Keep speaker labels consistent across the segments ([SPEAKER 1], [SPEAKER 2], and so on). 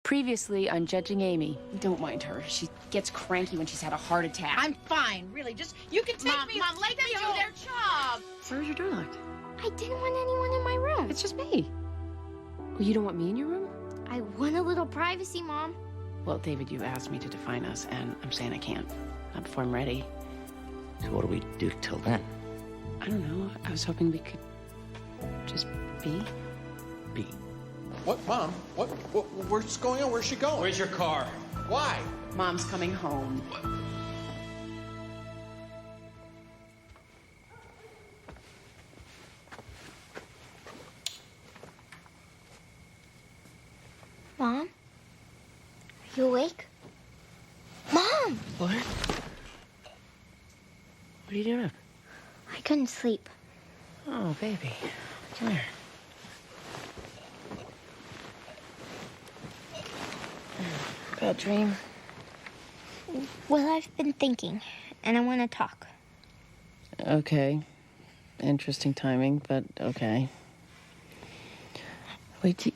[SPEAKER 1] Previously on Judging Amy.
[SPEAKER 2] Don't mind her. She gets cranky when she's had a heart attack.
[SPEAKER 3] I'm fine, really. Just, you can take me.
[SPEAKER 2] Mom, let them do their job.
[SPEAKER 1] Where's your door locked?
[SPEAKER 4] I didn't want anyone in my room.
[SPEAKER 2] It's just me. Well, you don't want me in your room?
[SPEAKER 4] I want a little privacy, Mom.
[SPEAKER 2] Well, David, you asked me to define us, and I'm saying I can't. Not before I'm ready.
[SPEAKER 5] So what do we do till then?
[SPEAKER 2] I don't know. I was hoping we could just be.
[SPEAKER 5] Be.
[SPEAKER 6] What, Mom? What's going on? Where's she going?
[SPEAKER 5] Where's your car?
[SPEAKER 6] Why?
[SPEAKER 2] Mom's coming home.
[SPEAKER 4] Mom? Are you awake? Mom!
[SPEAKER 2] What? What are you doing up?
[SPEAKER 4] I couldn't sleep.
[SPEAKER 2] Oh, baby. Come here. Bad dream?
[SPEAKER 4] Well, I've been thinking, and I want to talk.
[SPEAKER 2] Okay. Interesting timing, but okay. Wait, do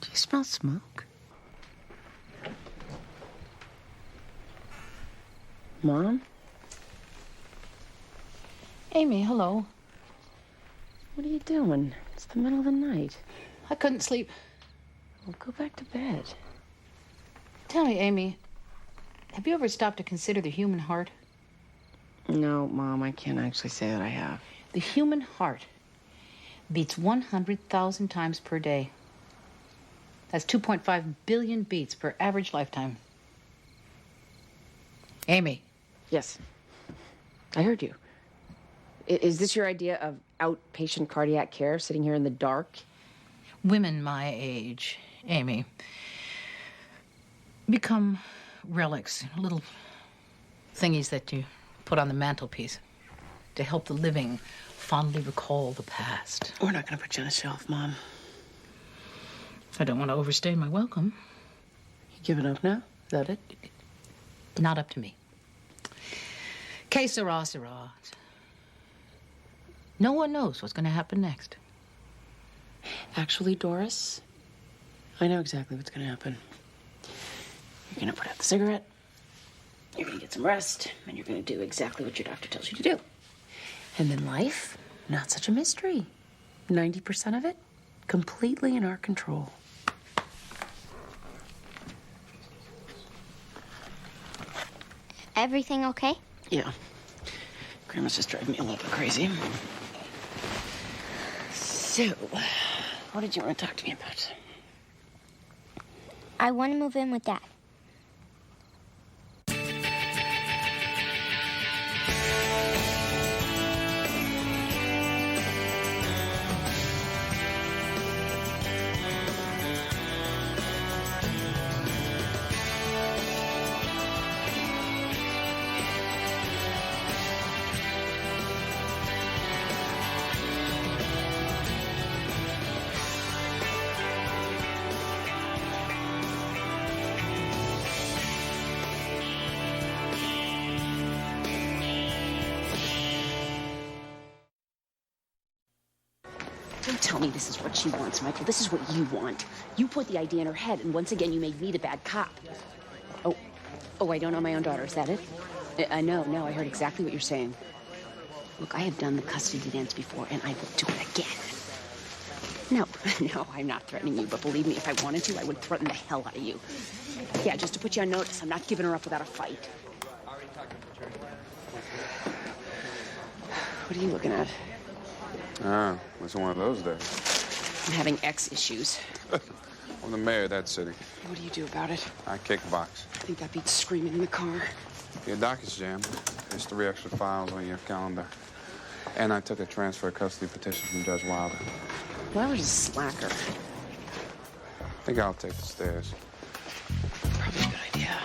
[SPEAKER 2] you smell smoke? Mom?
[SPEAKER 3] Amy, hello.
[SPEAKER 2] What are you doing? It's the middle of the night.
[SPEAKER 3] I couldn't sleep.
[SPEAKER 2] Well, go back to bed.
[SPEAKER 3] Tell me, Amy, have you ever stopped to consider the human heart?
[SPEAKER 2] No, Mom, I can't actually say that I have.
[SPEAKER 3] The human heart beats 100,000 times per day. That's 2.5 billion beats per average lifetime. Amy.
[SPEAKER 2] Yes. I heard you. Is this your idea of outpatient cardiac care, sitting here in the dark?
[SPEAKER 3] Women my age, Amy, become relics, little thingies that you put on the mantelpiece to help the living fondly recall the past.
[SPEAKER 2] We're not going to put you on a shelf, Mom.
[SPEAKER 3] I don't want to overstay my welcome.
[SPEAKER 2] You giving up now? Is that it?
[SPEAKER 3] Not up to me. Que sera, sera. No one knows what's going to happen next.
[SPEAKER 2] Actually, Doris, I know exactly what's going to happen. You're going to put out the cigarette, you're going to get some rest, and you're going to do exactly what your doctor tells you to do. And then life, not such a mystery. 90% of it, completely in our control.
[SPEAKER 4] Everything okay?
[SPEAKER 2] Yeah. Grandma's just driving me a little bit crazy. So, what did you want to talk to me about?
[SPEAKER 4] I want to move in with Dad.
[SPEAKER 2] Don't tell me this is what she wants, Michael. This is what you want. You put the idea in her head, and once again, you made me the bad cop. Oh, I don't know my own daughter. Is that it? No, I heard exactly what you're saying. Look, I have done the custody dance before, and I will do it again. No, I'm not threatening you, but believe me, if I wanted to, I would threaten the hell out of you. Yeah, just to put you on notice, I'm not giving her up without a fight. What are you looking at?
[SPEAKER 7] Ah, it's one of those days.
[SPEAKER 2] I'm having X issues.
[SPEAKER 7] I'm the mayor of that city.
[SPEAKER 2] What do you do about it?
[SPEAKER 7] I kickbox.
[SPEAKER 2] I think that beats screaming in the car.
[SPEAKER 7] Your docket's jammed. There's 3 extra files on your calendar. And I took a transfer custody petition from Judge Wilder.
[SPEAKER 2] Wilder's a slacker.
[SPEAKER 7] I think I'll take the stairs.
[SPEAKER 2] Probably a good idea.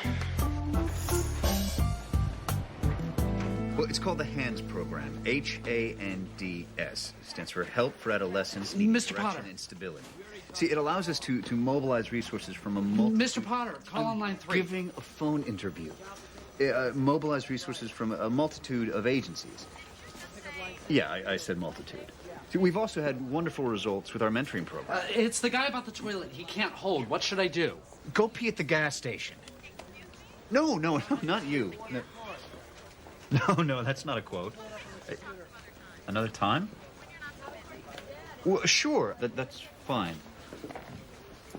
[SPEAKER 8] Well, it's called the HANDS program. HANDS. Stands for Help for Adolescents Needing
[SPEAKER 9] Mr.
[SPEAKER 8] Direction
[SPEAKER 9] Potter.
[SPEAKER 8] and Stability. See, it allows us to mobilize resources from a multitude...
[SPEAKER 9] Mr. Potter, call on line 3.
[SPEAKER 8] Giving a phone interview. Mobilize resources from a multitude of agencies. Yeah, I said multitude. See, we've also had wonderful results with our mentoring program.
[SPEAKER 9] It's the guy about the toilet he can't hold. What should I do?
[SPEAKER 10] Go pee at the gas station.
[SPEAKER 8] No, not you. No, that's not a quote. Another time? Well, sure, that's fine.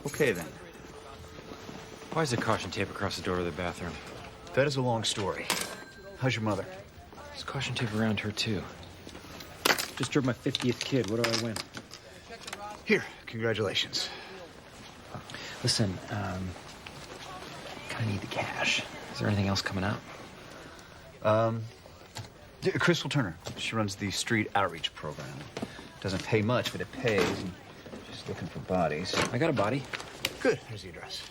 [SPEAKER 8] Okay, then.
[SPEAKER 11] Why is there caution tape across the door of the bathroom?
[SPEAKER 10] That is a long story. How's your mother?
[SPEAKER 11] There's caution tape around her, too. Just drove my 50th kid. What do I win?
[SPEAKER 10] Here, congratulations.
[SPEAKER 11] Listen, kind of need the cash. Is there anything else coming up?
[SPEAKER 8] Crystal Turner. She runs the street outreach program. Doesn't pay much, but it pays. And she's looking for bodies.
[SPEAKER 11] I got a body.
[SPEAKER 10] Good. Here's the address.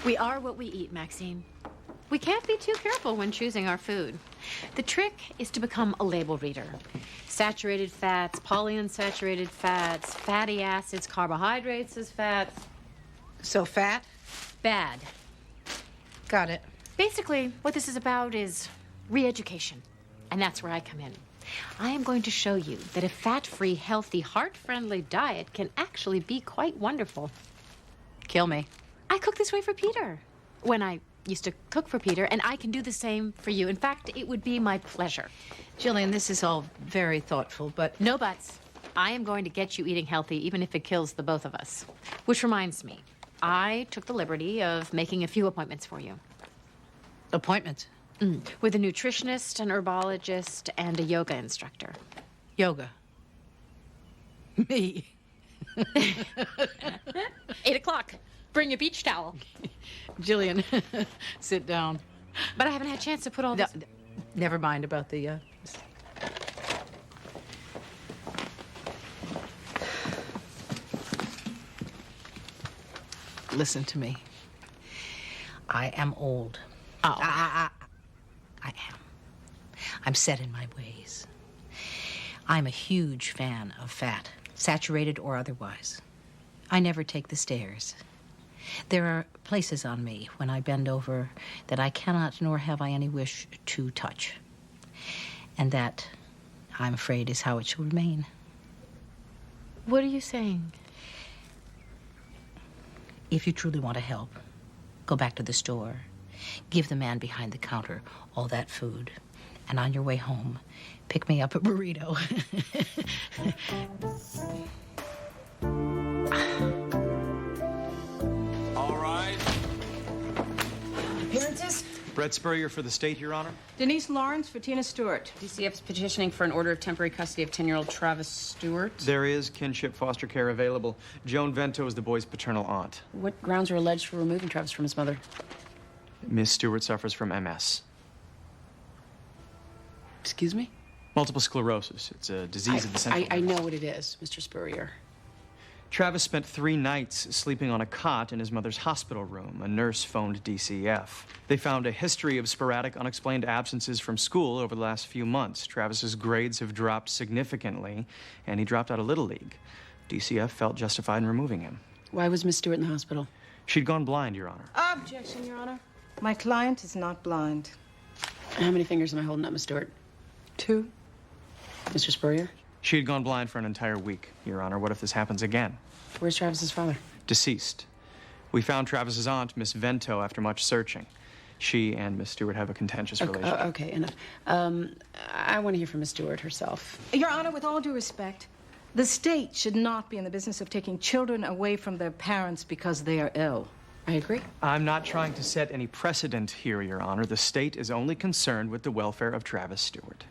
[SPEAKER 12] We are what we eat, Maxine. We can't be too careful when choosing our food. The trick is to become a label reader. Saturated fats, polyunsaturated fats, fatty acids, carbohydrates as fats.
[SPEAKER 3] So fat?
[SPEAKER 12] Bad.
[SPEAKER 3] Got it.
[SPEAKER 12] Basically, what this is about is re-education. And that's where I come in. I am going to show you that a fat-free, healthy, heart-friendly diet can actually be quite wonderful.
[SPEAKER 3] Kill me.
[SPEAKER 12] I cook this way for Peter. When I used to cook for Peter, and I can do the same for you. In fact, it would be my pleasure.
[SPEAKER 3] Jillian, this is all very thoughtful, but...
[SPEAKER 12] No buts. I am going to get you eating healthy, even if it kills the both of us. Which reminds me, I took the liberty of making a few appointments for you.
[SPEAKER 3] Appointments?
[SPEAKER 12] With a nutritionist, an herbologist, and a yoga instructor.
[SPEAKER 3] Yoga. Me.
[SPEAKER 12] 8 o'clock. Bring a beach towel.
[SPEAKER 3] Jillian, sit down.
[SPEAKER 12] But I haven't had a chance to put all this...
[SPEAKER 3] Never mind about the, Listen to me. I am old.
[SPEAKER 12] Oh.
[SPEAKER 3] I am. I'm set in my ways. I'm a huge fan of fat, saturated or otherwise. I never take the stairs. There are places on me when I bend over that I cannot nor have I any wish to touch. And that, I'm afraid, is how it shall remain.
[SPEAKER 12] What are you saying?
[SPEAKER 3] If you truly want to help, go back to the store. Give the man behind the counter all that food. And on your way home, pick me up a burrito.
[SPEAKER 13] All right.
[SPEAKER 14] Appearances?
[SPEAKER 13] Brett Spurrier for the state, Your Honor.
[SPEAKER 14] Denise Lawrence for Tina Stewart.
[SPEAKER 1] DCF's petitioning for an order of temporary custody of 10-year-old Travis Stewart.
[SPEAKER 13] There is kinship foster care available. Joan Vento is the boy's paternal aunt.
[SPEAKER 1] What grounds are alleged for removing Travis from his mother?
[SPEAKER 13] Miss Stewart suffers from MS.
[SPEAKER 1] Excuse me?
[SPEAKER 13] Multiple sclerosis. It's a disease of the central
[SPEAKER 1] I know what it is, Mr. Spurrier.
[SPEAKER 13] Travis spent 3 nights sleeping on a cot in his mother's hospital room. A nurse phoned DCF. They found a history of sporadic, unexplained absences from school over the last few months. Travis's grades have dropped significantly, and he dropped out of Little League. DCF felt justified in removing him.
[SPEAKER 1] Why was Miss Stewart in the hospital?
[SPEAKER 13] She'd gone blind, Your Honor.
[SPEAKER 14] Objection, Your Honor. My client is not blind.
[SPEAKER 1] How many fingers am I holding up, Miss Stewart?
[SPEAKER 14] 2.
[SPEAKER 1] Mr. Spurrier?
[SPEAKER 13] She had gone blind for an entire week, Your Honor. What if this happens again?
[SPEAKER 1] Where's Travis's father?
[SPEAKER 13] Deceased. We found Travis's aunt, Miss Vento, after much searching. She and Miss Stewart have a contentious relationship.
[SPEAKER 1] Okay, enough. I want to hear from Miss Stewart herself.
[SPEAKER 14] Your Honor, with all due respect, the state should not be in the business of taking children away from their parents because they are ill.
[SPEAKER 1] I agree.
[SPEAKER 13] I'm not trying to set any precedent here, Your Honor. The state is only concerned with the welfare of Travis Stewart.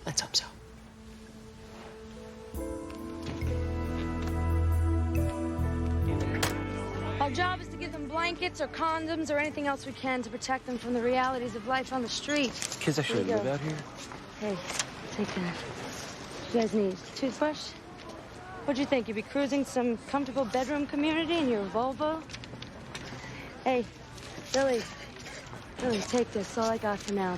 [SPEAKER 1] Let's hope so.
[SPEAKER 15] Our job is to give them blankets or condoms or anything else we can to protect them from the realities of life on the street.
[SPEAKER 11] Kids actually live out here?
[SPEAKER 15] Hey, take that. What you guys need? Toothbrush? What'd you think? You'd be cruising some comfortable bedroom community in your Volvo? Hey, Billy. Billy, take this. All I got for now.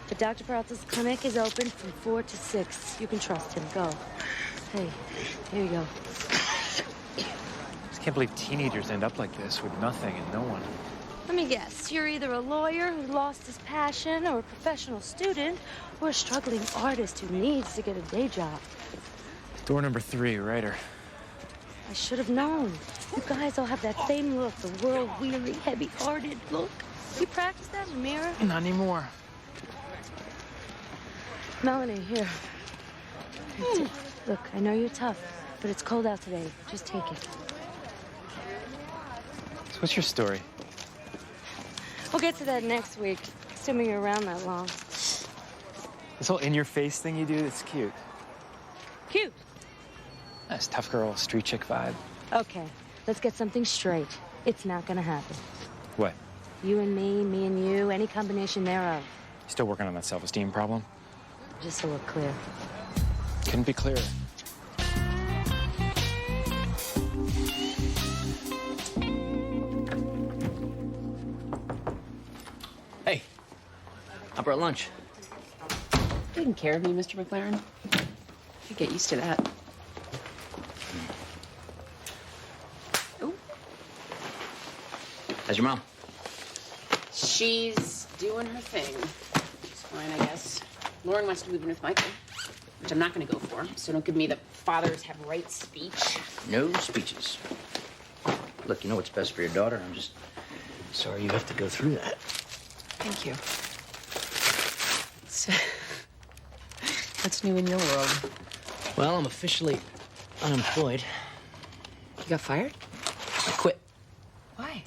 [SPEAKER 15] But Dr. Peralta's clinic is open from 4 to 6. You can trust him. Go. Hey, here you go.
[SPEAKER 11] I can't believe teenagers end up like this with nothing and no one.
[SPEAKER 15] Let me guess. You're either a lawyer who lost his passion, or a professional student, or a struggling artist who needs to get a day job.
[SPEAKER 11] Door number 3, writer.
[SPEAKER 15] I should have known. You guys all have that same look, the world-weary, heavy-hearted look. You practice that in the mirror?
[SPEAKER 11] Not anymore.
[SPEAKER 15] Melanie, here. Look, I know you're tough, but it's cold out today. Just take it.
[SPEAKER 11] So what's your story?
[SPEAKER 15] We'll get to that next week, assuming you're around that long.
[SPEAKER 11] This whole in-your-face thing you do, it's cute.
[SPEAKER 15] Cute.
[SPEAKER 11] Nice tough girl, street chick vibe.
[SPEAKER 15] Okay, let's get something straight. It's not gonna happen.
[SPEAKER 11] What?
[SPEAKER 15] You and me and you, any combination thereof.
[SPEAKER 11] Still working on that self-esteem problem?
[SPEAKER 15] Just so we're clear.
[SPEAKER 11] Couldn't be clearer.
[SPEAKER 5] Hey, I brought lunch.
[SPEAKER 1] Taking care of me, Mr. McLaren. You get used to that. Oh.
[SPEAKER 5] How's your mom?
[SPEAKER 1] She's doing her thing. It's fine, I guess. Lauren wants to move in with Michael, which I'm not going to go for. So don't give me the fathers have rights speech.
[SPEAKER 5] No speeches. Look, you know what's best for your daughter. I'm just sorry you have to go through that.
[SPEAKER 1] Thank you. What's new in your world?
[SPEAKER 5] Well, I'm officially unemployed.
[SPEAKER 1] You got fired?
[SPEAKER 5] I quit.
[SPEAKER 1] Why?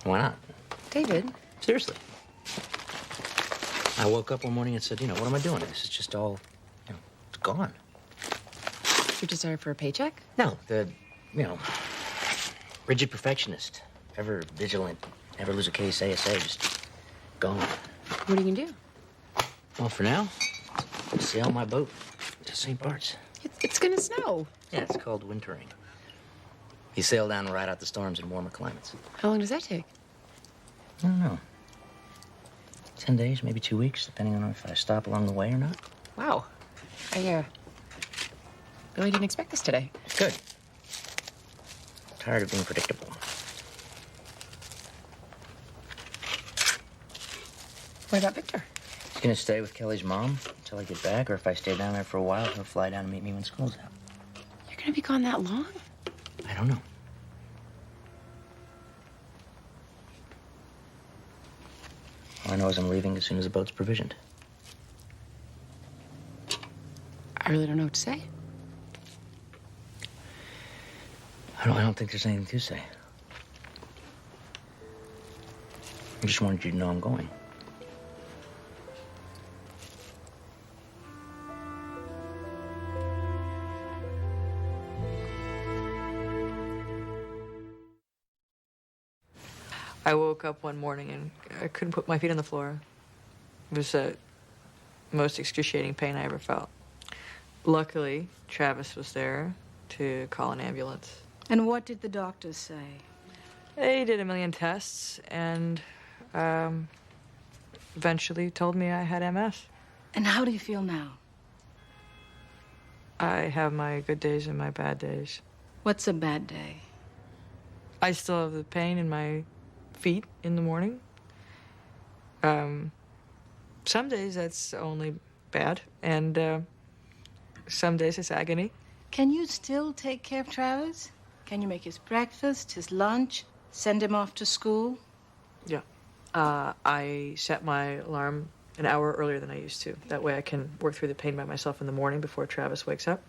[SPEAKER 5] Why not?
[SPEAKER 1] David.
[SPEAKER 5] Seriously. I woke up one morning and said, what am I doing? This is just all, it's gone.
[SPEAKER 1] Your desire for a paycheck?
[SPEAKER 5] No, the, rigid perfectionist. Ever vigilant, never lose a case, ASA, just gone.
[SPEAKER 1] What are you gonna do?
[SPEAKER 5] Well, for now, sail my boat to St. Bart's.
[SPEAKER 1] It's gonna snow.
[SPEAKER 5] Yeah, it's called wintering. You sail down and ride out the storms in warmer climates.
[SPEAKER 1] How long does that take?
[SPEAKER 5] I don't know. 10 days, maybe 2 weeks, depending on if I stop along the way or not.
[SPEAKER 1] Wow. I really didn't expect this today.
[SPEAKER 5] Good. Tired of being predictable.
[SPEAKER 1] What about Victor?
[SPEAKER 5] He's gonna stay with Kelly's mom until I get back, or if I stay down there for a while, he'll fly down and meet me when school's out.
[SPEAKER 1] You're gonna be gone that long?
[SPEAKER 5] I don't know. All I know is I'm leaving as soon as the boat's provisioned.
[SPEAKER 1] I really don't know what to say.
[SPEAKER 5] I don't think there's anything to say. I just wanted you to know I'm going.
[SPEAKER 16] I woke up one morning and I couldn't put my feet on the floor. It was the most excruciating pain I ever felt. Luckily, Travis was there to call an ambulance.
[SPEAKER 14] And what did the doctors say?
[SPEAKER 16] They did a million tests and eventually told me I had MS.
[SPEAKER 14] And how do you feel now?
[SPEAKER 16] I have my good days and my bad days.
[SPEAKER 14] What's a bad day?
[SPEAKER 16] I still have the pain in my feet in the morning. Some days that's only bad, and some days it's agony.
[SPEAKER 14] Can you still take care of Travis? Can you make his breakfast, his lunch, send him off to school?
[SPEAKER 16] Yeah. I set my alarm an hour earlier than I used to. That way I can work through the pain by myself in the morning before Travis wakes up.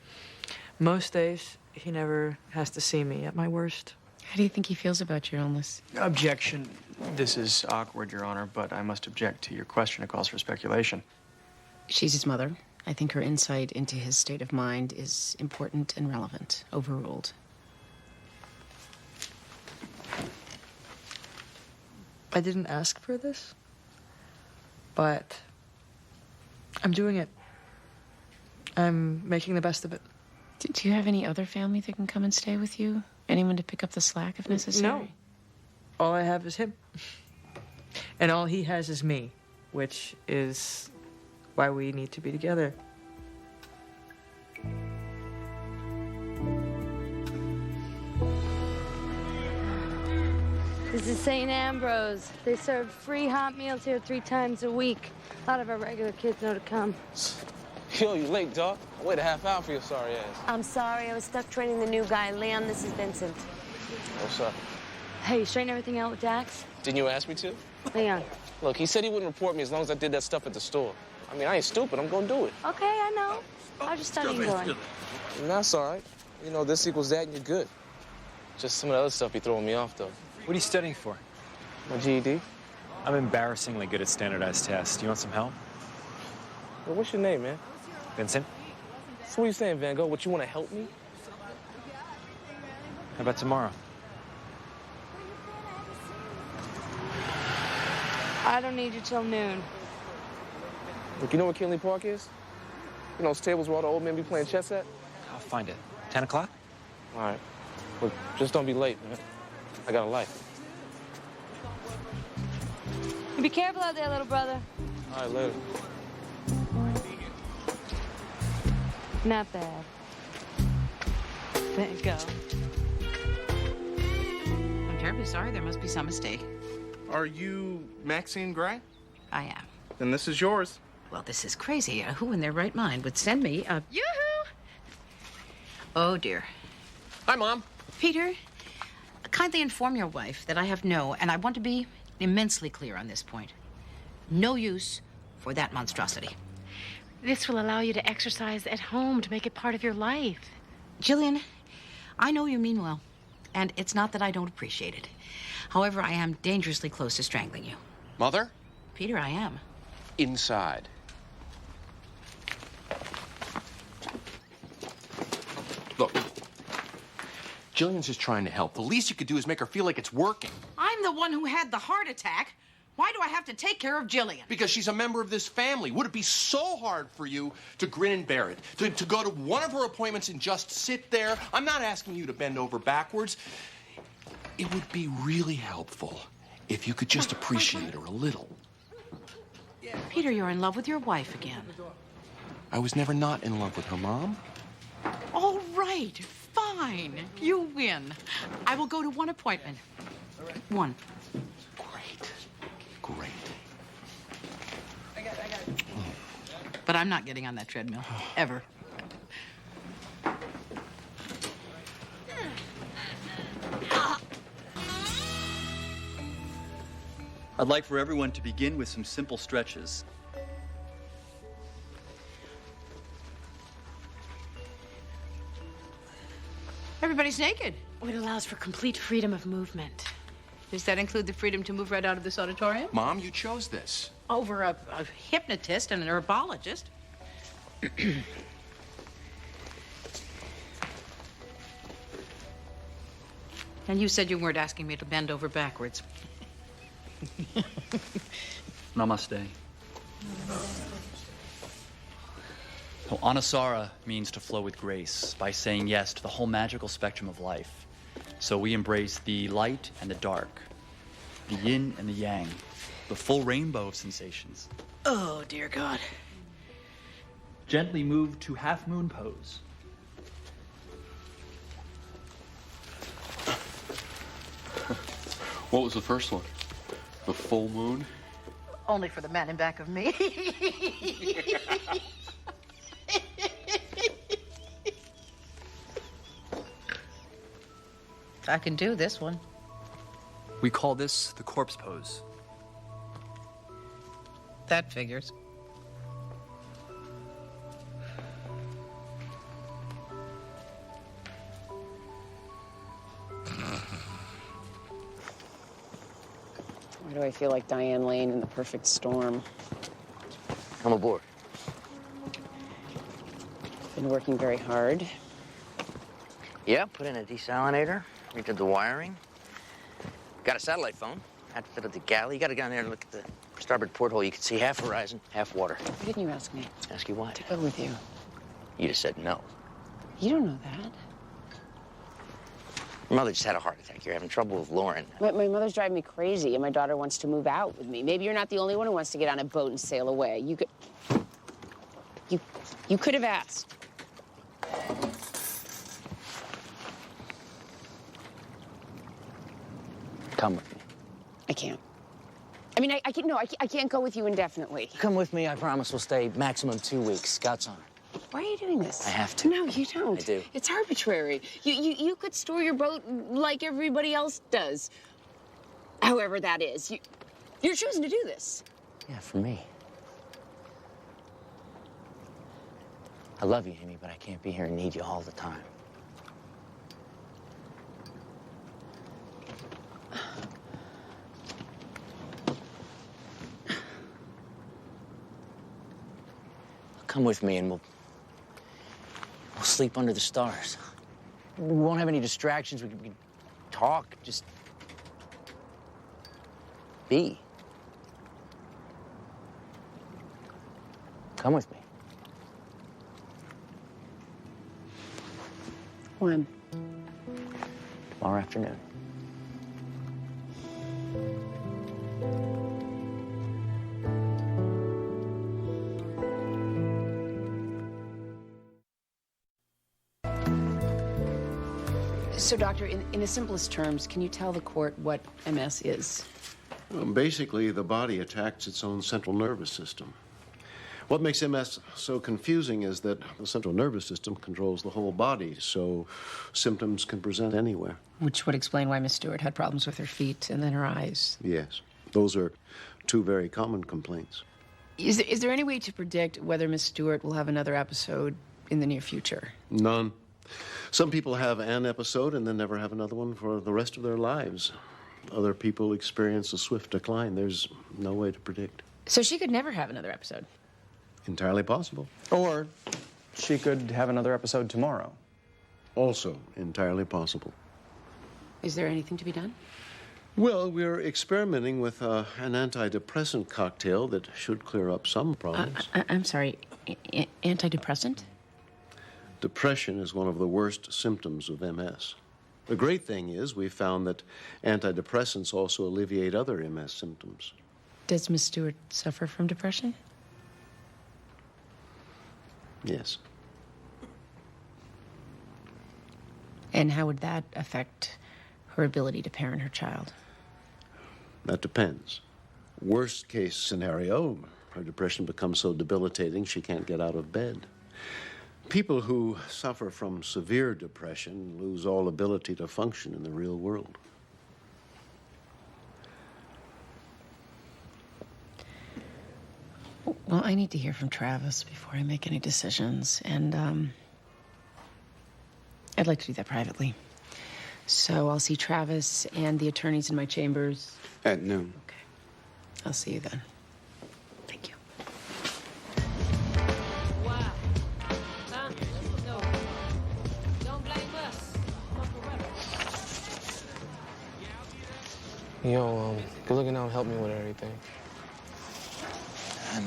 [SPEAKER 16] Most days, he never has to see me at my worst.
[SPEAKER 1] How do you think he feels about your illness?
[SPEAKER 13] Objection. This is awkward, Your Honor, but I must object to your question. It calls for speculation.
[SPEAKER 1] She's his mother. I think her insight into his state of mind is important and relevant. Overruled.
[SPEAKER 16] I didn't ask for this, but I'm doing it. I'm making the best of it.
[SPEAKER 1] Do you have any other family that can come and stay with you? Anyone to pick up the slack if necessary?
[SPEAKER 16] No. All I have is him. And all he has is me, which is why we need to be together.
[SPEAKER 15] This is St. Ambrose. They serve free hot meals here 3 times a week. A lot of our regular kids know to come.
[SPEAKER 17] Yo, you late, dog. I waited a half hour for your sorry ass.
[SPEAKER 15] I'm sorry, I was stuck training the new guy. Leon, this is Vincent.
[SPEAKER 17] What's up?
[SPEAKER 15] Hey, you straighten everything out with Dax?
[SPEAKER 17] Didn't you ask me to?
[SPEAKER 15] Leon.
[SPEAKER 17] Look, he said he wouldn't report me as long as I did that stuff at the store. I mean, I ain't stupid. I'm gonna do it.
[SPEAKER 15] Okay, I know. How's your studying going?
[SPEAKER 17] And that's all right. You know, this equals that and you're good. Just some of the other stuff be throwing me off, though.
[SPEAKER 11] What are you studying for?
[SPEAKER 17] My GED.
[SPEAKER 11] I'm embarrassingly good at standardized tests. You want some help?
[SPEAKER 17] Well, what's your name, man?
[SPEAKER 11] Vincent?
[SPEAKER 17] So what are you saying, Van Gogh? What, you want to help me?
[SPEAKER 11] How about tomorrow?
[SPEAKER 15] I don't need you till noon.
[SPEAKER 17] Look, you know where Kinley Park is? You know those tables where all the old men be playing chess at?
[SPEAKER 11] I'll find it. 10 o'clock?
[SPEAKER 17] All right. Look, just don't be late, man. I got a life.
[SPEAKER 15] Be careful out there, little brother.
[SPEAKER 17] All right, later.
[SPEAKER 15] Not bad. There you go.
[SPEAKER 3] I'm terribly sorry. There must be some mistake.
[SPEAKER 6] Are you Maxine Gray?
[SPEAKER 3] I am.
[SPEAKER 6] Then this is yours.
[SPEAKER 3] Well, this is crazy. Who in their right mind would send me a... Yoo-hoo! Oh, dear.
[SPEAKER 6] Hi, Mom.
[SPEAKER 3] Peter, kindly inform your wife that I have no, and I want to be immensely clear on this point, no use for that monstrosity.
[SPEAKER 12] This will allow you to exercise at home to make it part of your life.
[SPEAKER 3] Jillian, I know you mean well, and it's not that I don't appreciate it. However, I am dangerously close to strangling you.
[SPEAKER 6] Mother?
[SPEAKER 3] Peter, I am.
[SPEAKER 6] Inside. Look, Jillian's just trying to help. The least you could do is make her feel like it's working.
[SPEAKER 3] I'm the one who had the heart attack. Why do I have to take care of Jillian?
[SPEAKER 6] Because she's a member of this family. Would it be so hard for you to grin and bear it? To go to one of her appointments and just sit there? I'm not asking you to bend over backwards. It would be really helpful if you could just appreciate her a little.
[SPEAKER 3] Peter, you're in love with your wife again.
[SPEAKER 6] I was never not in love with her, Mom.
[SPEAKER 3] All right, fine. You win. I will go to one appointment. One.
[SPEAKER 6] Great.
[SPEAKER 3] But I'm not getting on that treadmill, ever.
[SPEAKER 18] I'd like for everyone to begin with some simple stretches.
[SPEAKER 3] Everybody's naked.
[SPEAKER 12] It allows for complete freedom of movement.
[SPEAKER 3] Does that include the freedom to move right out of this auditorium?
[SPEAKER 6] Mom, you chose this.
[SPEAKER 3] Over a hypnotist and an herbologist. And you said you weren't asking me to bend over backwards.
[SPEAKER 18] Namaste. Well, Anusara means to flow with grace by saying yes to the whole magical spectrum of life. So we embrace the light and the dark, the yin and the yang, the full rainbow of sensations.
[SPEAKER 3] Oh, dear God.
[SPEAKER 18] Gently move to half moon pose.
[SPEAKER 7] What was the first one? The full moon?
[SPEAKER 3] Only for the man in back of me. I can do this one.
[SPEAKER 18] We call this the corpse pose.
[SPEAKER 3] That figures.
[SPEAKER 1] Why do I feel like Diane Lane in The Perfect Storm?
[SPEAKER 5] Come aboard.
[SPEAKER 1] Been working very hard.
[SPEAKER 5] Yeah, put in a desalinator, redid the wiring. Got a satellite phone. Had to fit at the galley. You gotta go down there and look at the starboard porthole. You can see half horizon, half water.
[SPEAKER 1] Why didn't you ask me?
[SPEAKER 5] Ask you why?
[SPEAKER 1] To go with you.
[SPEAKER 5] You just said no.
[SPEAKER 1] You don't know that.
[SPEAKER 5] Your mother just had a heart attack. You're having trouble with Lauren.
[SPEAKER 1] My mother's driving me crazy, and my daughter wants to move out with me. Maybe you're not the only one who wants to get on a boat and sail away. You could have asked.
[SPEAKER 5] Come with me.
[SPEAKER 1] I can't. I mean, I can't. No, I can't go with you indefinitely.
[SPEAKER 5] Come with me, I promise we'll stay maximum 2 weeks. Scout's honor.
[SPEAKER 1] Why are you doing this?
[SPEAKER 5] I have to.
[SPEAKER 1] No, you don't.
[SPEAKER 5] I do.
[SPEAKER 1] It's arbitrary. You could store your boat like everybody else does. However that is. You're choosing to do this.
[SPEAKER 5] Yeah, for me. I love you, Amy, but I can't be here and need you all the time. Come with me and we'll sleep under the stars. We won't have any distractions. We can talk, just be. Come with me.
[SPEAKER 1] When?
[SPEAKER 5] Tomorrow afternoon.
[SPEAKER 1] So, Doctor, in the simplest terms, can you tell the court what MS is?
[SPEAKER 19] Well, basically, the body attacks its own central nervous system. What makes MS so confusing is that the central nervous system controls the whole body, so symptoms can present anywhere.
[SPEAKER 1] Which would explain why Miss Stewart had problems with her feet and then her eyes.
[SPEAKER 19] Yes, those are two very common complaints.
[SPEAKER 1] Is there any way to predict whether Miss Stewart will have another episode in the near future?
[SPEAKER 19] None. Some people have an episode and then never have another one for the rest of their lives. Other people experience a swift decline. There's no way to predict.
[SPEAKER 1] So she could never have another episode?
[SPEAKER 19] Entirely possible.
[SPEAKER 13] Or she could have another episode tomorrow.
[SPEAKER 19] Also entirely possible.
[SPEAKER 1] Is there anything to be done?
[SPEAKER 19] Well, we're experimenting with an antidepressant cocktail that should clear up some problems.
[SPEAKER 1] I'm sorry, antidepressant?
[SPEAKER 19] Depression is one of the worst symptoms of MS. The great thing is we found that antidepressants also alleviate other MS symptoms.
[SPEAKER 1] Does Miss Stewart suffer from depression?
[SPEAKER 19] Yes.
[SPEAKER 1] And how would that affect her ability to parent her child?
[SPEAKER 19] That depends. Worst case scenario, her depression becomes so debilitating she can't get out of bed. People who suffer from severe depression lose all ability to function in the real world.
[SPEAKER 1] Well, I need to hear from Travis before I make any decisions, and I'd like to do that privately. So I'll see Travis and the attorneys in my chambers.
[SPEAKER 7] At noon.
[SPEAKER 1] Okay. I'll see you then. Thank you.
[SPEAKER 17] Yo, good looking out and help me with everything.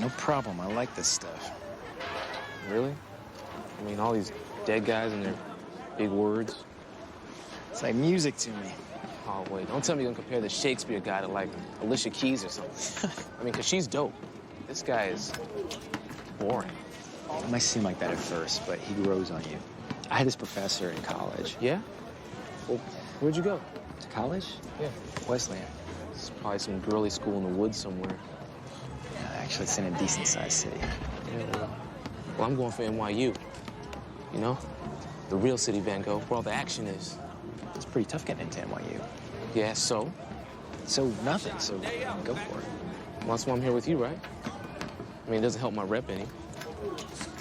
[SPEAKER 11] No problem. I like this stuff.
[SPEAKER 17] Really? I mean, all these dead guys and their big words.
[SPEAKER 11] It's like music to me.
[SPEAKER 17] Oh, wait, don't tell me you're gonna compare the Shakespeare guy to, like, Alicia Keys or something. I mean, because she's dope. This guy is boring.
[SPEAKER 11] It might seem like that at first, but he grows on you. I had this professor in college.
[SPEAKER 17] Yeah? Well, where'd you go?
[SPEAKER 11] To college?
[SPEAKER 17] Yeah.
[SPEAKER 11] Wesleyan.
[SPEAKER 17] It's probably some girly school in the woods somewhere.
[SPEAKER 11] Yeah, actually, it's in a decent-sized city.
[SPEAKER 17] Yeah, well, I'm going for NYU. You know? The real city, Van Gogh, where all the action is.
[SPEAKER 11] It's pretty tough getting into NYU.
[SPEAKER 17] Yeah, so?
[SPEAKER 11] So nothing, so go for it.
[SPEAKER 17] Well, that's why I'm here with you, right? I mean, it doesn't help my rep any.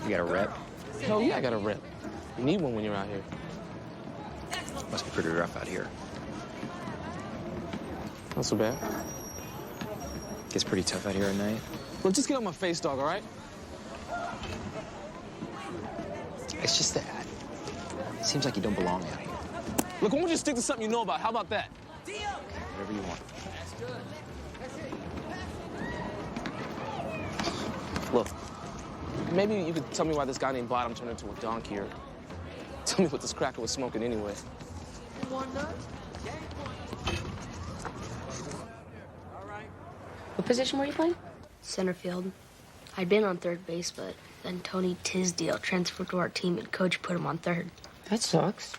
[SPEAKER 11] You got a rep?
[SPEAKER 17] Hell yeah, I got a rep. You need one when you're out here.
[SPEAKER 11] Must be pretty rough out here.
[SPEAKER 17] Not so bad.
[SPEAKER 11] Gets pretty tough out here at night.
[SPEAKER 17] Well, just get on my face, dog, all right?
[SPEAKER 11] It's just that. It seems like you don't belong out here.
[SPEAKER 17] Look, why don't you stick to something you know about? How about that?
[SPEAKER 11] Whatever you want.
[SPEAKER 17] Look, maybe you could tell me why this guy named Bottom turned into a donkey, or tell me what this cracker was smoking anyway.
[SPEAKER 1] What position were you playing?
[SPEAKER 20] Center field. I'd been on third base, but then Tony Tisdale transferred to our team and coach put him on third.
[SPEAKER 1] That sucks.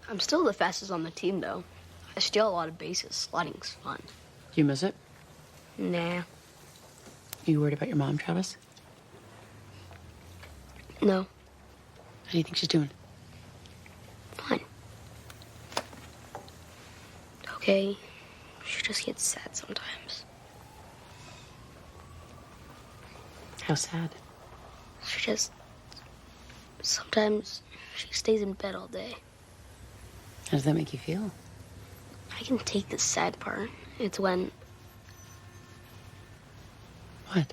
[SPEAKER 20] I'm still the fastest on the team, though. I steal a lot of bases. Sliding's fun.
[SPEAKER 1] You miss it?
[SPEAKER 20] Nah.
[SPEAKER 1] You worried about your mom, Travis?
[SPEAKER 20] No.
[SPEAKER 1] How do you think she's doing?
[SPEAKER 20] Fine. Okay. She just gets sad sometimes.
[SPEAKER 1] How sad?
[SPEAKER 20] She just... Sometimes she stays in bed all day.
[SPEAKER 1] How does that make you feel?
[SPEAKER 20] I can take the sad part. It's when...
[SPEAKER 1] What?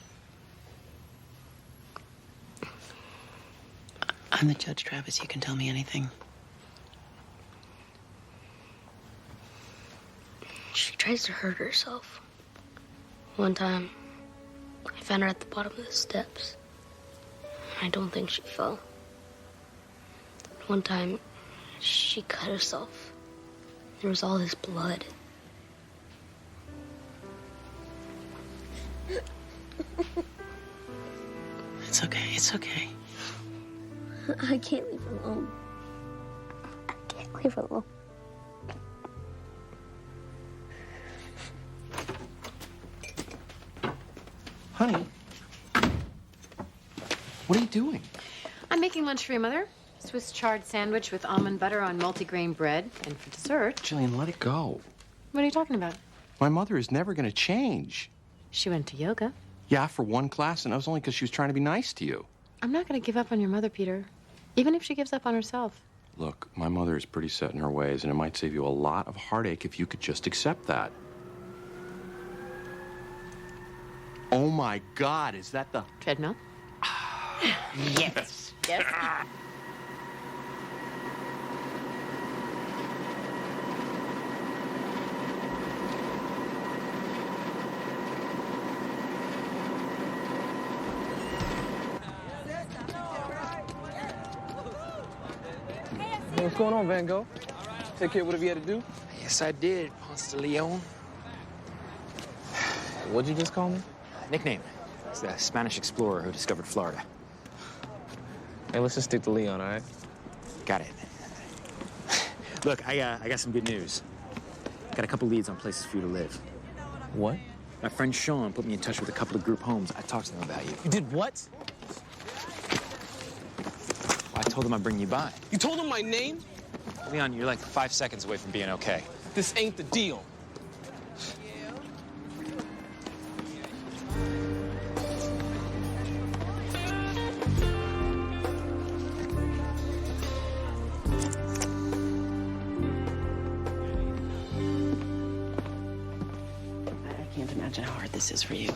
[SPEAKER 1] I'm the judge, Travis. You can tell me anything.
[SPEAKER 20] She tries to hurt herself. One time, I found her at the bottom of the steps. I don't think she fell. One time, she cut herself. There was all this blood.
[SPEAKER 1] It's okay. It's okay.
[SPEAKER 20] I can't leave her alone. I can't leave her alone.
[SPEAKER 6] Honey, what are you doing?
[SPEAKER 12] I'm making lunch for your mother. Swiss chard sandwich with almond butter on multigrain bread. And for dessert...
[SPEAKER 6] Jillian, let it go.
[SPEAKER 12] What are you talking about?
[SPEAKER 6] My mother is never going to change.
[SPEAKER 12] She went to yoga.
[SPEAKER 6] Yeah, for one class, and that was only because she was trying to be nice to you.
[SPEAKER 12] I'm not going to give up on your mother, Peter. Even if she gives up on herself.
[SPEAKER 6] Look, my mother is pretty set in her ways, and it might save you a lot of heartache if you could just accept that. Oh my God, is that the...
[SPEAKER 12] Treadmill?
[SPEAKER 1] Yes. Yes.
[SPEAKER 17] Hey, what's going on, Van Gogh? Take care of whatever you had to do?
[SPEAKER 5] Yes, I did, Ponce de Leon.
[SPEAKER 17] What'd you just call me?
[SPEAKER 5] Nickname. It's the Spanish explorer who discovered Florida.
[SPEAKER 17] Hey, let's just stick to Leon, all right?
[SPEAKER 5] Got it. Look, I got some good news. Got a couple leads on places for you to live.
[SPEAKER 17] What?
[SPEAKER 5] My friend Sean put me in touch with a couple of group homes. I talked to them about you.
[SPEAKER 17] You did what?
[SPEAKER 5] I told them I'd bring you by.
[SPEAKER 17] You told him my name?
[SPEAKER 5] Leon, you're like 5 seconds away from being okay.
[SPEAKER 17] This ain't the deal.
[SPEAKER 1] I can't imagine how hard this is for you.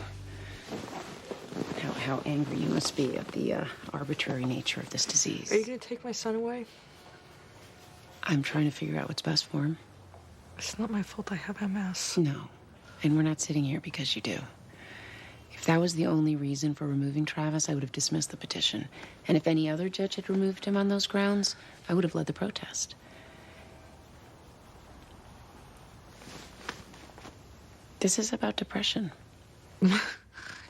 [SPEAKER 1] How angry you must be at the arbitrary nature of this disease.
[SPEAKER 16] Are you going to take my son away?
[SPEAKER 1] I'm trying to figure out what's best for him.
[SPEAKER 16] It's not my fault I have MS.
[SPEAKER 1] No. And we're not sitting here because you do. If that was the only reason for removing Travis, I would have dismissed the petition. And if any other judge had removed him on those grounds, I would have led the protest. This is about depression.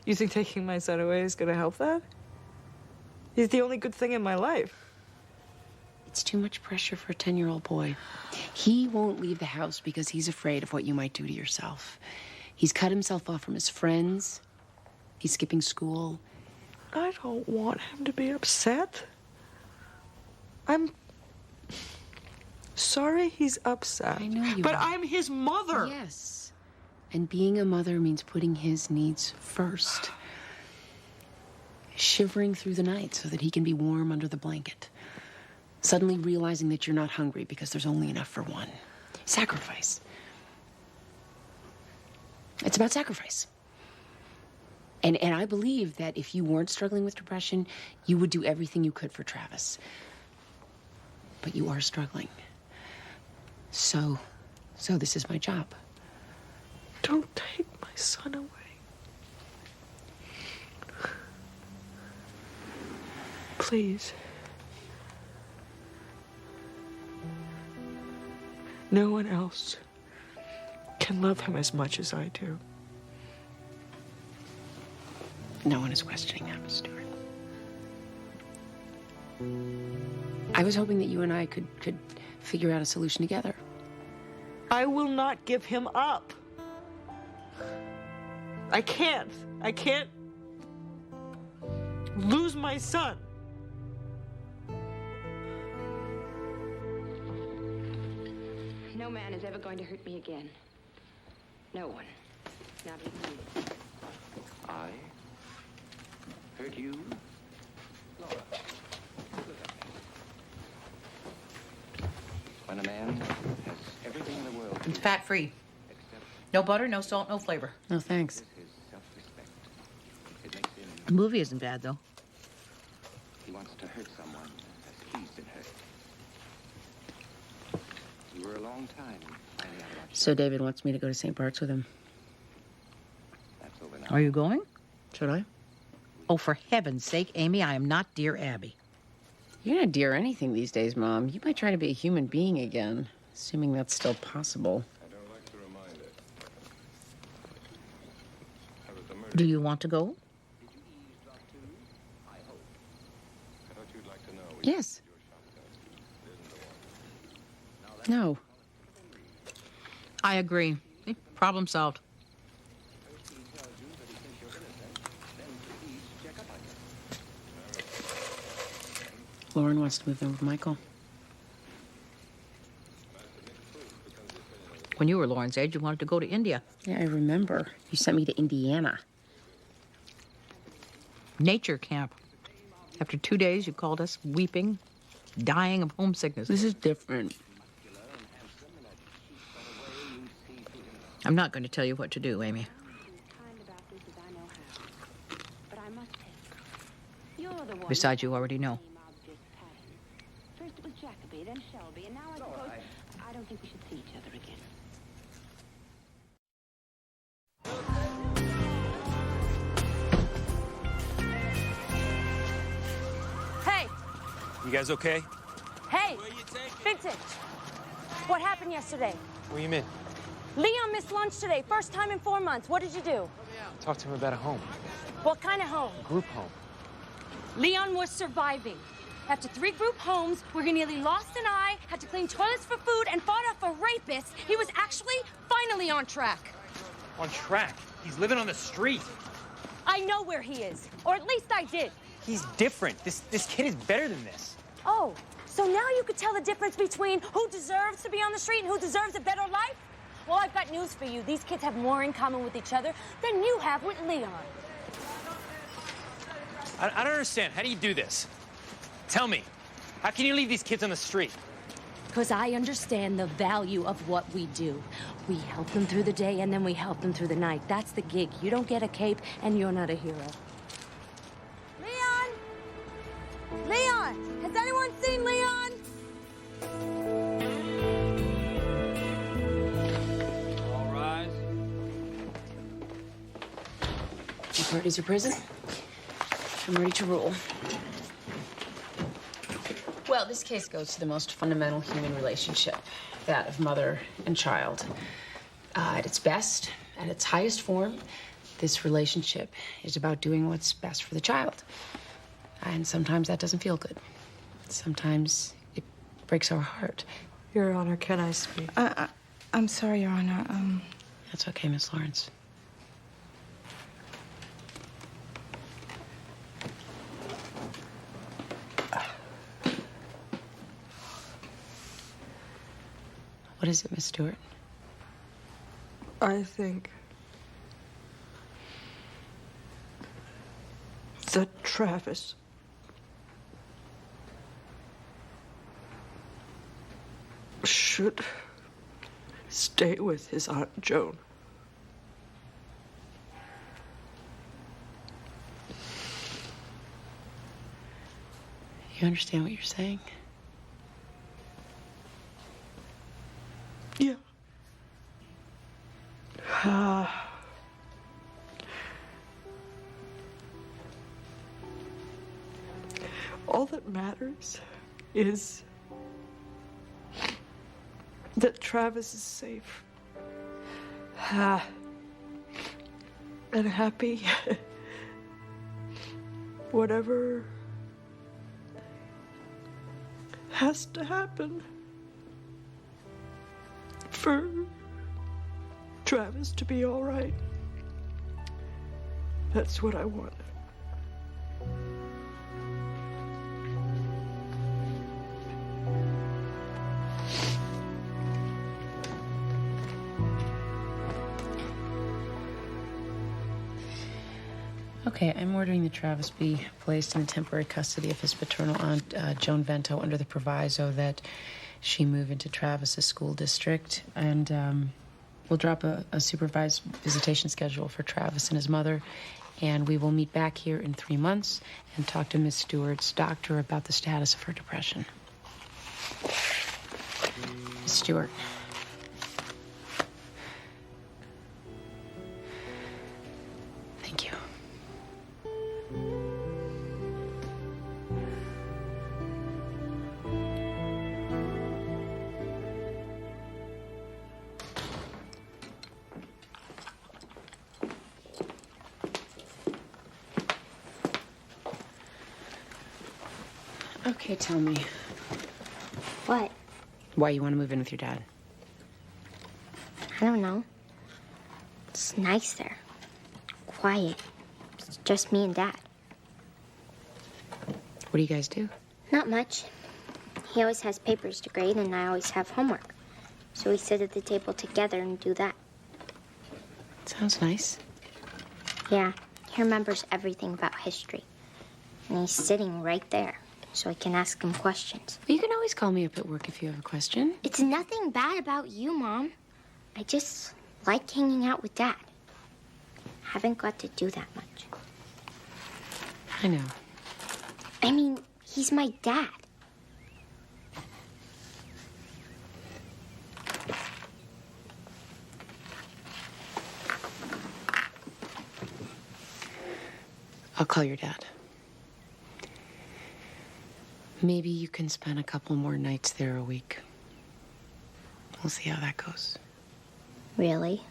[SPEAKER 16] You think taking my son away is going to help that? He's the only good thing in my life.
[SPEAKER 1] It's too much pressure for a 10-year-old boy. He won't leave the house because he's afraid of what you might do to yourself. He's cut himself off from his friends. He's skipping school.
[SPEAKER 16] I don't want him to be upset. I'm sorry he's upset.
[SPEAKER 1] I know you
[SPEAKER 16] But
[SPEAKER 1] are.
[SPEAKER 16] I'm his mother.
[SPEAKER 1] Yes. And being a mother means putting his needs first. Shivering through the night so that he can be warm under the blanket. Suddenly realizing that you're not hungry because there's only enough for one. Sacrifice. It's about sacrifice. And I believe that if you weren't struggling with depression, you would do everything you could for Travis. But you are struggling. So this is my job.
[SPEAKER 16] Don't take my son away. Please. No one else can love him as much as I do.
[SPEAKER 1] No one is questioning that, Miss Stewart. I was hoping that you and I could figure out a solution together.
[SPEAKER 16] I will not give him up. I can't. I can't lose my son.
[SPEAKER 2] No man is ever going to hurt me again. No one. Not even you.
[SPEAKER 21] I hurt you? Laura, look at me. When a man has everything in the world...
[SPEAKER 3] It's fat-free. No butter, no salt, no flavor.
[SPEAKER 1] No, thanks.
[SPEAKER 3] The movie isn't bad, though.
[SPEAKER 21] He wants to hurt someone as he's been hurt. You were a long time finding out about
[SPEAKER 1] So David wants me to go to St. Bart's with him.
[SPEAKER 21] that's over now.
[SPEAKER 3] Are you going?
[SPEAKER 1] Should I?
[SPEAKER 3] Oh, for heaven's sake, Amy, I am not Dear Abby.
[SPEAKER 1] You're not dear anything these days, Mom. You might try to be a human being again, assuming that's still possible.
[SPEAKER 3] Do you want to go?
[SPEAKER 1] Yes. No.
[SPEAKER 3] I agree. Problem solved.
[SPEAKER 1] Lauren wants to move in with Michael.
[SPEAKER 3] When you were Lauren's age, you wanted to go to India.
[SPEAKER 1] Yeah, I remember. You sent me to Indiana.
[SPEAKER 3] Nature camp. After 2 days, you called us weeping, dying of homesickness.
[SPEAKER 1] This is different.
[SPEAKER 3] I'm not going to tell you what to do, Amy. Besides, you already know.
[SPEAKER 2] First it was Jacoby, then Shelby, and now I suppose... I don't think we should see each other again.
[SPEAKER 22] Hey!
[SPEAKER 23] You guys okay?
[SPEAKER 22] Hey! Vincent! What happened yesterday?
[SPEAKER 23] What do you mean?
[SPEAKER 22] Leon missed lunch today. First time in 4 months. What did you do?
[SPEAKER 23] Talk to him about a home.
[SPEAKER 22] What kind of home?
[SPEAKER 23] Group home.
[SPEAKER 22] Leon was surviving. After 3 group homes where he nearly lost an eye, had to clean toilets for food, and fought off a rapist, he was actually finally on track.
[SPEAKER 23] On track? He's living on the street.
[SPEAKER 22] I know where he is. Or at least I did.
[SPEAKER 23] He's different. This kid is better than this.
[SPEAKER 22] Oh, so now you could tell the difference between who deserves to be on the street and who deserves a better life? Well, I've got news for you. These kids have more in common with each other than you have with Leon.
[SPEAKER 23] I don't understand. How do you do this? Tell me. How can you leave these kids on the street?
[SPEAKER 22] Because I understand the value of what we do. We help them through the day, and then we help them through the night. That's the gig. You don't get a cape, and you're not a hero. Leon! Leon! Has anyone seen Leon?
[SPEAKER 23] All rise.
[SPEAKER 1] Your party's your prison. I'm ready to rule. Well, this case goes to the most fundamental human relationship, that of mother and child. At its best, at its highest form, this relationship is about doing what's best for the child. And sometimes that doesn't feel good. Sometimes it breaks our heart.
[SPEAKER 16] Your Honor, can I speak?
[SPEAKER 24] I'm sorry, Your Honor.
[SPEAKER 1] That's okay, Miss Lawrence. What is it, Miss Stewart?
[SPEAKER 16] I think that Travis should stay with his Aunt Joan.
[SPEAKER 1] You understand what you're saying?
[SPEAKER 16] Yeah. All that matters is that Travis is safe. And happy. Whatever has to happen for Travis to be all right. That's what I want.
[SPEAKER 1] Okay, I'm ordering that Travis be placed in temporary custody of his paternal aunt, Joan Vento, under the proviso that she move into Travis's school district. And we'll drop a supervised visitation schedule for Travis and his mother. And we will meet back here in 3 months and talk to Miss Stewart's doctor about the status of her depression. Miss Stewart. Thank you. Okay, tell me.
[SPEAKER 20] What?
[SPEAKER 1] Why you want to move in with your dad?
[SPEAKER 20] I don't know. It's nice there. Quiet. It's just me and Dad.
[SPEAKER 1] What do you guys do?
[SPEAKER 20] Not much. He always has papers to grade, and I always have homework. So we sit at the table together and do that.
[SPEAKER 1] Sounds nice.
[SPEAKER 20] Yeah, he remembers everything about history. And he's sitting right there, so I can ask him questions.
[SPEAKER 1] Well, you can always call me up at work if you have a question.
[SPEAKER 20] It's nothing bad about you, Mom. I just like hanging out with Dad. Haven't got to do that much.
[SPEAKER 1] I know.
[SPEAKER 20] I mean, he's my dad.
[SPEAKER 1] I'll call your dad. Maybe you can spend a couple more nights there a week. We'll see how that goes.
[SPEAKER 20] Really?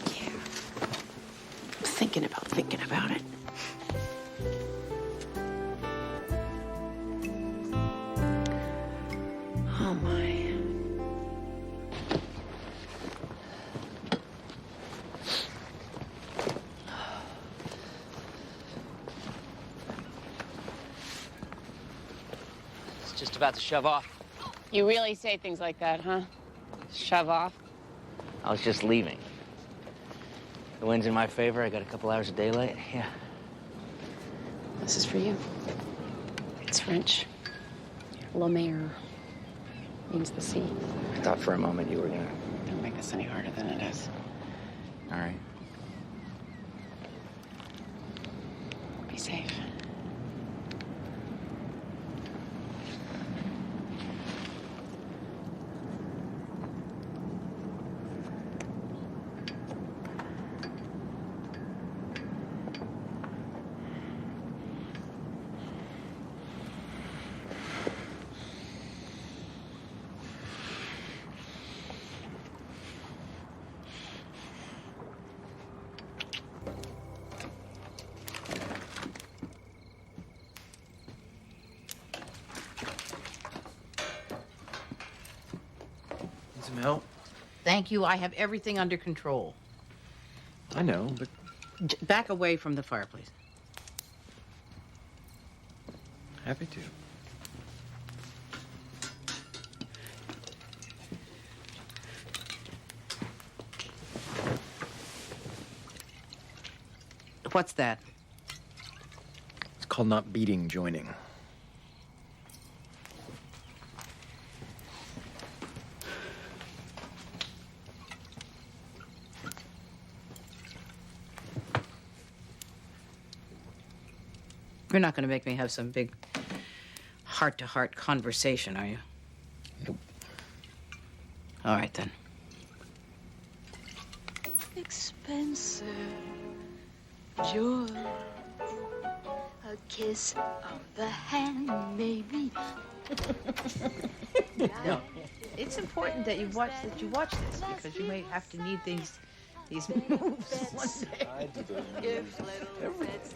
[SPEAKER 1] Yeah. I'm thinking about it. Oh, my.
[SPEAKER 5] Just about to shove off.
[SPEAKER 1] You really say things like that, huh? Shove off?
[SPEAKER 5] I was just leaving. The wind's in my favor. I got a couple hours of daylight. Yeah.
[SPEAKER 1] This is for you. It's French. La mer means the sea.
[SPEAKER 5] I thought for a moment you were gonna...
[SPEAKER 1] Don't make this any harder than it is.
[SPEAKER 5] All right.
[SPEAKER 1] Be safe.
[SPEAKER 11] Some help?
[SPEAKER 3] Thank you. I have everything under control.
[SPEAKER 11] I know, but...
[SPEAKER 3] Back away from the fireplace.
[SPEAKER 11] Happy to.
[SPEAKER 3] What's that?
[SPEAKER 11] It's called not beating joining.
[SPEAKER 3] You're not going to make me have some big heart-to-heart conversation, are you?
[SPEAKER 11] Nope.
[SPEAKER 3] All right, then.
[SPEAKER 4] Expensive joy, a kiss of the hand, maybe.
[SPEAKER 3] No, it's important that you watch this because you may have to need these moves one day.
[SPEAKER 11] I do those moves.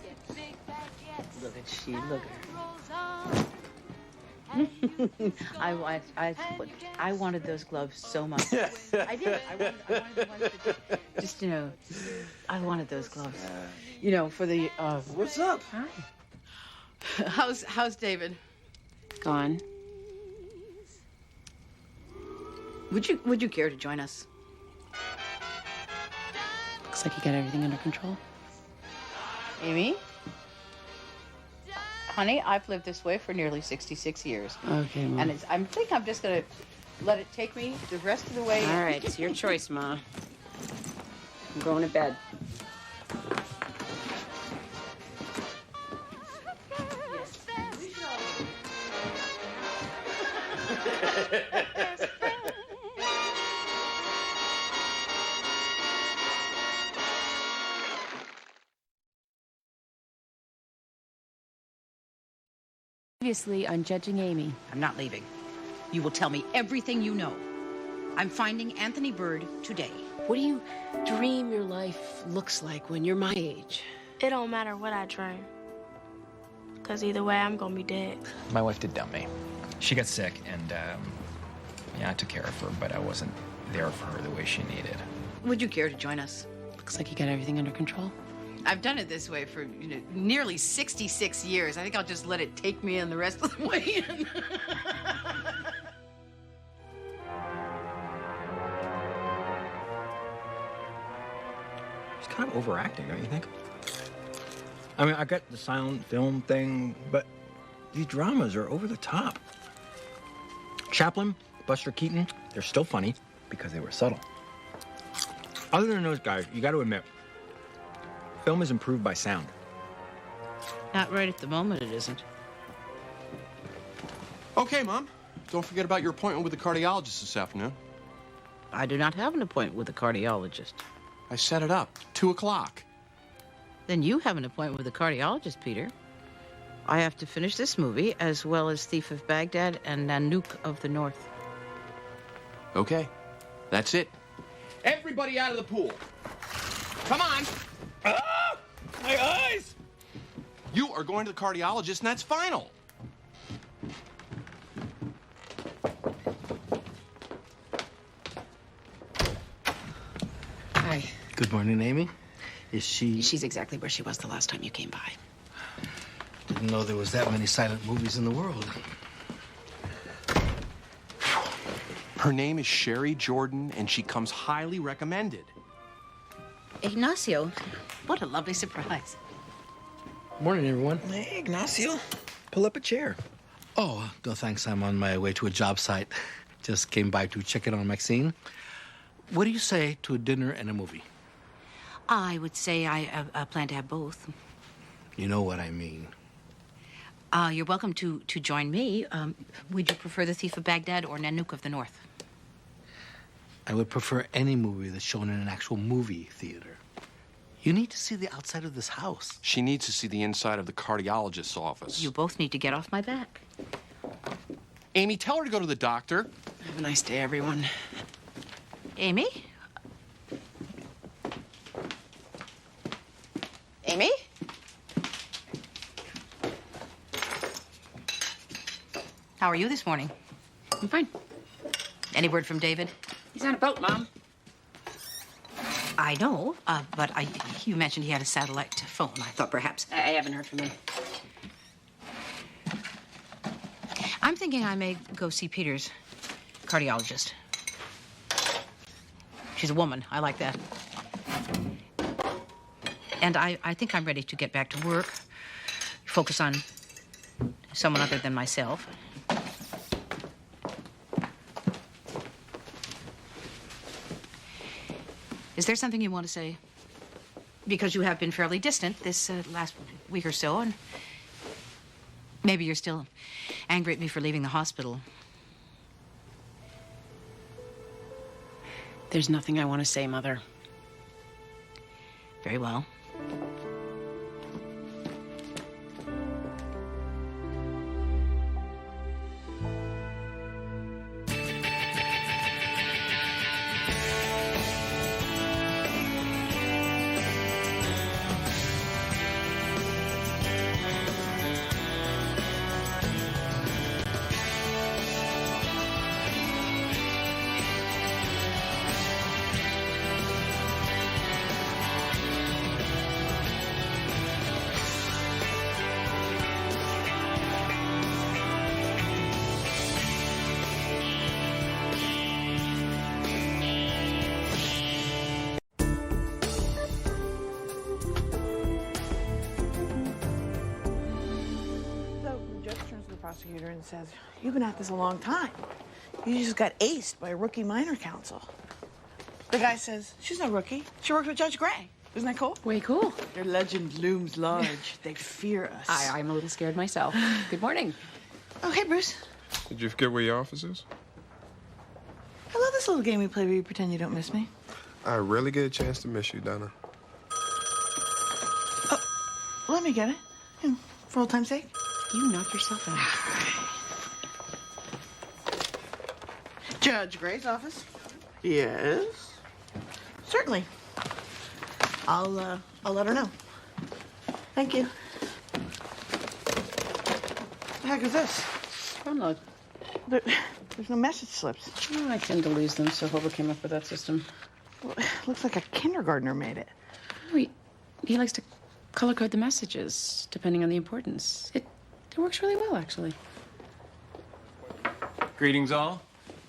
[SPEAKER 11] Look at she, look at her.
[SPEAKER 3] I wanted those gloves so much. I did. I wanted the ones that just, I wanted those gloves. For the.
[SPEAKER 8] What's up?
[SPEAKER 3] Hi. How's David?
[SPEAKER 1] Gone.
[SPEAKER 3] Would you care to join us?
[SPEAKER 1] Looks like you got everything under control.
[SPEAKER 3] Amy? Honey, I've lived this way for nearly 66 years.
[SPEAKER 1] Okay, Mom.
[SPEAKER 3] And I think I'm just going to let it take me the rest of the way.
[SPEAKER 1] All right, it's your choice, Ma. I'm going to bed.
[SPEAKER 2] Previously on Judging Amy.
[SPEAKER 3] I'm not leaving. You will tell me everything you know. I'm finding Anthony Bird today.
[SPEAKER 1] What do you dream your life looks like when you're my age?
[SPEAKER 20] It don't matter what I dream. Because either way, I'm going to be dead.
[SPEAKER 11] My wife did dump me. She got sick, and I took care of her, but I wasn't there for her the way she needed.
[SPEAKER 3] Would you care to join us?
[SPEAKER 1] Looks like you got everything under control.
[SPEAKER 3] I've done it this way for nearly 66 years. I think I'll just let it take me in the rest of the way in.
[SPEAKER 8] He's kind of overacting, don't you think? I mean, I get the silent film thing, but these dramas are over the top. Chaplin, Buster Keaton, they're still funny because they were subtle. Other than those guys, you got to admit, film is improved by sound.
[SPEAKER 3] Not right at the moment, it isn't.
[SPEAKER 6] Okay, Mom. Don't forget about your appointment with the cardiologist this afternoon.
[SPEAKER 3] I do not have an appointment with a cardiologist.
[SPEAKER 6] I set it up. 2 o'clock.
[SPEAKER 3] Then you have an appointment with a cardiologist, Peter. I have to finish this movie, as well as Thief of Baghdad and Nanook of the North.
[SPEAKER 6] Okay. That's it. Everybody out of the pool. Come on. Ah! My eyes! You are going to the cardiologist, and that's final.
[SPEAKER 1] Hi.
[SPEAKER 8] Good morning, Amy. Is she...
[SPEAKER 1] She's exactly where she was the last time you came by.
[SPEAKER 8] Didn't know there was that many silent movies in the world.
[SPEAKER 6] Her name is Sherry Jordan, and she comes highly recommended.
[SPEAKER 3] Ignacio, what a lovely surprise.
[SPEAKER 8] Morning, everyone.
[SPEAKER 9] Hey, Ignacio. Pull up a chair.
[SPEAKER 8] Oh, no thanks. I'm on my way to a job site. Just came by to check in on Maxine. What do you say to a dinner and a movie?
[SPEAKER 3] I would say I plan to have both.
[SPEAKER 8] You know what I mean.
[SPEAKER 3] You're welcome to join me. Would you prefer The Thief of Baghdad or Nanook of the North?
[SPEAKER 8] I would prefer any movie that's shown in an actual movie theater. You need to see the outside of this house.
[SPEAKER 6] She needs to see the inside of the cardiologist's office.
[SPEAKER 3] You both need to get off my back.
[SPEAKER 6] Amy, tell her to go to the doctor.
[SPEAKER 1] Have a nice day, everyone.
[SPEAKER 3] Amy? Amy? How are you this morning?
[SPEAKER 1] I'm fine.
[SPEAKER 3] Any word from David?
[SPEAKER 1] He's on a boat, Mom.
[SPEAKER 3] I know, but you mentioned he had a satellite phone. I thought perhaps...
[SPEAKER 1] I haven't heard from him.
[SPEAKER 3] I'm thinking I may go see Peter's cardiologist. She's a woman. I like that. And I think I'm ready to get back to work, focus on someone other than myself. Is there something you want to say? Because you have been fairly distant this last week or so, and maybe you're still angry at me for leaving the hospital.
[SPEAKER 1] There's nothing I want to say, Mother.
[SPEAKER 3] Very well.
[SPEAKER 10] prosecutor and says, "You've been at this a long time. You just got aced by a rookie minor counsel." The guy says, "She's no rookie. She worked with Judge Gray." Isn't that cool?
[SPEAKER 1] Way cool.
[SPEAKER 10] Their legend looms large. They fear us.
[SPEAKER 1] I'm a little scared myself. Good morning.
[SPEAKER 10] Oh, hey, Bruce.
[SPEAKER 14] Did you forget where your office is?
[SPEAKER 10] I love this little game we play where you pretend you don't miss me.
[SPEAKER 14] I rarely get a chance to miss you, Donna.
[SPEAKER 10] Oh, let me get it. For old time's sake.
[SPEAKER 1] You knock yourself out.
[SPEAKER 10] Judge Gray's office. Yes. Certainly. I'll let her know. Thank you. What the heck is this?
[SPEAKER 1] Download.
[SPEAKER 10] There's no message slips.
[SPEAKER 1] Oh, I tend to lose them, so whoever came up with that system.
[SPEAKER 10] Well, looks like a kindergartner made it.
[SPEAKER 1] Oh, he likes to color code the messages, depending on the importance. It works really well, actually.
[SPEAKER 11] Greetings, all.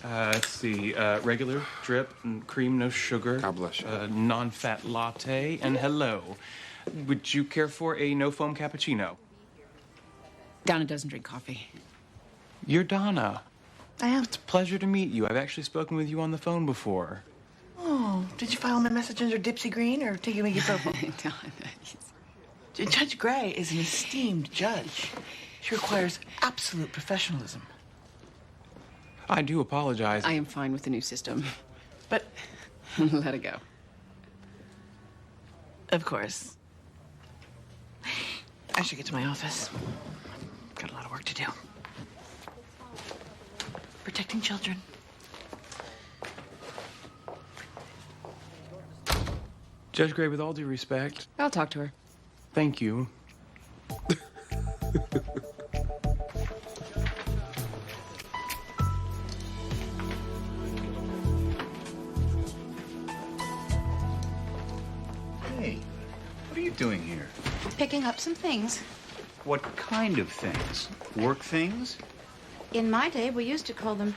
[SPEAKER 11] Let's see. Regular, drip, and cream, no sugar.
[SPEAKER 14] God bless you.
[SPEAKER 11] Non-fat latte, and hello. Would you care for a no-foam cappuccino?
[SPEAKER 1] Donna doesn't drink coffee.
[SPEAKER 11] You're Donna.
[SPEAKER 10] I am.
[SPEAKER 11] It's a pleasure to meet you. I've actually spoken with you on the phone before.
[SPEAKER 10] Oh, did you file my message under Dipsy Green or Tiggy Wiggy Purple? Judge Gray is an esteemed judge. She requires absolute professionalism.
[SPEAKER 11] I do apologize.
[SPEAKER 1] I am fine with the new system.
[SPEAKER 10] But
[SPEAKER 1] let it go.
[SPEAKER 10] Of course. I should get to my office. Got a lot of work to do. Protecting children.
[SPEAKER 11] Judge Gray, with all due respect.
[SPEAKER 1] I'll talk to her.
[SPEAKER 11] Thank you.
[SPEAKER 15] Hey, what are you doing here?
[SPEAKER 3] Picking up some things.
[SPEAKER 15] What kind of things? Work things?
[SPEAKER 3] In my day, we used to call them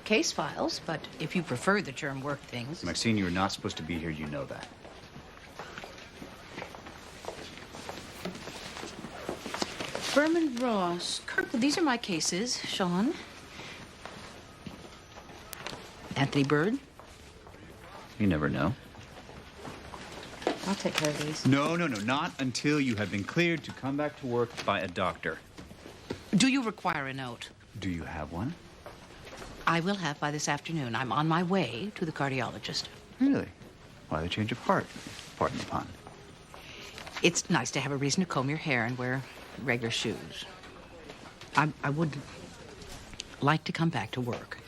[SPEAKER 3] case files, but if you prefer the term work things.
[SPEAKER 15] Maxine, you're not supposed to be here. You know that.
[SPEAKER 3] Berman Ross. Kirkwood, these are my cases, Sean. Anthony Bird.
[SPEAKER 15] You never know.
[SPEAKER 3] I'll take care of these.
[SPEAKER 15] No, not until you have been cleared to come back to work by a doctor.
[SPEAKER 3] Do you require a note?
[SPEAKER 15] Do you have one?
[SPEAKER 3] I will have by this afternoon. I'm on my way to the cardiologist.
[SPEAKER 15] Really? Why the change of heart? Pardon the pun.
[SPEAKER 3] It's nice to have a reason to comb your hair and wear regular shoes. I would like to come back to work.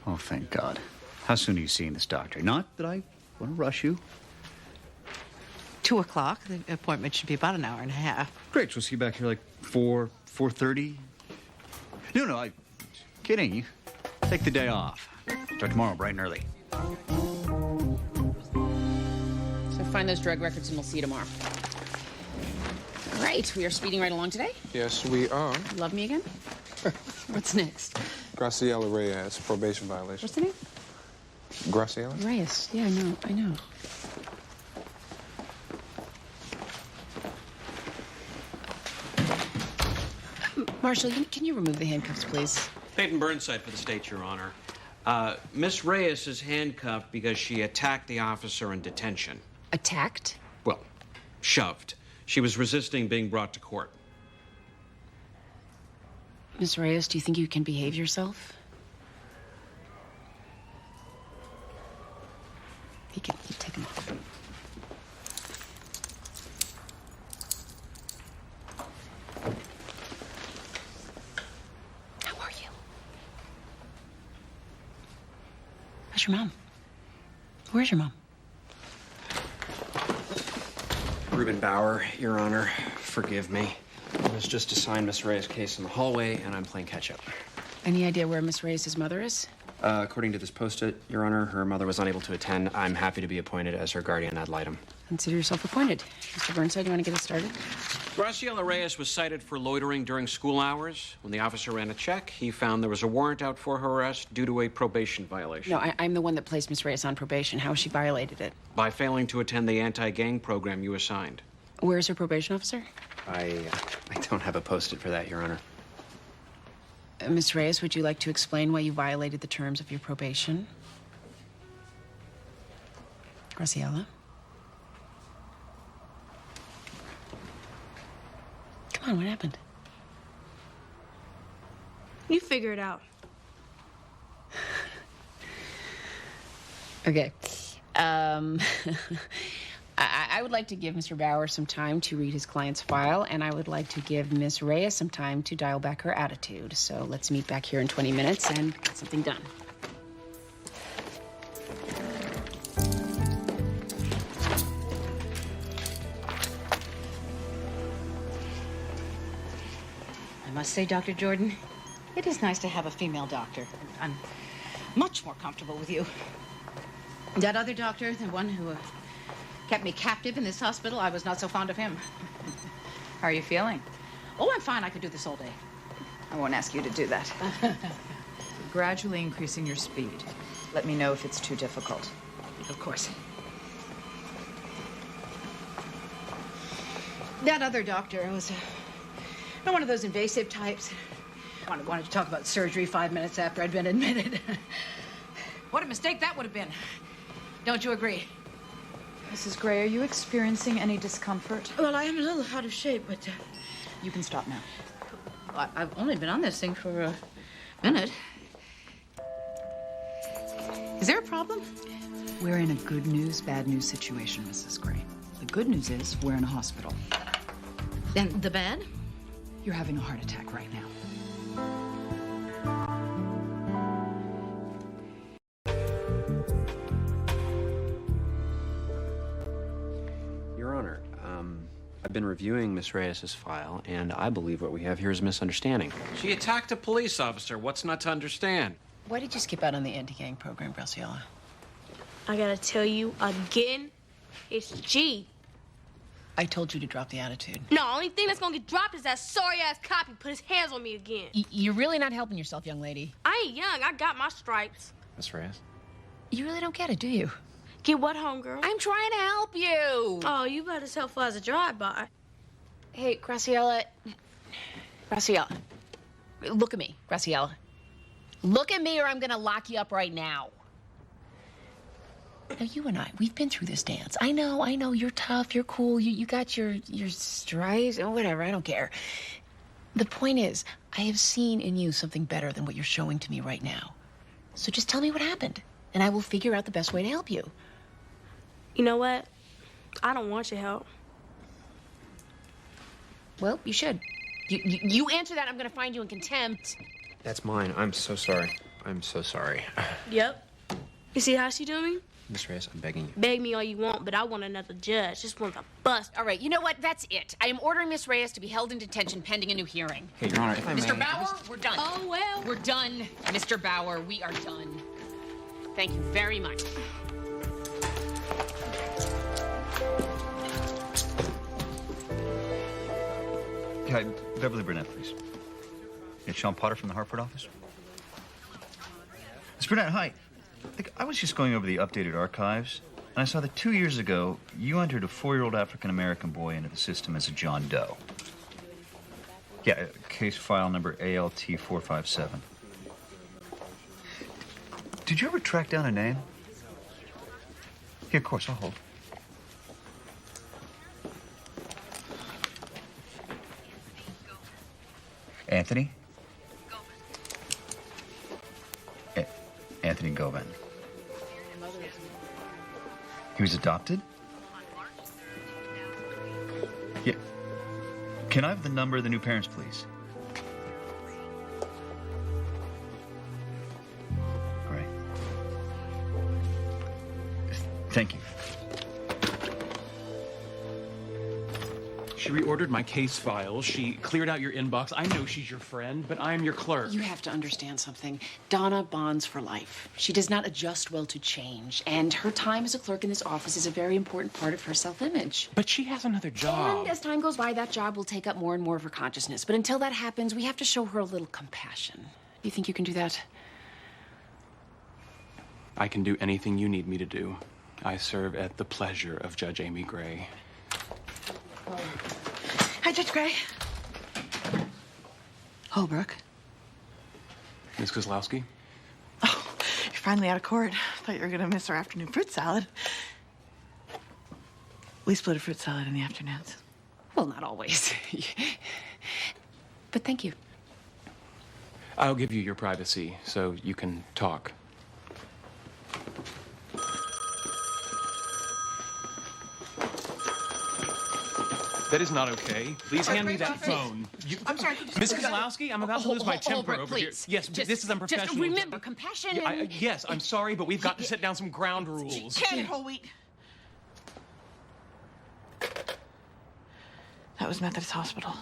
[SPEAKER 15] Oh, thank God. How soon are you seeing this doctor? Not that I want to rush you.
[SPEAKER 3] 2 o'clock. The appointment should be about an hour and a half.
[SPEAKER 15] Great. We'll see you back here like 4:30. No, I'm kidding. You take the day off. Start tomorrow bright and early.
[SPEAKER 1] So find those drug records and we'll see you tomorrow. All right, we are speeding right along today.
[SPEAKER 14] Yes, we are.
[SPEAKER 1] Love me again? What's next?
[SPEAKER 14] Graciela Reyes, probation violation.
[SPEAKER 1] What's the name?
[SPEAKER 14] Graciela?
[SPEAKER 1] Reyes. Yeah, I know. Marshal, can you remove the handcuffs, please?
[SPEAKER 18] Peyton Burnside for the state, Your Honor. Miss Reyes is handcuffed because she attacked the officer in detention.
[SPEAKER 1] Attacked?
[SPEAKER 18] Well, shoved. She was resisting being brought to court.
[SPEAKER 1] Miss Reyes, do you think you can behave yourself? You take them off. How are you? How's your mom? Where's your mom?
[SPEAKER 25] Reuben Bauer, Your Honor. Forgive me. I was just assigned Miss Reyes' case in the hallway, and I'm playing catch-up.
[SPEAKER 1] Any idea where Miss Reyes' mother is?
[SPEAKER 25] According to this post-it, Your Honor, her mother was unable to attend. I'm happy to be appointed as her guardian ad litem.
[SPEAKER 1] Consider yourself appointed. Mr. Burnside, you want to get us started?
[SPEAKER 18] Graciela Reyes was cited for loitering during school hours. When the officer ran a check, he found there was a warrant out for her arrest due to a probation violation.
[SPEAKER 1] No, I'm the one that placed Miss Reyes on probation. How has she violated it?
[SPEAKER 18] By failing to attend the anti-gang program you assigned.
[SPEAKER 1] Where's her probation officer?
[SPEAKER 25] I don't have a post-it for that, Your Honor.
[SPEAKER 1] Miss Reyes, would you like to explain why you violated the terms of your probation? Graciela? Come on, what happened?
[SPEAKER 20] You figure it out.
[SPEAKER 1] Okay. I would like to give Mr. Bauer some time to read his client's file, and I would like to give Miss Reyes some time to dial back her attitude. So let's meet back here in 20 minutes and get something done.
[SPEAKER 3] I must say, Dr. Jordan, it is nice to have a female doctor. I'm much more comfortable with you. That other doctor, the one who kept me captive in this hospital, I was not so fond of him.
[SPEAKER 7] How are you feeling?
[SPEAKER 3] Oh, I'm fine. I could do this all day.
[SPEAKER 7] I won't ask you to do that. Gradually increasing your speed. Let me know if it's too difficult.
[SPEAKER 3] Of course. That other doctor was not one of those invasive types. Wanted to talk about surgery 5 minutes after I'd been admitted. What a mistake that would have been. Don't you agree?
[SPEAKER 7] Mrs. Gray, are you experiencing any discomfort?
[SPEAKER 3] Well, I am a little out of shape, but...
[SPEAKER 7] You can stop now.
[SPEAKER 3] I've only been on this thing for a minute. Is there a problem?
[SPEAKER 7] We're in a good news, bad news situation, Mrs. Gray. The good news is we're in a hospital.
[SPEAKER 3] And the bad?
[SPEAKER 7] You're having a heart attack right now.
[SPEAKER 25] Your Honor, I've been reviewing Miss Reyes' file, and I believe what we have here is a misunderstanding.
[SPEAKER 18] She attacked a police officer. What's not to understand?
[SPEAKER 1] Why did you skip out on the anti-gang program, Graciela?
[SPEAKER 20] I gotta tell you again, it's G.
[SPEAKER 1] I told you to drop the attitude.
[SPEAKER 20] No, only thing that's gonna get dropped is that sorry-ass cop who put his hands on me again.
[SPEAKER 1] You're really not helping yourself, young lady.
[SPEAKER 20] I ain't young. I got my stripes.
[SPEAKER 25] Miss Reyes?
[SPEAKER 1] You really don't get it, do you?
[SPEAKER 20] Get what, homegirl?
[SPEAKER 1] I'm trying to help you.
[SPEAKER 20] Oh, you better helpful as a drive-by.
[SPEAKER 1] Hey, Graciela. Graciela. Look at me, Graciela. Look at me or I'm gonna lock you up right now. Now, you and I, we've been through this dance. I know, you're tough, you're cool, you got your stripes, or whatever, I don't care. The point is, I have seen in you something better than what you're showing to me right now. So just tell me what happened, and I will figure out the best way to help you.
[SPEAKER 20] You know what? I don't want your help.
[SPEAKER 1] Well, you should. You answer that, I'm gonna find you in contempt.
[SPEAKER 25] That's mine. I'm so sorry. I'm so sorry.
[SPEAKER 20] Yep. You see how she do me?
[SPEAKER 25] Miss Reyes, I'm begging you.
[SPEAKER 20] Beg me all you want, but I want another judge. Just want to bust.
[SPEAKER 1] All right, you know what? That's it. I am ordering Miss Reyes to be held in detention pending a new hearing.
[SPEAKER 25] Hey, Your Honor, if I may...
[SPEAKER 1] Mr. Bauer, we're done.
[SPEAKER 20] Oh, well.
[SPEAKER 1] We're done. Mr. Bauer, we are done. Thank you very much.
[SPEAKER 15] Hi, Beverly Burnett, please. It's Sean Potter from the Hartford office. Miss Burnett, hi. Look, I was just going over the updated archives, and I saw that 2 years ago, you entered a 4-year-old African-American boy into the system as a John Doe. Yeah, case file number ALT-457. Did you ever track down a name? Yeah, of course, I'll hold. Anthony? Anthony Govan. He was adopted? Yeah. Can I have the number of the new parents, please? Great. Thank you.
[SPEAKER 6] She reordered my case files. She cleared out your inbox. I know she's your friend, but I'm your clerk.
[SPEAKER 1] You have to understand something. Donna bonds for life. She does not adjust well to change, and her time as a clerk in this office is a very important part of her self-image.
[SPEAKER 6] But she has another job.
[SPEAKER 1] And as time goes by, that job will take up more and more of her consciousness. But until that happens, we have to show her a little compassion. Do you think you can do that?
[SPEAKER 6] I can do anything you need me to do. I serve at the pleasure of Judge Amy Gray.
[SPEAKER 10] Hi, Judge Gray.
[SPEAKER 1] Holbrook.
[SPEAKER 6] Miss Kozlowski?
[SPEAKER 10] Oh, you're finally out of court. Thought you were gonna miss our afternoon fruit salad. We split a fruit salad in the afternoons.
[SPEAKER 1] Well, not always. But thank you.
[SPEAKER 6] I'll give you your privacy so you can talk. That is not okay. Please hand me that phone.
[SPEAKER 10] I'm sorry.
[SPEAKER 6] Miss Kozlowski, I'm about to lose my temper over here.
[SPEAKER 1] Please.
[SPEAKER 6] Yes, this is unprofessional.
[SPEAKER 1] Just remember, compassion and...
[SPEAKER 6] Yes, I'm sorry, but we've got to set down some ground rules.
[SPEAKER 10] Can't whole wheat. That was Methodist Hospital.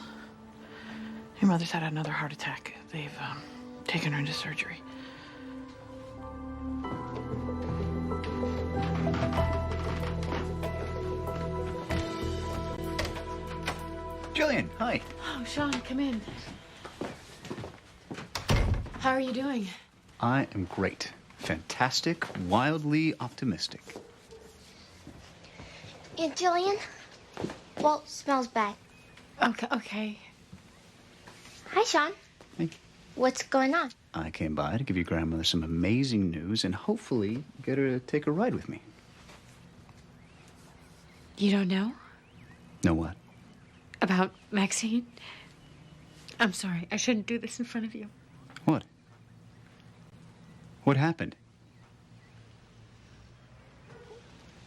[SPEAKER 10] Your mother's had another heart attack. They've taken her into surgery.
[SPEAKER 15] Jillian, hi.
[SPEAKER 22] Oh, Sean, come in. How are you doing?
[SPEAKER 15] I am great. Fantastic, wildly optimistic.
[SPEAKER 20] Aunt Jillian? Walt smells bad.
[SPEAKER 22] Okay.
[SPEAKER 20] Hi, Sean.
[SPEAKER 15] Hey.
[SPEAKER 20] What's going on?
[SPEAKER 15] I came by to give your grandmother some amazing news and hopefully get her to take a ride with me.
[SPEAKER 22] You don't know?
[SPEAKER 15] Know what?
[SPEAKER 22] About Maxine? I'm sorry. I shouldn't do this in front of you.
[SPEAKER 15] What? What happened?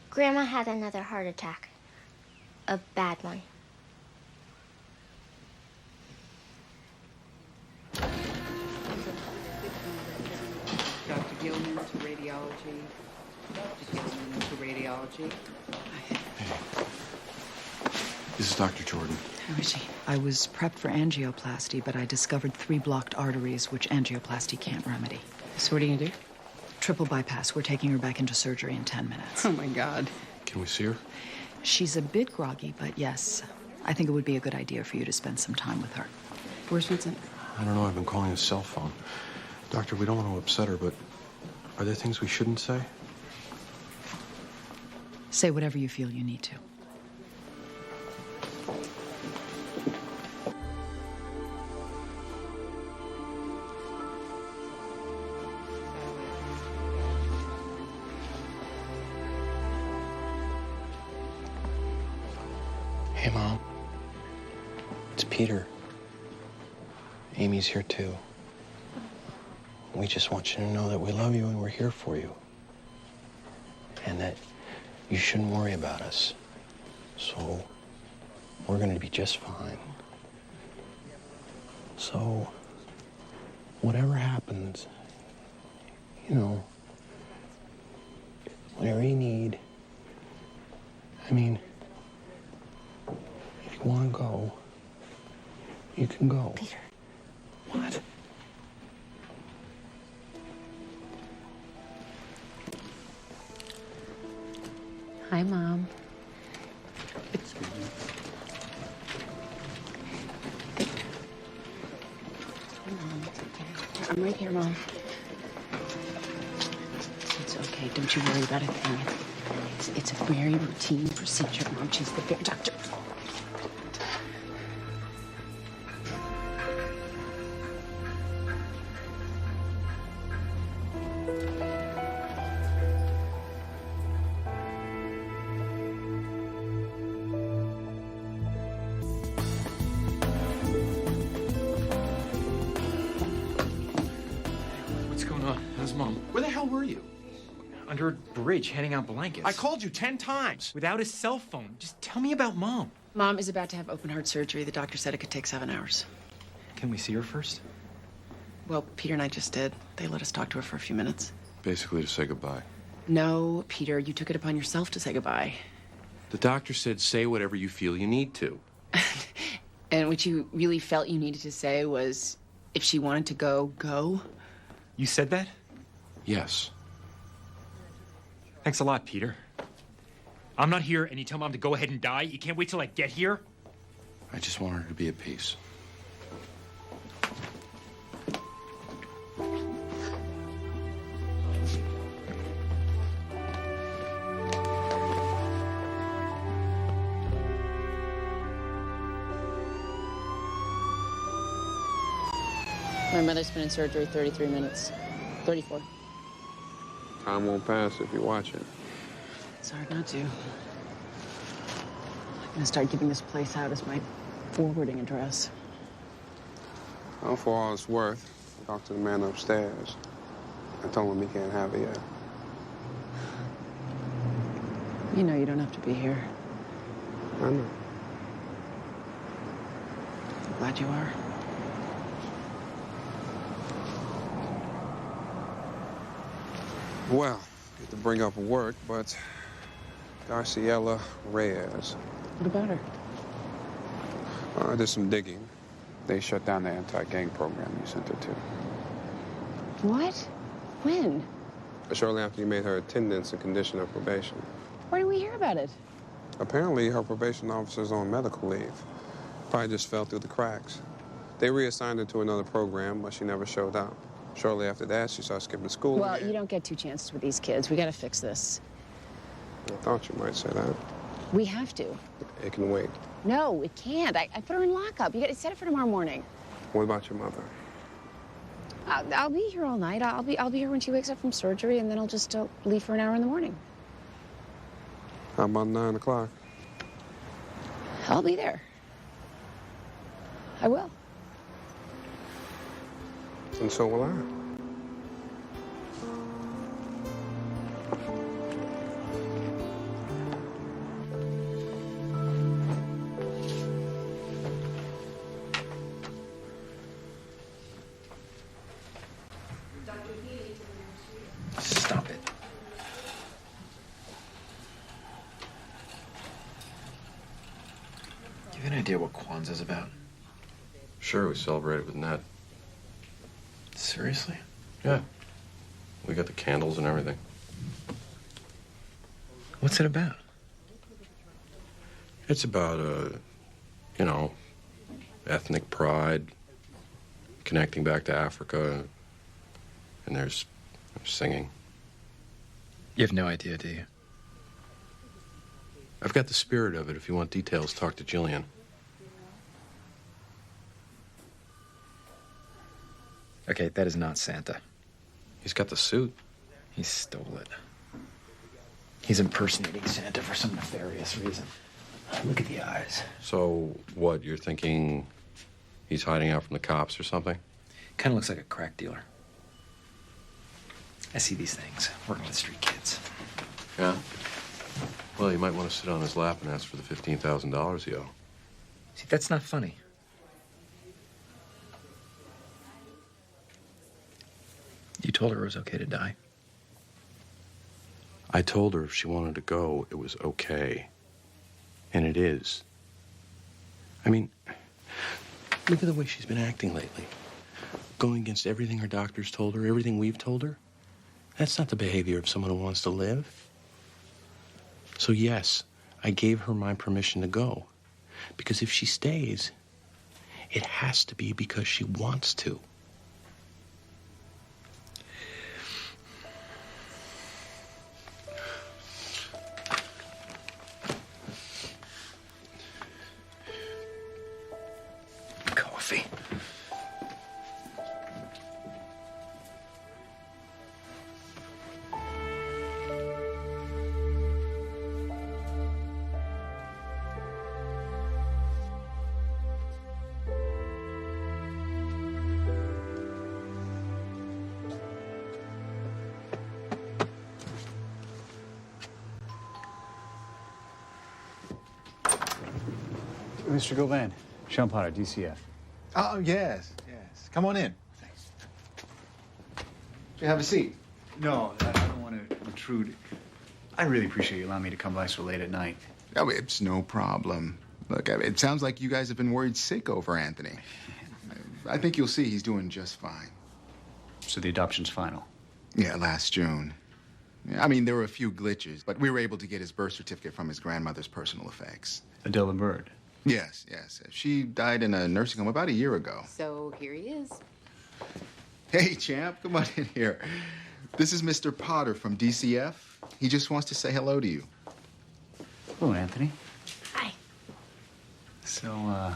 [SPEAKER 20] Grandma had another heart attack. A bad one.
[SPEAKER 12] Dr. Gilman to radiology. Dr. Gilman to radiology.
[SPEAKER 6] This is Dr. Jordan.
[SPEAKER 7] How is she? I was prepped for angioplasty, but I discovered 3 blocked arteries, which angioplasty can't remedy.
[SPEAKER 1] So what are you gonna do?
[SPEAKER 7] Triple bypass. We're taking her back into surgery in 10 minutes.
[SPEAKER 1] Oh, my God.
[SPEAKER 6] Can we see her?
[SPEAKER 7] She's a bit groggy, but yes, I think it would be a good idea for you to spend some time with her.
[SPEAKER 1] Where's Vincent?
[SPEAKER 14] I don't know. I've been calling his cell phone. Doctor, we don't want to upset her, but are there things we shouldn't say?
[SPEAKER 7] Say whatever you feel you need to.
[SPEAKER 14] Hey, Mom. It's Peter. Amy's here, too. We just want you to know that we love you and we're here for you. And that you shouldn't worry about us. So, we're going to be just fine. So, whatever happens, you know, whatever you need, I mean, if you want to go, you can go.
[SPEAKER 20] Peter.
[SPEAKER 14] What?
[SPEAKER 1] Hi, Mom. I'm right here, Mom. It's okay. Don't you worry about a thing. It's a very routine procedure, Mom. She's the bear doctor.
[SPEAKER 11] What's going on? How's Mom?
[SPEAKER 6] Where the hell were you?
[SPEAKER 11] Under a bridge, handing out blankets.
[SPEAKER 6] I called you 10 times.
[SPEAKER 11] Without his cell phone. Just tell me about Mom.
[SPEAKER 7] Mom is about to have open heart surgery. The doctor said it could take 7 hours.
[SPEAKER 11] Can we see her first?
[SPEAKER 7] Well, Peter and I just did. They let us talk to her for a few minutes.
[SPEAKER 14] Basically to say goodbye.
[SPEAKER 1] No, Peter, you took it upon yourself to say goodbye.
[SPEAKER 6] The doctor said say whatever you feel you need to.
[SPEAKER 1] And what you really felt you needed to say was, if she wanted to go, go?
[SPEAKER 11] You said that?
[SPEAKER 14] Yes.
[SPEAKER 11] Thanks a lot, Peter. I'm not here, and you tell Mom to go ahead and die? You can't wait till I get here?
[SPEAKER 14] I just want her to be at peace.
[SPEAKER 1] My mother's been in surgery 33 minutes. 34.
[SPEAKER 13] Time won't pass if you watch it.
[SPEAKER 1] It's hard not to. I'm gonna start giving this place out as my forwarding address.
[SPEAKER 13] Well, for all it's worth, talk to the man upstairs. I told him he can't have it yet.
[SPEAKER 1] You know you don't have to be here.
[SPEAKER 13] I know.
[SPEAKER 1] I'm glad you are.
[SPEAKER 13] Well, get to bring up work, but Garciela Reyes.
[SPEAKER 1] What about her?
[SPEAKER 13] I did some digging. They shut down the anti-gang program you sent her to.
[SPEAKER 1] What? When?
[SPEAKER 13] Shortly after you made her attendance a condition of probation.
[SPEAKER 1] Where did we hear about it?
[SPEAKER 13] Apparently, her probation officer's on medical leave. Probably just fell through the cracks. They reassigned her to another program, but she never showed up. Shortly after that, she started skipping school.
[SPEAKER 1] Well,
[SPEAKER 13] again.
[SPEAKER 1] you don't get two chances with these kids. We gotta fix this.
[SPEAKER 13] I thought you might say that.
[SPEAKER 1] We have to.
[SPEAKER 13] It can wait.
[SPEAKER 1] No, it can't. I put her in lockup. You gotta set it for tomorrow morning.
[SPEAKER 13] What about your mother?
[SPEAKER 1] I'll be here all night. I'll be here when she wakes up from surgery, and then I'll just leave for an hour in the morning.
[SPEAKER 13] How about 9 o'clock?
[SPEAKER 1] I'll be there. I will.
[SPEAKER 13] And so will I.
[SPEAKER 11] Stop it. Do you have an idea what Kwanzaa's about?
[SPEAKER 17] Sure, we celebrate it with Ned.
[SPEAKER 11] Seriously?
[SPEAKER 17] Yeah. We got the candles and everything.
[SPEAKER 11] What's it about?
[SPEAKER 17] It's about, you know, ethnic pride, connecting back to Africa, and there's singing.
[SPEAKER 11] You have no idea, do you?
[SPEAKER 17] I've got the spirit of it. If you want details, talk to Jillian.
[SPEAKER 11] Okay, that is not Santa.
[SPEAKER 17] He's got the suit.
[SPEAKER 11] He stole it. He's impersonating Santa for some nefarious reason. Look at the eyes.
[SPEAKER 17] So, what, you're thinking he's hiding out from the cops or something?
[SPEAKER 11] Kind of looks like a crack dealer. I see these things, working with street kids.
[SPEAKER 17] Yeah? Well, you might want to sit on his lap and ask for the $15,000 you owe.
[SPEAKER 11] See, that's not funny. You told her it was okay to die.
[SPEAKER 17] I told her if she wanted to go, it was okay. And it is. I mean, look at the way she's been acting lately. Going against everything her doctors told her, everything we've told her. That's not the behavior of someone who wants to live. So yes, I gave her my permission to go. Because if she stays, it has to be because she wants to.
[SPEAKER 11] Coffee.
[SPEAKER 19] Mr. Govan, Sean Potter, DCF.
[SPEAKER 21] Oh, yes, yes. Come on in. Thanks. Have a seat.
[SPEAKER 19] No, I don't want to intrude. I really appreciate you allowing me to come by so late at night.
[SPEAKER 21] Oh, it's no problem. Look, it sounds like you guys have been worried sick over Anthony. I think you'll see he's doing just fine.
[SPEAKER 19] So the adoption's final?
[SPEAKER 21] Yeah, last June. I mean, there were a few glitches, but we were able to get his birth certificate from his grandmother's personal effects.
[SPEAKER 19] Adela Bird?
[SPEAKER 21] Yes, yes. She died in a nursing home about a year ago.
[SPEAKER 2] So here he is.
[SPEAKER 21] Hey, champ, come on in here. This is Mr. Potter from DCF. He just wants to say hello to you.
[SPEAKER 19] Hello, Anthony.
[SPEAKER 2] Hi.
[SPEAKER 19] So how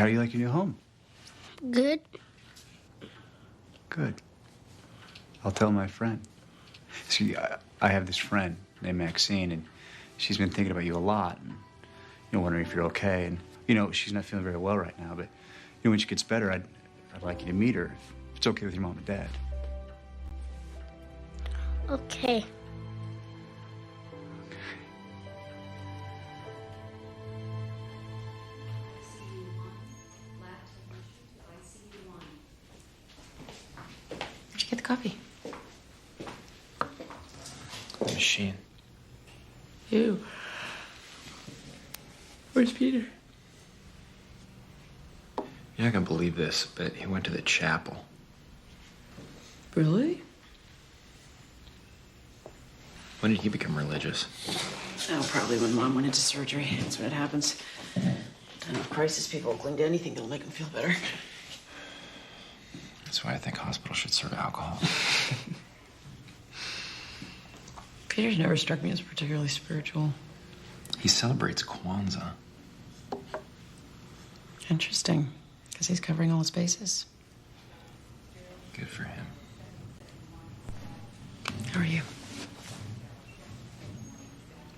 [SPEAKER 19] do you like your new home?
[SPEAKER 20] Good.
[SPEAKER 19] Good. I'll tell my friend. See, I have this friend named Maxine, and she's been thinking about you a lot, and wondering if you're okay. And she's not feeling very well right now, but when she gets better, I'd like you to meet her if it's okay with your mom and dad.
[SPEAKER 20] Okay.
[SPEAKER 1] Where'd you get the coffee?
[SPEAKER 11] The machine.
[SPEAKER 1] Ew. Where's Peter?
[SPEAKER 11] You're not gonna believe this, but he went to the chapel.
[SPEAKER 1] Really?
[SPEAKER 11] When did he become religious?
[SPEAKER 1] Oh, probably when Mom went into surgery. That's when it happens. I know crisis people cling to anything that'll make them feel better.
[SPEAKER 11] That's why I think hospitals should serve alcohol.
[SPEAKER 1] Peter's never struck me as particularly spiritual.
[SPEAKER 11] He celebrates Kwanzaa.
[SPEAKER 1] Interesting, because he's covering all his bases.
[SPEAKER 11] Good for him.
[SPEAKER 1] How are you?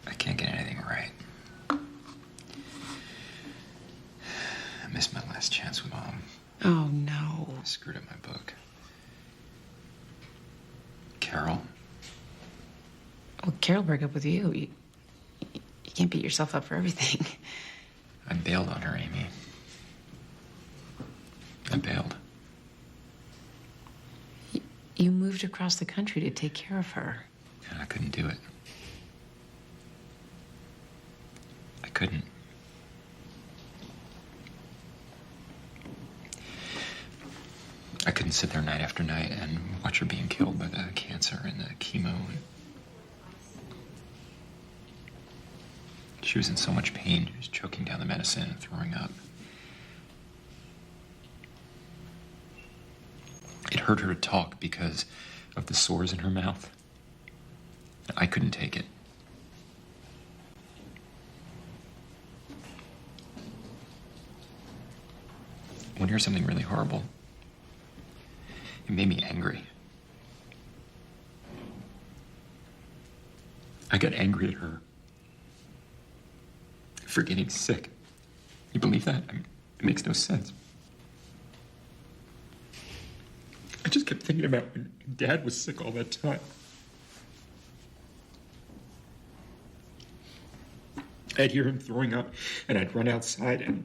[SPEAKER 11] I can't get anything right. I missed my last chance with Mom.
[SPEAKER 1] Oh, no.
[SPEAKER 11] I screwed up my book. Carol?
[SPEAKER 1] Well, Carol broke up with you. You can't beat yourself up for everything.
[SPEAKER 11] I bailed on her, Amy. I bailed.
[SPEAKER 1] You moved across the country to take care of her.
[SPEAKER 11] And I couldn't do it. I couldn't. I couldn't sit there night after night and watch her being killed by the cancer and the chemo. She was in so much pain. She was choking down the medicine and throwing up. It hurt her to talk because of the sores in her mouth. I couldn't take it. When you hear something really horrible, it made me angry. I got angry at her for getting sick. You believe that? I mean, it makes no sense. I just kept thinking about when Dad was sick all that time. I'd hear him throwing up, and I'd run outside and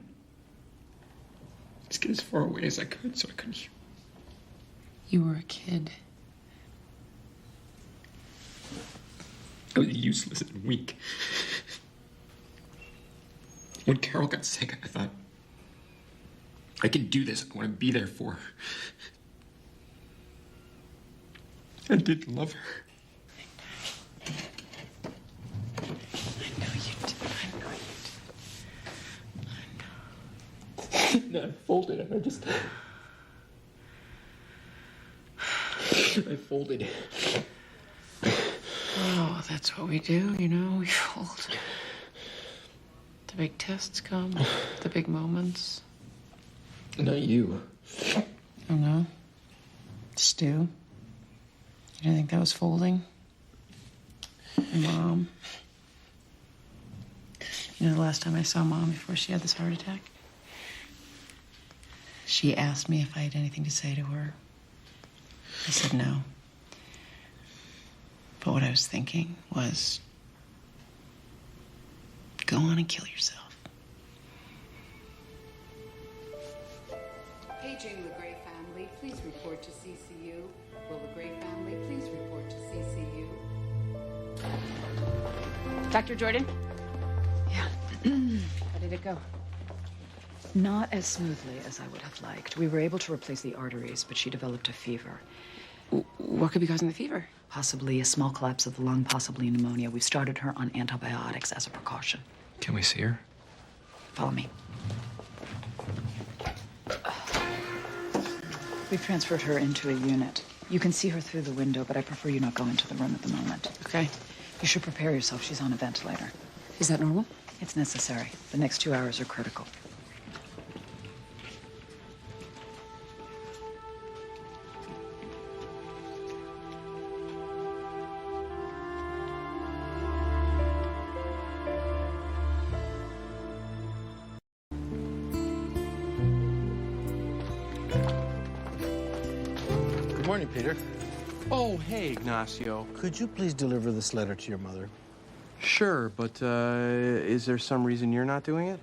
[SPEAKER 11] just get as far away as I could so I couldn't hear.
[SPEAKER 1] You were a kid.
[SPEAKER 11] I was useless and weak. When Carol got sick, I thought, I can do this. I want to be there for her. I did love her.
[SPEAKER 1] I know you did.
[SPEAKER 11] And I folded and I folded.
[SPEAKER 1] Oh, that's what we do, we fold. The big tests come, the big moments.
[SPEAKER 11] Not you.
[SPEAKER 1] Oh, no? Stu? You didn't think that was folding? Mom? The last time I saw Mom before she had this heart attack, she asked me if I had anything to say to her. I said no. But what I was thinking was, go on and kill yourself.
[SPEAKER 12] Paging the Gray family, please report to CCU. Will the Gray family please report to CCU?
[SPEAKER 2] Dr. Jordan?
[SPEAKER 7] Yeah.
[SPEAKER 2] How did it go?
[SPEAKER 7] Not as smoothly as I would have liked. We were able to replace the arteries, but she developed a fever.
[SPEAKER 1] What could be causing the fever?
[SPEAKER 7] Possibly a small collapse of the lung, possibly pneumonia. We've started her on antibiotics as a precaution.
[SPEAKER 11] Can we see her?
[SPEAKER 7] Follow me. We've transferred her into a unit. You can see her through the window, but I prefer you not go into the room at the moment.
[SPEAKER 1] Okay.
[SPEAKER 7] You should prepare yourself. She's on a ventilator.
[SPEAKER 1] Is that normal?
[SPEAKER 7] It's necessary. The next 2 hours are critical.
[SPEAKER 4] Good morning, Peter.
[SPEAKER 6] Oh, hey, Ignacio.
[SPEAKER 4] Could you please deliver this letter to your mother?
[SPEAKER 17] Sure, but is there some reason you're not doing it?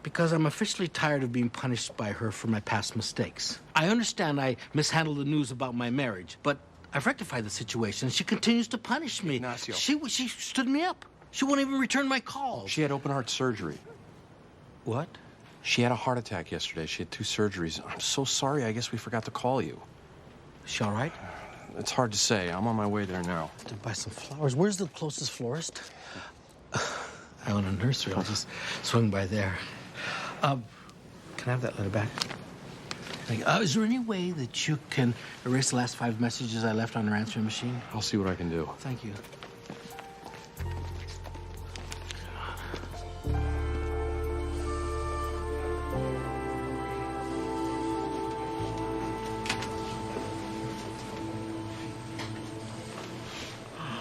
[SPEAKER 4] Because I'm officially tired of being punished by her for my past mistakes. I understand I mishandled the news about my marriage, but I've rectified the situation. She continues to punish me.
[SPEAKER 6] Ignacio.
[SPEAKER 4] She stood me up. She won't even return my calls.
[SPEAKER 17] She had open heart surgery.
[SPEAKER 4] What?
[SPEAKER 17] She had a heart attack yesterday. She had 2 surgeries. I'm so sorry. I guess we forgot to call you.
[SPEAKER 4] Is she all right?
[SPEAKER 17] It's hard to say. I'm on my way there now.
[SPEAKER 4] To buy some flowers. Where's the closest florist? I own a nursery. I'll just swing by there. Can I have that letter back? Is there any way that you can erase the last 5 messages I left on her answering machine?
[SPEAKER 17] I'll see what I can do.
[SPEAKER 4] Thank you.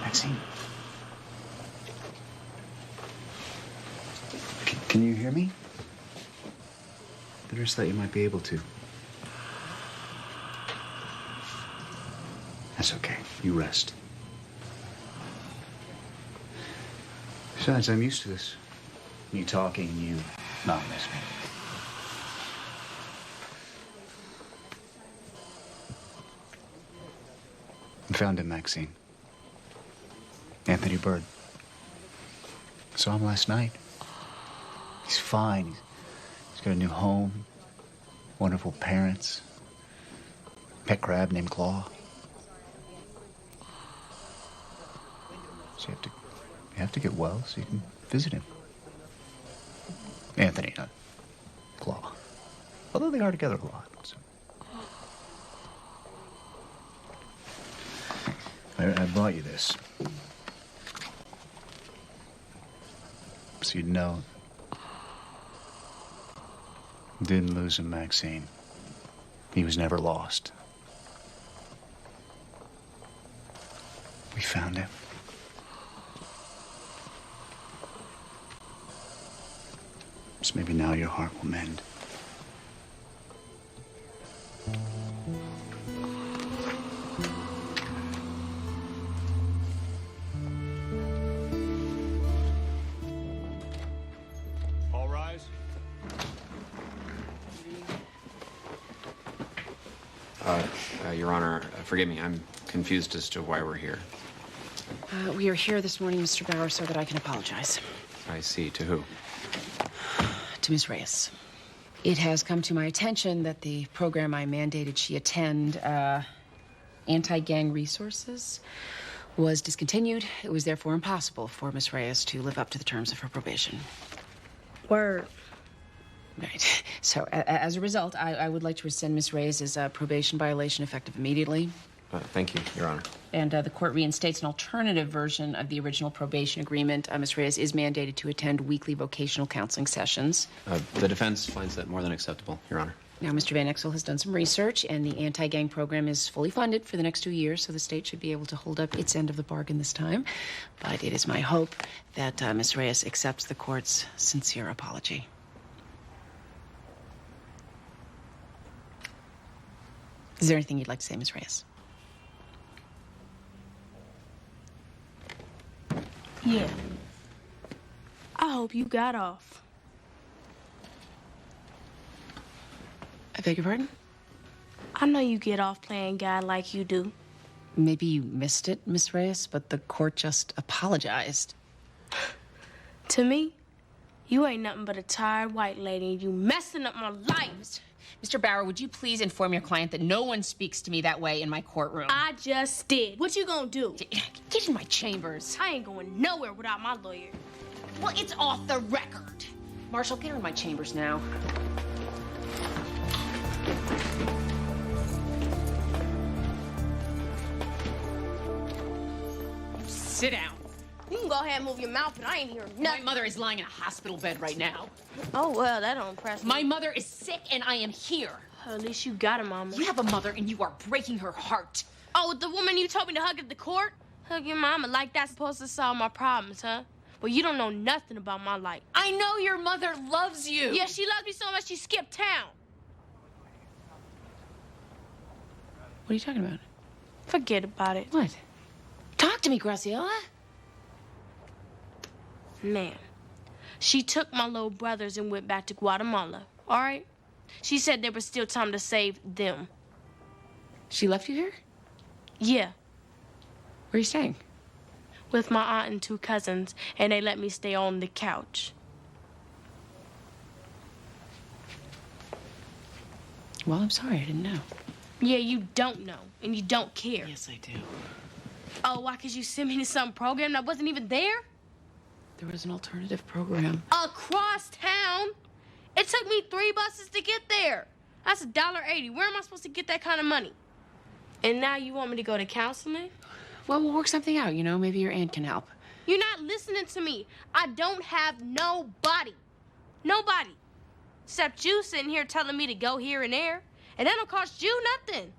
[SPEAKER 19] Maxine. Can you hear me? The nurse thought you might be able to. That's okay. You rest. Besides, I'm used to this. Me talking and you not listening. I found him, Maxine. Anthony Bird. Saw him last night. He's fine. He's got a new home, wonderful parents, pet crab named Claw. So you have to get well so you can visit him. Anthony, not Claw. Although they are together a lot. So. I brought you this. So you'd know. Didn't lose him, Maxine. He was never lost. We found him. So maybe now your heart will mend.
[SPEAKER 18] All rise.
[SPEAKER 25] Your Honor, forgive me. I'm confused as to why we're here.
[SPEAKER 1] We are here this morning, Mr. Bauer, so that I can apologize.
[SPEAKER 25] I see. To who?
[SPEAKER 1] To Ms. Reyes. It has come to my attention that the program I mandated she attend, Anti-Gang Resources, was discontinued. It was therefore impossible for Ms. Reyes to live up to the terms of her probation.
[SPEAKER 20] Word.
[SPEAKER 1] Right. So, as a result, I would like to rescind Ms. Reyes' probation violation effective immediately.
[SPEAKER 25] Thank you, Your Honor.
[SPEAKER 1] And the court reinstates an alternative version of the original probation agreement. Ms. Reyes is mandated to attend weekly vocational counseling sessions.
[SPEAKER 25] The defense finds that more than acceptable, Your Honor.
[SPEAKER 1] Now, Mr. Van Exel has done some research, and the anti-gang program is fully funded for the next 2 years, so the state should be able to hold up its end of the bargain this time. But it is my hope that Ms. Reyes accepts the court's sincere apology. Is there anything you'd like to say, Ms. Reyes?
[SPEAKER 5] Yeah. I hope you got off.
[SPEAKER 1] I beg your pardon?
[SPEAKER 5] I know you get off playing God like you do.
[SPEAKER 1] Maybe you missed it, Miss Reyes, but the court just apologized.
[SPEAKER 5] To me, you ain't nothing but a tired white lady and you messing up my life.
[SPEAKER 1] Mr. Bauer, would you please inform your client that no one speaks to me that way in my courtroom?
[SPEAKER 5] I just did. What you gonna do?
[SPEAKER 1] Get in my chambers.
[SPEAKER 5] I ain't going nowhere without my lawyer.
[SPEAKER 1] Well, it's off the record. Marshall, get her in my chambers now. Sit down.
[SPEAKER 5] You can go ahead and move your mouth, but I ain't hearing nothing.
[SPEAKER 1] My mother is lying in a hospital bed right now.
[SPEAKER 5] Oh, well, that don't impress me.
[SPEAKER 1] My mother is sick, and I am here.
[SPEAKER 5] At least you got her, Mama.
[SPEAKER 1] You have a mother, and you are breaking her heart.
[SPEAKER 5] Oh, with the woman you told me to hug at the court? Hug your mama like that's supposed to solve my problems, huh? Well, you don't know nothing about my life.
[SPEAKER 1] I know your mother loves you.
[SPEAKER 5] Yeah, she loves me so much she skipped town.
[SPEAKER 1] What are you talking about?
[SPEAKER 5] Forget about it.
[SPEAKER 1] What? Talk to me, Graciela.
[SPEAKER 5] Man, she took my little brothers and went back to Guatemala, all right? She said there was still time to save them.
[SPEAKER 1] She left you here?
[SPEAKER 5] Yeah.
[SPEAKER 1] Where are you staying?
[SPEAKER 5] With my aunt and 2 cousins, and they let me stay on the couch.
[SPEAKER 1] Well, I'm sorry, I didn't know.
[SPEAKER 5] Yeah, you don't know, and you don't care.
[SPEAKER 1] Yes, I do.
[SPEAKER 5] Oh, why? Because you sent me to some program that wasn't even there?
[SPEAKER 1] There was an alternative program.
[SPEAKER 5] Across town? It took me 3 buses to get there. That's $1.80. Where am I supposed to get that kind of money? And now you want me to go to counseling?
[SPEAKER 1] Well, we'll work something out, you know? Maybe your aunt can help.
[SPEAKER 5] You're not listening to me. I don't have nobody. Nobody. Except you sitting here telling me to go here and there. And that'll cost you nothing.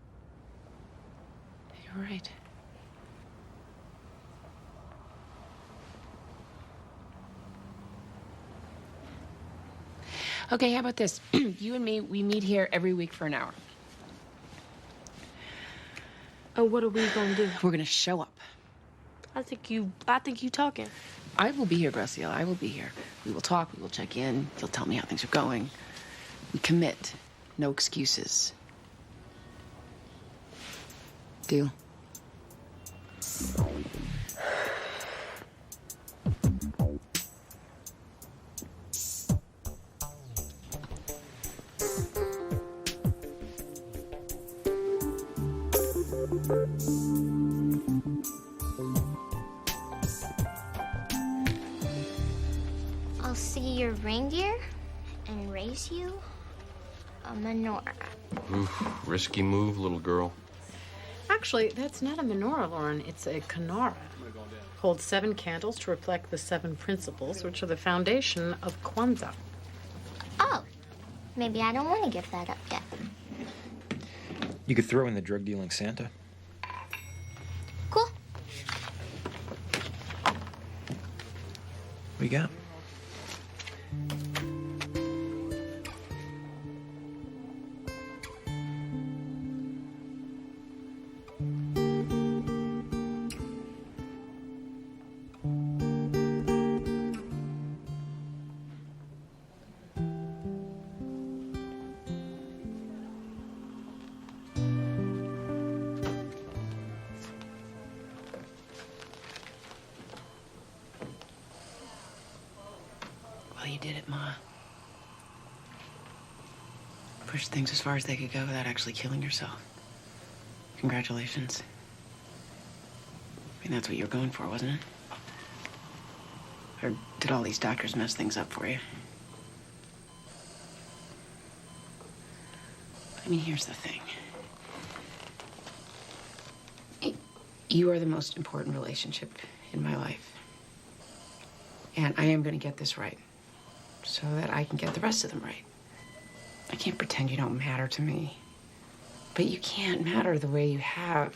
[SPEAKER 1] You're right. Okay, how about this? You and me, we meet here every week for an hour.
[SPEAKER 5] Oh, what are we gonna do?
[SPEAKER 1] We're gonna show up.
[SPEAKER 5] I think you talking.
[SPEAKER 1] I will be here, Graciela. I will be here. We will talk, we will check in. You'll tell me how things are going. We commit. No excuses. Deal?
[SPEAKER 8] I'll see your reindeer and raise you a menorah.
[SPEAKER 17] Oof, risky move, little girl.
[SPEAKER 12] Actually, that's not a menorah, Lauren. It's a Kinara. Holds 7 candles to reflect the 7 principles, which are the foundation of Kwanzaa.
[SPEAKER 8] Oh, maybe I don't want to give that up yet.
[SPEAKER 9] You could throw in the drug-dealing Santa.
[SPEAKER 8] Cool.
[SPEAKER 9] What you got?
[SPEAKER 1] Well, you did it, Ma. Pushed things as far as they could go without actually killing yourself. Congratulations. I mean, that's what you were going for, wasn't it? Or did all these doctors mess things up for you? I mean, here's the thing. You are the most important relationship in my life. And I am going to get this right so that I can get the rest of them right. I can't pretend you don't matter to me. But you can't matter the way you have.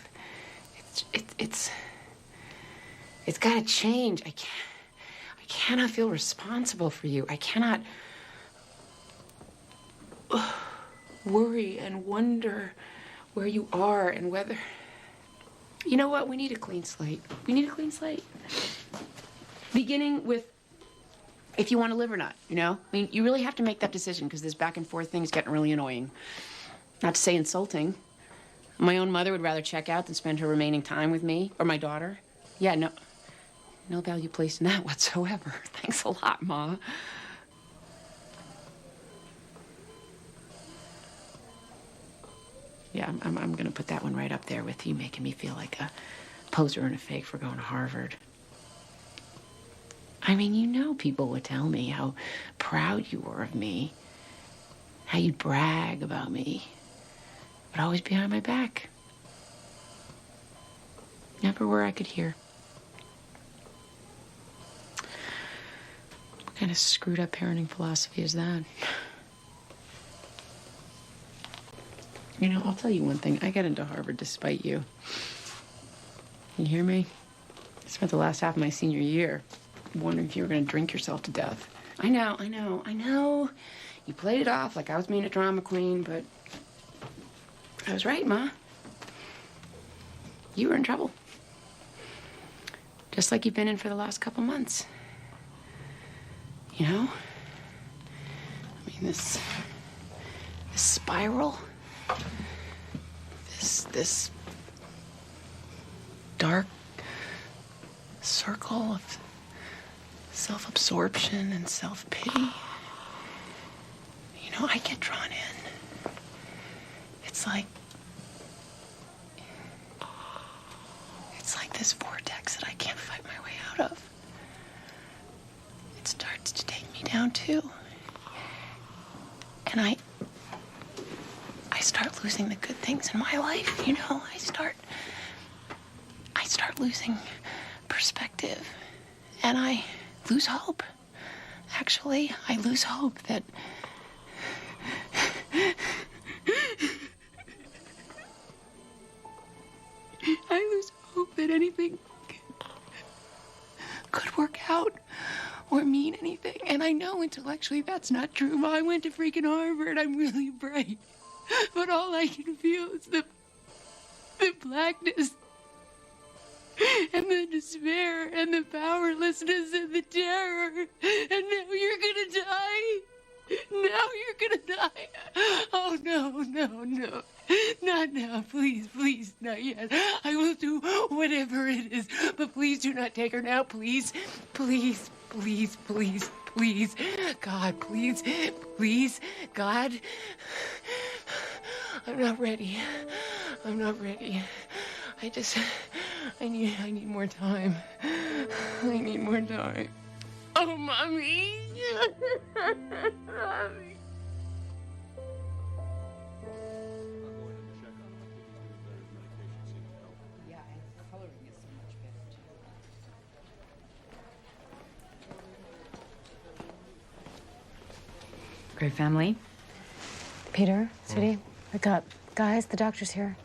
[SPEAKER 1] It's got to change. I cannot feel responsible for you. I cannot worry and wonder where you are and whether... You know what? We need a clean slate. We need a clean slate. Beginning with if you want to live or not, you know? I mean, you really have to make that decision because this back and forth thing is getting really annoying. Not to say insulting. My own mother would rather check out than spend her remaining time with me or my daughter. Yeah, no value placed in that whatsoever. Thanks a lot, Ma. Yeah, I'm gonna put that one right up there with you making me feel like a poser and a fake for going to Harvard. I mean, you know people would tell me how proud you were of me, how you'd brag about me, but always behind my back. Never where I could hear. What kind of screwed up parenting philosophy is that? You know, I'll tell you one thing. I got into Harvard despite you. You hear me? I spent the last half of my senior year wondering if you were going to drink yourself to death. I know. You played it off like I was being a drama queen, but I was right, Ma. you were in trouble. Just like you've been in for the last couple months. You know? I mean, this spiral, this dark circle of self-absorption and self-pity. You know, I get drawn in. It's like this vortex that I can't fight my way out of. It starts to take me down too. And I start losing the good things in my life, you know? I start losing perspective. And I lose hope. Actually, I lose hope that that anything could work out or mean anything. And I know intellectually that's not true. I went to freaking Harvard. I'm really bright. But all I can feel is the blackness and the despair and the powerlessness and the terror. And now you're gonna die. Now you're gonna die. Oh, no. Not now. Please, not yet. I will do whatever it is. But please do not take her now. Please. God, please. God. I'm not ready. I need more time. Oh, Mommy. Mommy.
[SPEAKER 7] Great family.
[SPEAKER 3] Peter, sweetie, wake up. Guys, the doctor's here.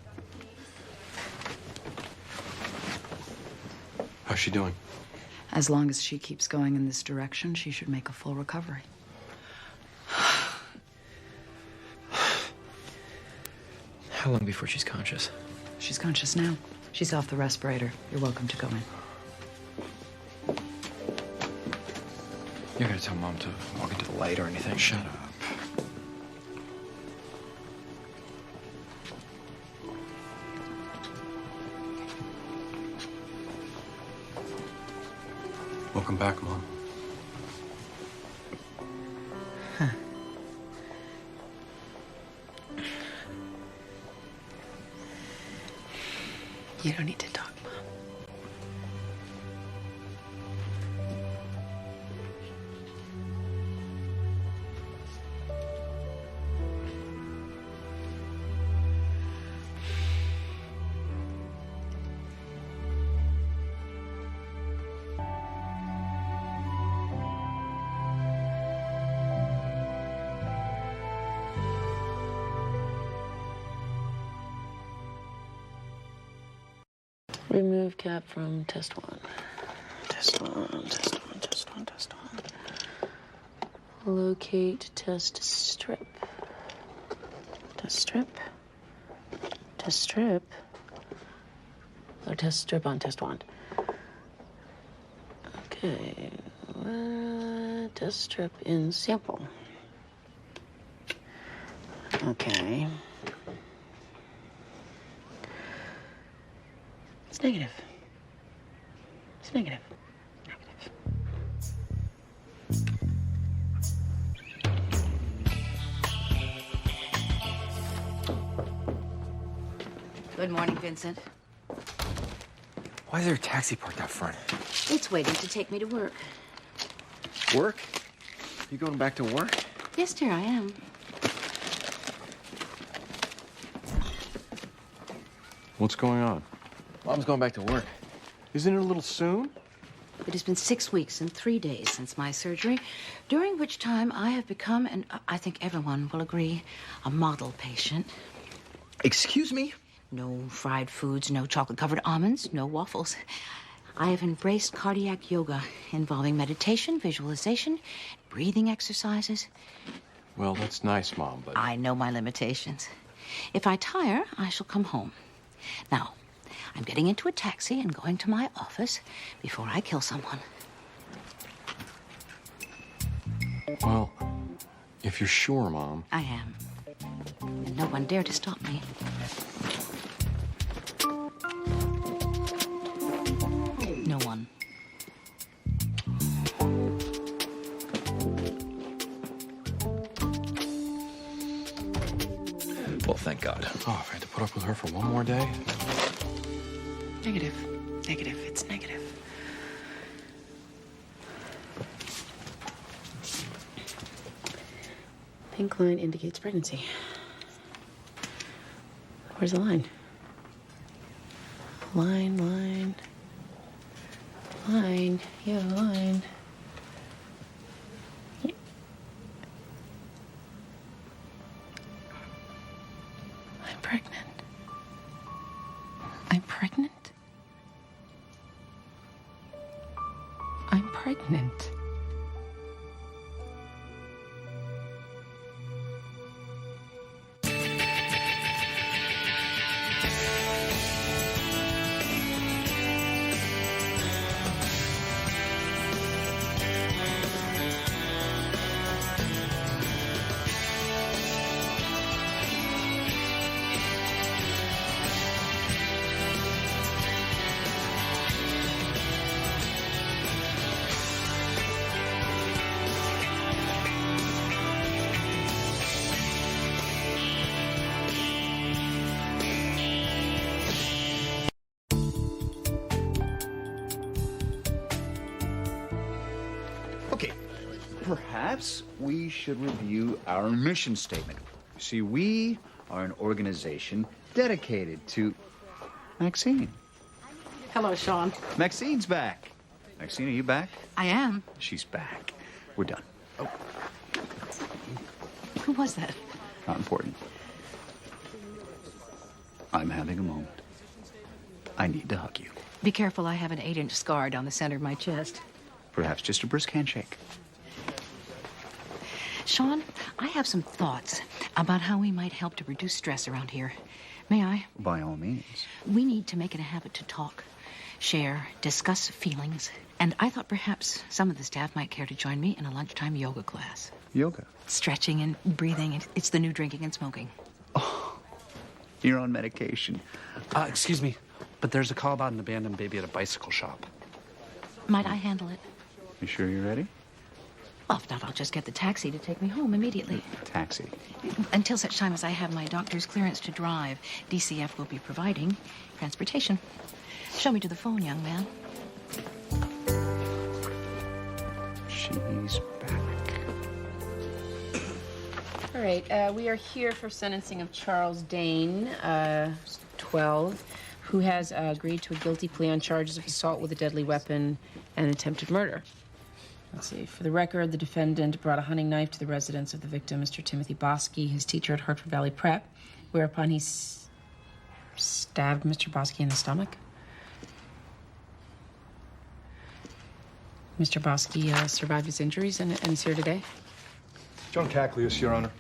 [SPEAKER 17] How's she doing?
[SPEAKER 7] As long as she keeps going in this direction, she should make a full recovery.
[SPEAKER 9] How long before she's conscious?
[SPEAKER 7] She's conscious now. She's off the respirator. You're welcome to go in.
[SPEAKER 9] You're gonna tell Mom to walk into the light or anything?
[SPEAKER 17] Shut up. Welcome back, Mom.
[SPEAKER 7] Huh.
[SPEAKER 1] You don't need to talk, Mom. Remove cap from test one. Test one. Locate test strip. Test strip. Oh, test strip on test one. Okay. Test strip in sample. Okay. It's negative.
[SPEAKER 10] Good morning, Vincent.
[SPEAKER 9] Why is there a taxi parked out front?
[SPEAKER 10] It's waiting to take me to work.
[SPEAKER 9] Work? You going back to work?
[SPEAKER 10] Yes, dear, I am.
[SPEAKER 17] What's going on?
[SPEAKER 9] Mom's going back to work.
[SPEAKER 17] Isn't it a little soon?
[SPEAKER 10] It has been 6 weeks and 3 days since my surgery, during which time I have become, and I think everyone will agree, a model patient.
[SPEAKER 9] Excuse me?
[SPEAKER 10] No fried foods, no chocolate-covered almonds, no waffles. I have embraced cardiac yoga involving meditation, visualization, breathing exercises.
[SPEAKER 17] Well, that's nice, Mom, but...
[SPEAKER 10] I know my limitations. If I tire, I shall come home. Now, I'm getting into a taxi and going to my office before I kill someone.
[SPEAKER 17] Well, if you're sure, Mom.
[SPEAKER 10] I am. And no one dare to stop me. No one.
[SPEAKER 17] Well, thank God. Oh, if I had to put up with her for one more day?
[SPEAKER 1] Negative. Negative. It's negative. Pink line indicates pregnancy. Where's the line? Line. Yeah, line. Yeah. I'm pregnant. I'm pregnant. I'm pregnant.
[SPEAKER 19] Perhaps we should review our mission statement. You see, we are an organization dedicated to Maxine.
[SPEAKER 12] Hello, Sean.
[SPEAKER 19] Maxine's back. Maxine, are you back?
[SPEAKER 10] I am.
[SPEAKER 19] She's back. We're done. Oh,
[SPEAKER 10] Who was that?
[SPEAKER 19] not important. I'm having a moment. I need to hug you.
[SPEAKER 10] Be careful, I have an 8-inch scar down the center of my chest.
[SPEAKER 19] Perhaps just a brisk handshake.
[SPEAKER 10] Sean, I have some thoughts about how we might help to reduce stress around here. May I?
[SPEAKER 19] By all means.
[SPEAKER 10] We need to make it a habit to talk, share, discuss feelings. And I thought perhaps some of the staff might care to join me in a lunchtime yoga class.
[SPEAKER 19] Yoga?
[SPEAKER 10] Stretching and breathing. It's the new drinking and smoking.
[SPEAKER 19] You're on medication.
[SPEAKER 15] Excuse me, but there's a call about an abandoned baby at a bicycle shop.
[SPEAKER 10] Might I handle it?
[SPEAKER 19] You sure you're ready?
[SPEAKER 10] Well, if not, I'll just get the taxi to take me home immediately.
[SPEAKER 19] Taxi.
[SPEAKER 10] Until such time as I have my doctor's clearance to drive, DCF will be providing transportation. Show me to the phone, young man.
[SPEAKER 19] She's back.
[SPEAKER 1] All right, we are here for sentencing of Charles Dane, 12, who has agreed to a guilty plea on charges of assault with a deadly weapon and attempted murder. Let's see. For the record, the defendant brought a hunting knife to the residence of the victim, Mr. Timothy Bosky, his teacher at Hartford Valley Prep, whereupon he stabbed Mr. Bosky in the stomach. Mr. Bosky survived his injuries and is here today.
[SPEAKER 16] John Caclius, Your Honor.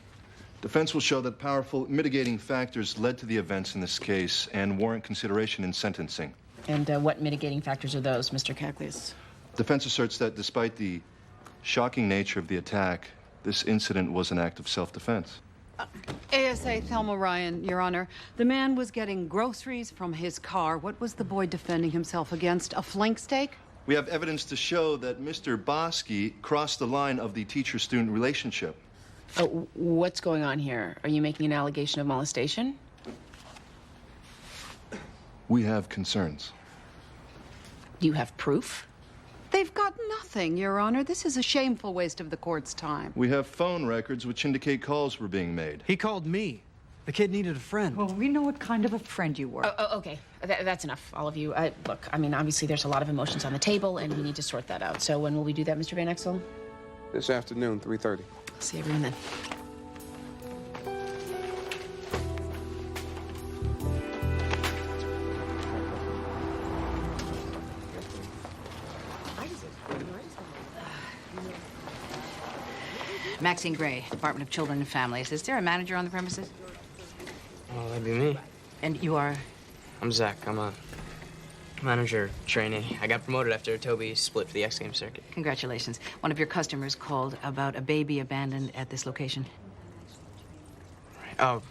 [SPEAKER 16] Defense will show that powerful mitigating factors led to the events in this case and warrant consideration in sentencing.
[SPEAKER 1] And what mitigating factors are those, Mr. Caclius?
[SPEAKER 16] Defense asserts that despite the shocking nature of the attack, this incident was an act of self-defense.
[SPEAKER 22] ASA Thelma Ryan, Your Honor. The man was getting groceries from his car. What was the boy defending himself against? A flank steak?
[SPEAKER 16] We have evidence to show that Mr. Bosky crossed the line of the teacher-student relationship.
[SPEAKER 1] Oh, what's going on here? Are you making an allegation of molestation?
[SPEAKER 16] We have concerns.
[SPEAKER 1] Do you have proof?
[SPEAKER 22] They've got nothing, Your Honor. This is a shameful waste of the court's time.
[SPEAKER 16] We have phone records which indicate calls were being made.
[SPEAKER 15] He called me. The kid needed a friend.
[SPEAKER 22] Well, we know what kind of a friend you were.
[SPEAKER 1] Oh, okay. That's enough, all of you. Look, I mean, obviously there's a lot of emotions on the table, and we need to sort that out. So when will we do that, Mr. Van Exel?
[SPEAKER 13] This afternoon, 3:30.
[SPEAKER 1] See everyone then.
[SPEAKER 10] Maxine Gray, Department of Children and Families. Is there a manager on the premises?
[SPEAKER 9] Oh, that'd be me.
[SPEAKER 10] And you are?
[SPEAKER 2] I'm Zach. I'm a manager trainee. I got promoted after Toby split for the X Games circuit.
[SPEAKER 10] Congratulations. One of your customers called about a baby abandoned at this location.
[SPEAKER 2] Oh,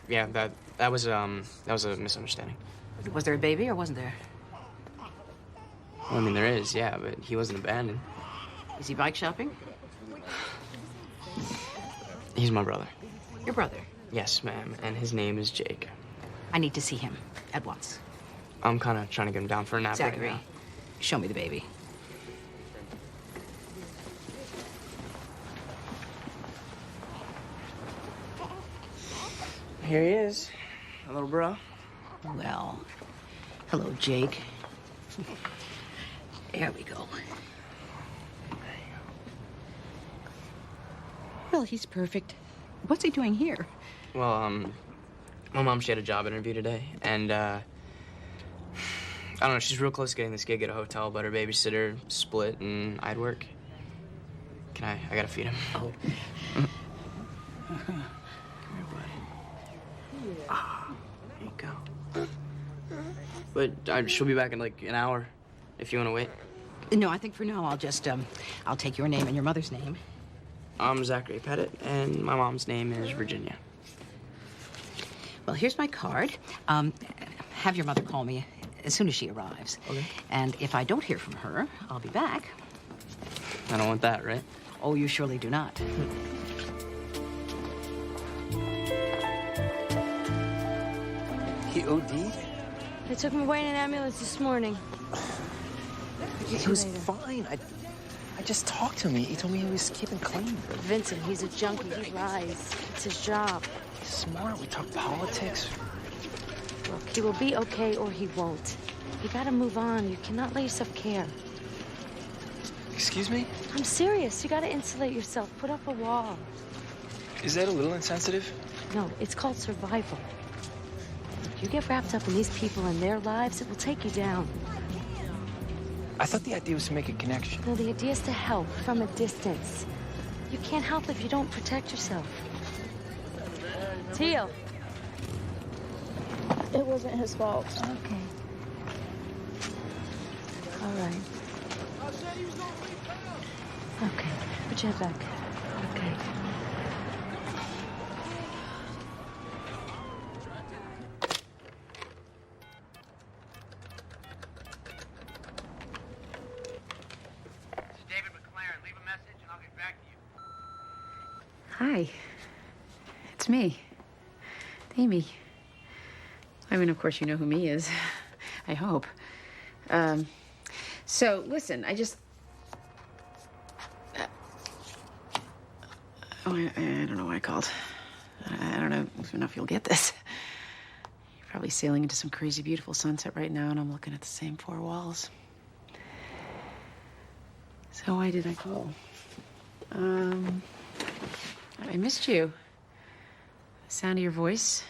[SPEAKER 2] yeah, that was a misunderstanding.
[SPEAKER 10] Was there a baby or wasn't there?
[SPEAKER 2] Well, I mean, there is, yeah, but he wasn't abandoned.
[SPEAKER 10] Is he bike shopping?
[SPEAKER 2] He's my brother.
[SPEAKER 10] Your brother?
[SPEAKER 2] Yes, ma'am, and his name is Jake.
[SPEAKER 10] I need to see him at once.
[SPEAKER 2] I'm kind of trying to get him down for a nap right
[SPEAKER 10] Zachary,
[SPEAKER 2] now.
[SPEAKER 10] show me the baby.
[SPEAKER 2] Here he is, my little bro.
[SPEAKER 10] Well, hello, Jake. There we go. Well, he's perfect. What's he doing here?
[SPEAKER 2] Well, my mom, she had a job interview today, and, I don't know, she's real close to getting this gig at a hotel, but her babysitter split, and I'd work. I gotta feed him.
[SPEAKER 10] Oh.
[SPEAKER 2] There you go. But she'll be back in like an hour, if you want to wait.
[SPEAKER 10] No, I think for now I'll take your name and your mother's name.
[SPEAKER 2] I'm Zachary Pettit, and my mom's name is Virginia.
[SPEAKER 10] Well, here's my card. Have your mother call me as soon as she arrives.
[SPEAKER 2] Okay.
[SPEAKER 10] And if I don't hear from her, I'll be back.
[SPEAKER 2] I don't want that, right?
[SPEAKER 10] Oh, you surely do not.
[SPEAKER 4] He OD'd?
[SPEAKER 20] They took him away in an ambulance this morning.
[SPEAKER 4] He was fine. I just talked to him. He told me he was keeping clean.
[SPEAKER 20] Vincent, he's a junkie. He lies. It's his job.
[SPEAKER 4] He's smart. We talk politics.
[SPEAKER 20] Look, he will be okay or he won't. You gotta move on. You cannot let yourself care.
[SPEAKER 4] Excuse me?
[SPEAKER 20] I'm serious. You gotta insulate yourself. Put up a wall.
[SPEAKER 4] Is that a little insensitive?
[SPEAKER 20] No, it's called survival. If you get wrapped up in these people and their lives, it will take you down.
[SPEAKER 4] I thought the idea was to make a connection.
[SPEAKER 20] No, the idea is to help from a distance. You can't help if you don't protect yourself. Teal. It wasn't his fault. Okay. All right. Okay. Put your head back. Okay.
[SPEAKER 1] Hi. It's me. Amy. I mean, of course, you know who me is. I hope. So, listen, I just... I don't know why I called. I don't know if you'll get this. You're probably sailing into some crazy, beautiful sunset right now, and I'm looking at the same four walls. So why did I call? I missed you. The sound of your voice.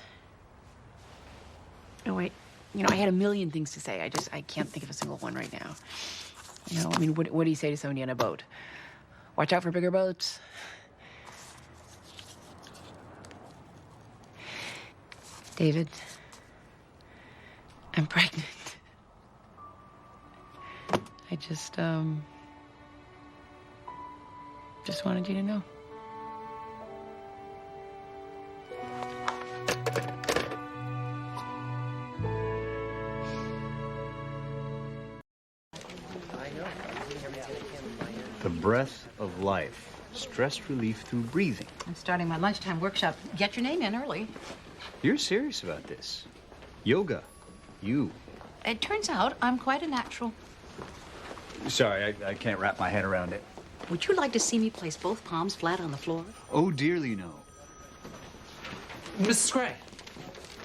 [SPEAKER 1] Oh, wait. You know, I had a million things to say. I can't think of a single one right now. You know, I mean, what do you say to somebody on a boat? Watch out for bigger boats. David, I'm pregnant. I just wanted you to know.
[SPEAKER 19] The breath of life. Stress relief through breathing.
[SPEAKER 10] I'm starting my lunchtime workshop. Get your name in early.
[SPEAKER 19] You're serious about this? Yoga. You.
[SPEAKER 10] It turns out I'm quite a natural.
[SPEAKER 19] Sorry, I can't wrap my head around it.
[SPEAKER 10] Would you like to see me place both palms flat on the floor?
[SPEAKER 19] Oh, dearly no.
[SPEAKER 15] Mrs. Gray.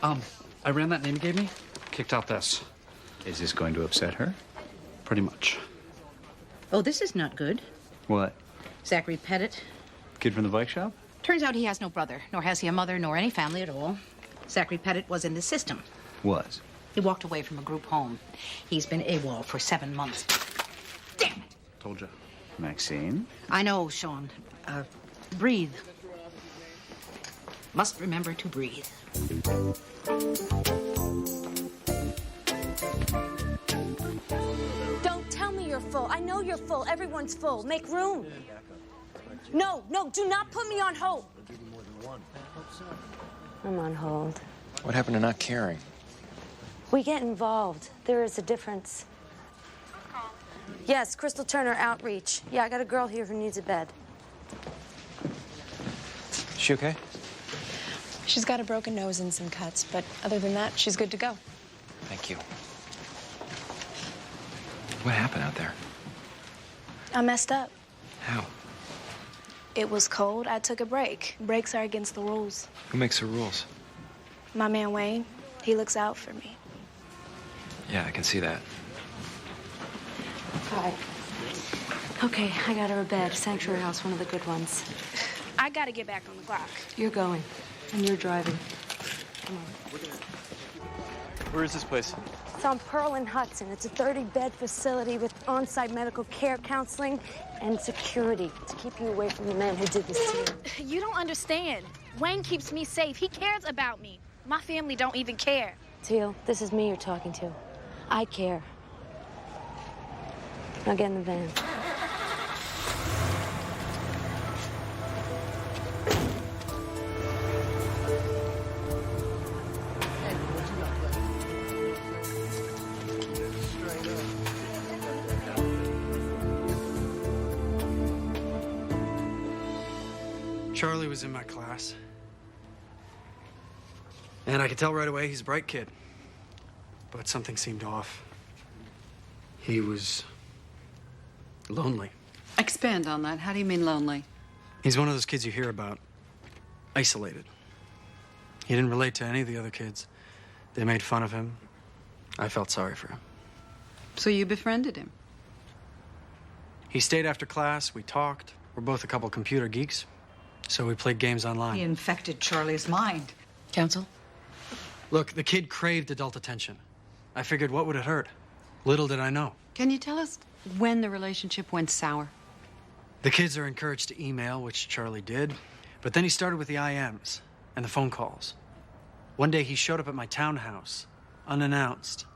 [SPEAKER 15] I ran that name you gave me, kicked out this.
[SPEAKER 19] Is this going to upset her?
[SPEAKER 15] Pretty much.
[SPEAKER 10] Oh, this is not good.
[SPEAKER 19] What?
[SPEAKER 10] Zachary Pettit.
[SPEAKER 19] Kid from the bike shop?
[SPEAKER 10] Turns out he has no brother, nor has he a mother, nor any family at all. Zachary Pettit was in the system.
[SPEAKER 19] Was.
[SPEAKER 10] He walked away from a group home. He's been AWOL for 7 months. Damn it!
[SPEAKER 15] Told you.
[SPEAKER 19] Maxine?
[SPEAKER 10] I know, Sean. Breathe. Must remember to breathe.
[SPEAKER 11] Don't tell me you're full. I know you're full. Everyone's full. Make room. No, do not put me on hold. I'm on hold.
[SPEAKER 9] What happened to not caring?
[SPEAKER 11] We get involved. There is a difference. Yes, Crystal Turner Outreach. Yeah, I got a girl here who needs a bed.
[SPEAKER 9] Is she okay?
[SPEAKER 14] She's got a broken nose and some cuts, but other than that, she's good to go.
[SPEAKER 9] Thank you. What happened out there?
[SPEAKER 14] I messed up.
[SPEAKER 9] How?
[SPEAKER 14] It was cold. I took a break. Breaks are against the rules.
[SPEAKER 9] Who makes the rules?
[SPEAKER 14] My man Wayne, he looks out for me.
[SPEAKER 9] Yeah, I can see that.
[SPEAKER 11] Hi. Okay, I got her a bed. Sanctuary House, one of the good ones.
[SPEAKER 14] I gotta get back on the clock.
[SPEAKER 11] You're going, and you're driving. Come on.
[SPEAKER 9] Where is this place?
[SPEAKER 11] It's on Pearl and Hudson. It's a 30-bed facility with on-site medical care, counseling, and security to keep you away from the man who did this to you.
[SPEAKER 14] You don't understand. Wayne keeps me safe. He cares about me. My family don't even care.
[SPEAKER 11] Teal, this is me you're talking to. I care. Now get in the van.
[SPEAKER 15] Charlie was in my class. And I could tell right away he's a bright kid. But something seemed off. He was lonely.
[SPEAKER 22] Expand on that. How do you mean lonely?
[SPEAKER 15] He's one of those kids you hear about. Isolated. He didn't relate to any of the other kids. They made fun of him. I felt sorry for him.
[SPEAKER 22] So you befriended him?
[SPEAKER 15] He stayed after class. We talked. We're both a couple computer geeks. So we played games online.
[SPEAKER 21] He infected Charlie's mind.
[SPEAKER 1] Counsel?
[SPEAKER 15] Look, the kid craved adult attention. I figured, what would it hurt? Little did I know.
[SPEAKER 22] Can you tell us when the relationship went sour?
[SPEAKER 15] The kids are encouraged to email, which Charlie did. But then he started with the IMs and the phone calls. One day he showed up at my townhouse, unannounced.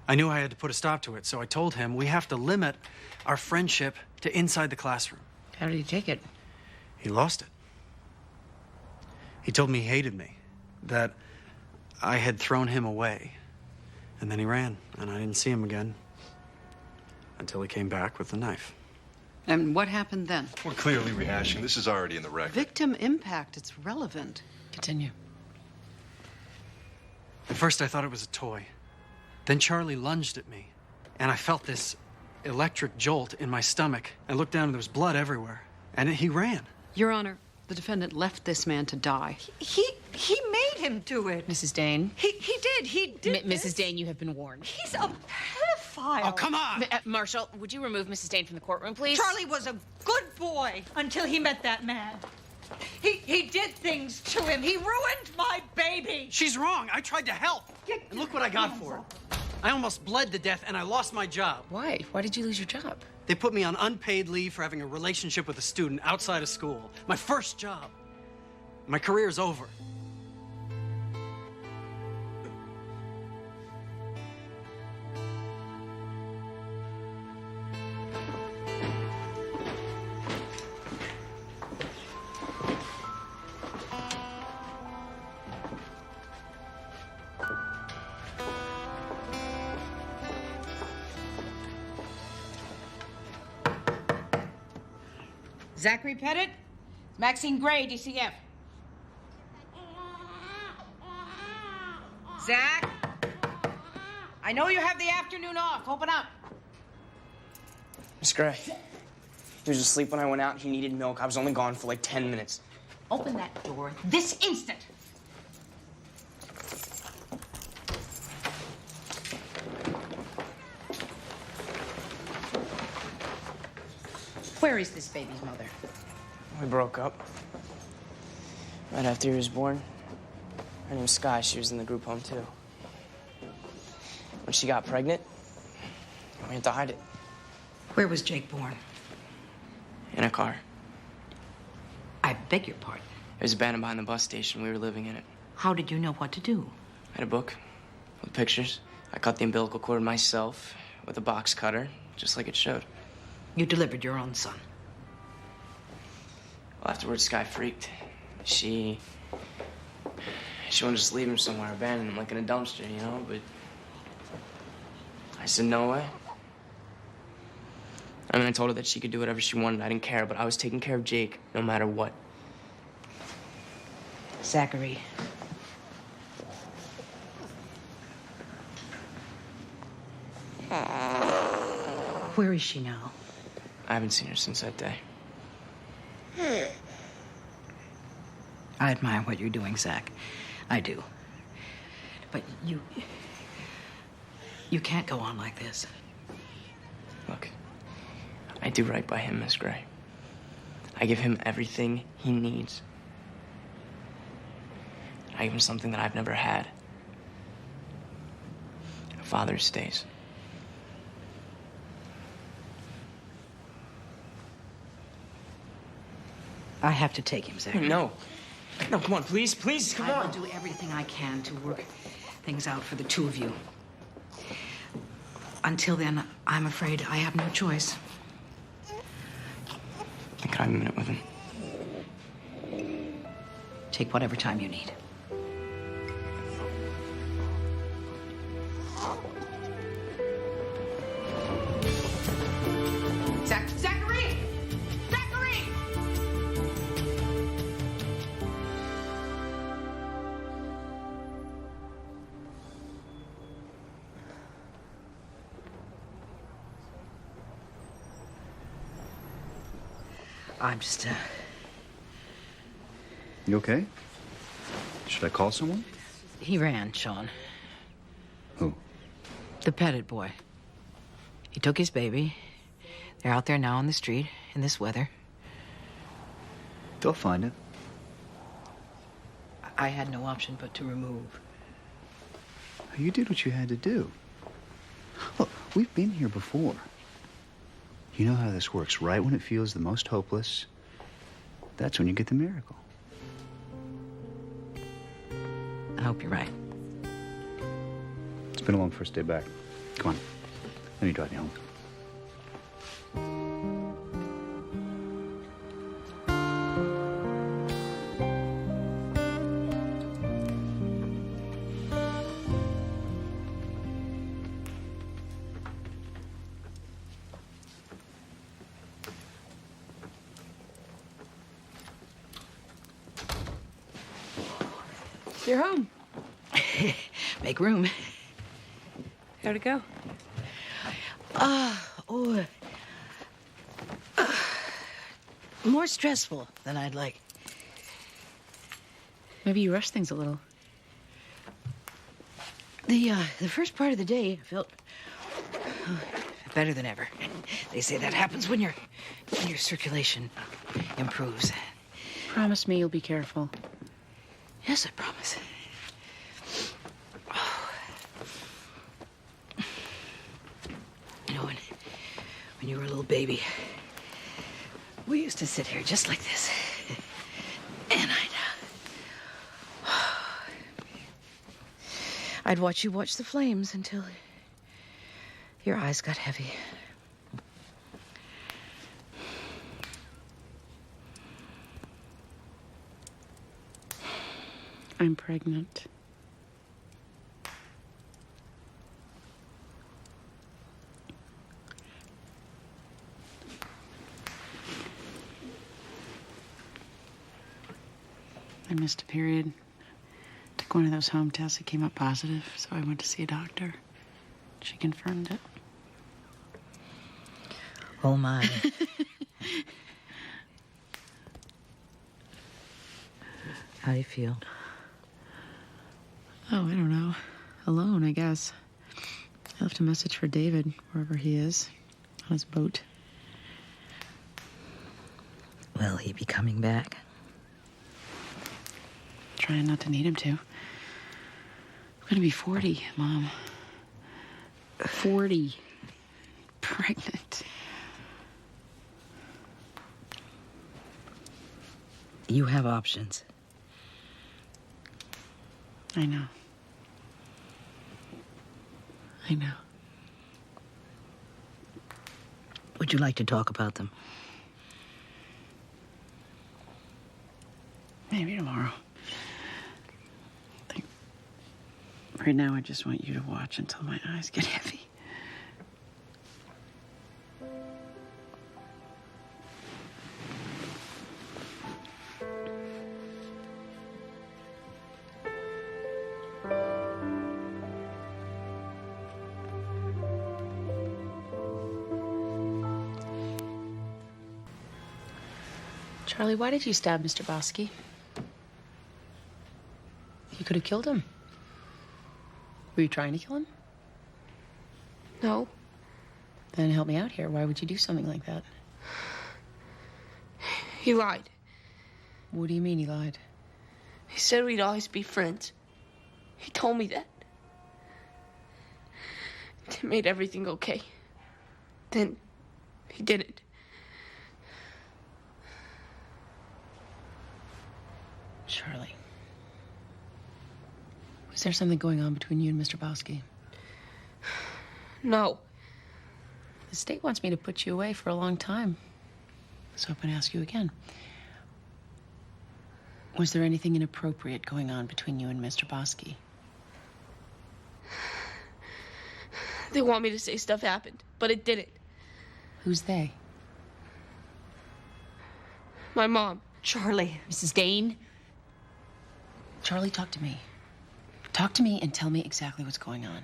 [SPEAKER 15] I knew I had to put a stop to it, so I told him we have to limit our friendship to inside the classroom.
[SPEAKER 1] How did he take it?
[SPEAKER 15] He lost it. He told me he hated me, that I had thrown him away. And then he ran, and I didn't see him again until he came back with the knife.
[SPEAKER 22] And what happened then?
[SPEAKER 16] We're clearly rehashing. This is already in the record.
[SPEAKER 22] Victim impact. It's relevant.
[SPEAKER 1] Continue.
[SPEAKER 15] At first, I thought it was a toy. Then Charlie lunged at me, and I felt this electric jolt in my stomach. I looked down, and there was blood everywhere, and he ran.
[SPEAKER 22] Your Honor, the defendant left this man to die.
[SPEAKER 21] He made him do it.
[SPEAKER 1] Mrs. Dane?
[SPEAKER 21] He did.
[SPEAKER 1] Mrs. Dane, you have been warned.
[SPEAKER 21] He's a pedophile.
[SPEAKER 15] Oh, come on!
[SPEAKER 1] Marshall, would you remove Mrs. Dane from the courtroom, please?
[SPEAKER 21] Charlie was a good boy until he met that man. He did things to him. He ruined my baby.
[SPEAKER 15] She's wrong. I tried to help. And look what I got for it. I almost bled to death, and I lost my job.
[SPEAKER 1] Why? Why did you lose your job?
[SPEAKER 15] They put me on unpaid leave for having a relationship with a student outside of school. My first job. My career's over.
[SPEAKER 10] Zachary Pettit, Maxine Gray, DCF. Zach, I know you have the afternoon off. Open up.
[SPEAKER 2] Miss Gray, he was asleep when I went out. He needed milk. I was only gone for like 10 minutes.
[SPEAKER 10] Open that door this instant. Where is this baby's mother?
[SPEAKER 2] We broke up. Right after he was born. Her name's Sky. She was in the group home, too. When she got pregnant, we had to hide it.
[SPEAKER 21] Where was Jake born?
[SPEAKER 2] In a car.
[SPEAKER 10] I beg your pardon.
[SPEAKER 2] It was abandoned behind the bus station. We were living in it.
[SPEAKER 10] How did you know what to do?
[SPEAKER 2] I had a book with pictures. I cut the umbilical cord myself with a box cutter, just like it showed.
[SPEAKER 10] You delivered your own son.
[SPEAKER 2] Well, afterwards, Sky freaked. She wanted to just leave him somewhere, abandon him like in a dumpster, you know, but I said, no way. I mean, I told her that she could do whatever she wanted. I didn't care, but I was taking care of Jake no matter what.
[SPEAKER 10] Zachary. Where is she now?
[SPEAKER 2] I haven't seen her since that day.
[SPEAKER 10] I admire what you're doing, Zach. I do. But you can't go on like this.
[SPEAKER 2] Look, I do right by him, Miss Gray. I give him everything he needs. I give him something that I've never had. A father's days.
[SPEAKER 10] I have to take him, Zachary.
[SPEAKER 2] No. No, come on, please, come
[SPEAKER 10] I
[SPEAKER 2] on.
[SPEAKER 10] will do everything I can to work things out for the two of you. Until then, I'm afraid I have no choice.
[SPEAKER 2] Can I have a minute with him?
[SPEAKER 10] Take whatever time you need.
[SPEAKER 5] Zachary! Zachary!
[SPEAKER 10] I'm just,
[SPEAKER 19] You okay? Should I call someone?
[SPEAKER 10] He ran, Sean.
[SPEAKER 19] Who?
[SPEAKER 10] The petted boy. He took his baby. They're out there now on the street in this weather.
[SPEAKER 19] They'll find it.
[SPEAKER 10] I had no option but to remove.
[SPEAKER 19] You did what you had to do. Look, we've been here before. You know how this works. Right when it feels the most hopeless, that's when you get the miracle.
[SPEAKER 10] I hope you're right.
[SPEAKER 19] It's been a long first day back. Come on. Let me drive you home.
[SPEAKER 1] You're home.
[SPEAKER 10] Make room.
[SPEAKER 1] How'd it go?
[SPEAKER 10] More stressful than I'd like.
[SPEAKER 1] Maybe you rushed things a little.
[SPEAKER 10] The first part of the day I felt better than ever. They say that happens when your circulation improves.
[SPEAKER 1] Promise me you'll be careful.
[SPEAKER 10] Yes, I promise. You know, when you were a little baby, we used to sit here just like this. And I'd watch you watch the flames until your eyes got heavy.
[SPEAKER 1] I'm pregnant. I missed a period. Took one of those home tests. It came up positive, so I went to see a doctor. She confirmed it.
[SPEAKER 10] Oh, my. How do you feel?
[SPEAKER 1] Oh, I don't know. Alone, I guess. I left a message for David, wherever he is, on his boat.
[SPEAKER 10] Will he be coming back?
[SPEAKER 1] Trying not to need him to. I'm gonna be 40, Mom. 40. Pregnant.
[SPEAKER 10] You have options.
[SPEAKER 1] I know.
[SPEAKER 10] I know. Would you like to talk about them?
[SPEAKER 1] Maybe tomorrow. Right now, I just want you to watch until my eyes get heavy. Charlie, why did you stab Mr. Bosky? You could have killed him. Were you trying to kill him?
[SPEAKER 5] No.
[SPEAKER 1] Then help me out here. Why would you do something like that?
[SPEAKER 5] He lied.
[SPEAKER 1] What do you mean he lied?
[SPEAKER 5] He said we'd always be friends. He told me that. It made everything okay. Then he didn't.
[SPEAKER 1] Charlie. Was there something going on between you and Mr. Bosky?
[SPEAKER 5] No.
[SPEAKER 1] The state wants me to put you away for a long time. So I'm going to ask you again. Was there anything inappropriate going on between you and Mr. Bosky?
[SPEAKER 5] They want me to say stuff happened, but it didn't.
[SPEAKER 1] Who's they?
[SPEAKER 5] My mom.
[SPEAKER 1] Charlie. Mrs. Dane? Charlie, talk to me. Talk to me and tell me exactly what's going on.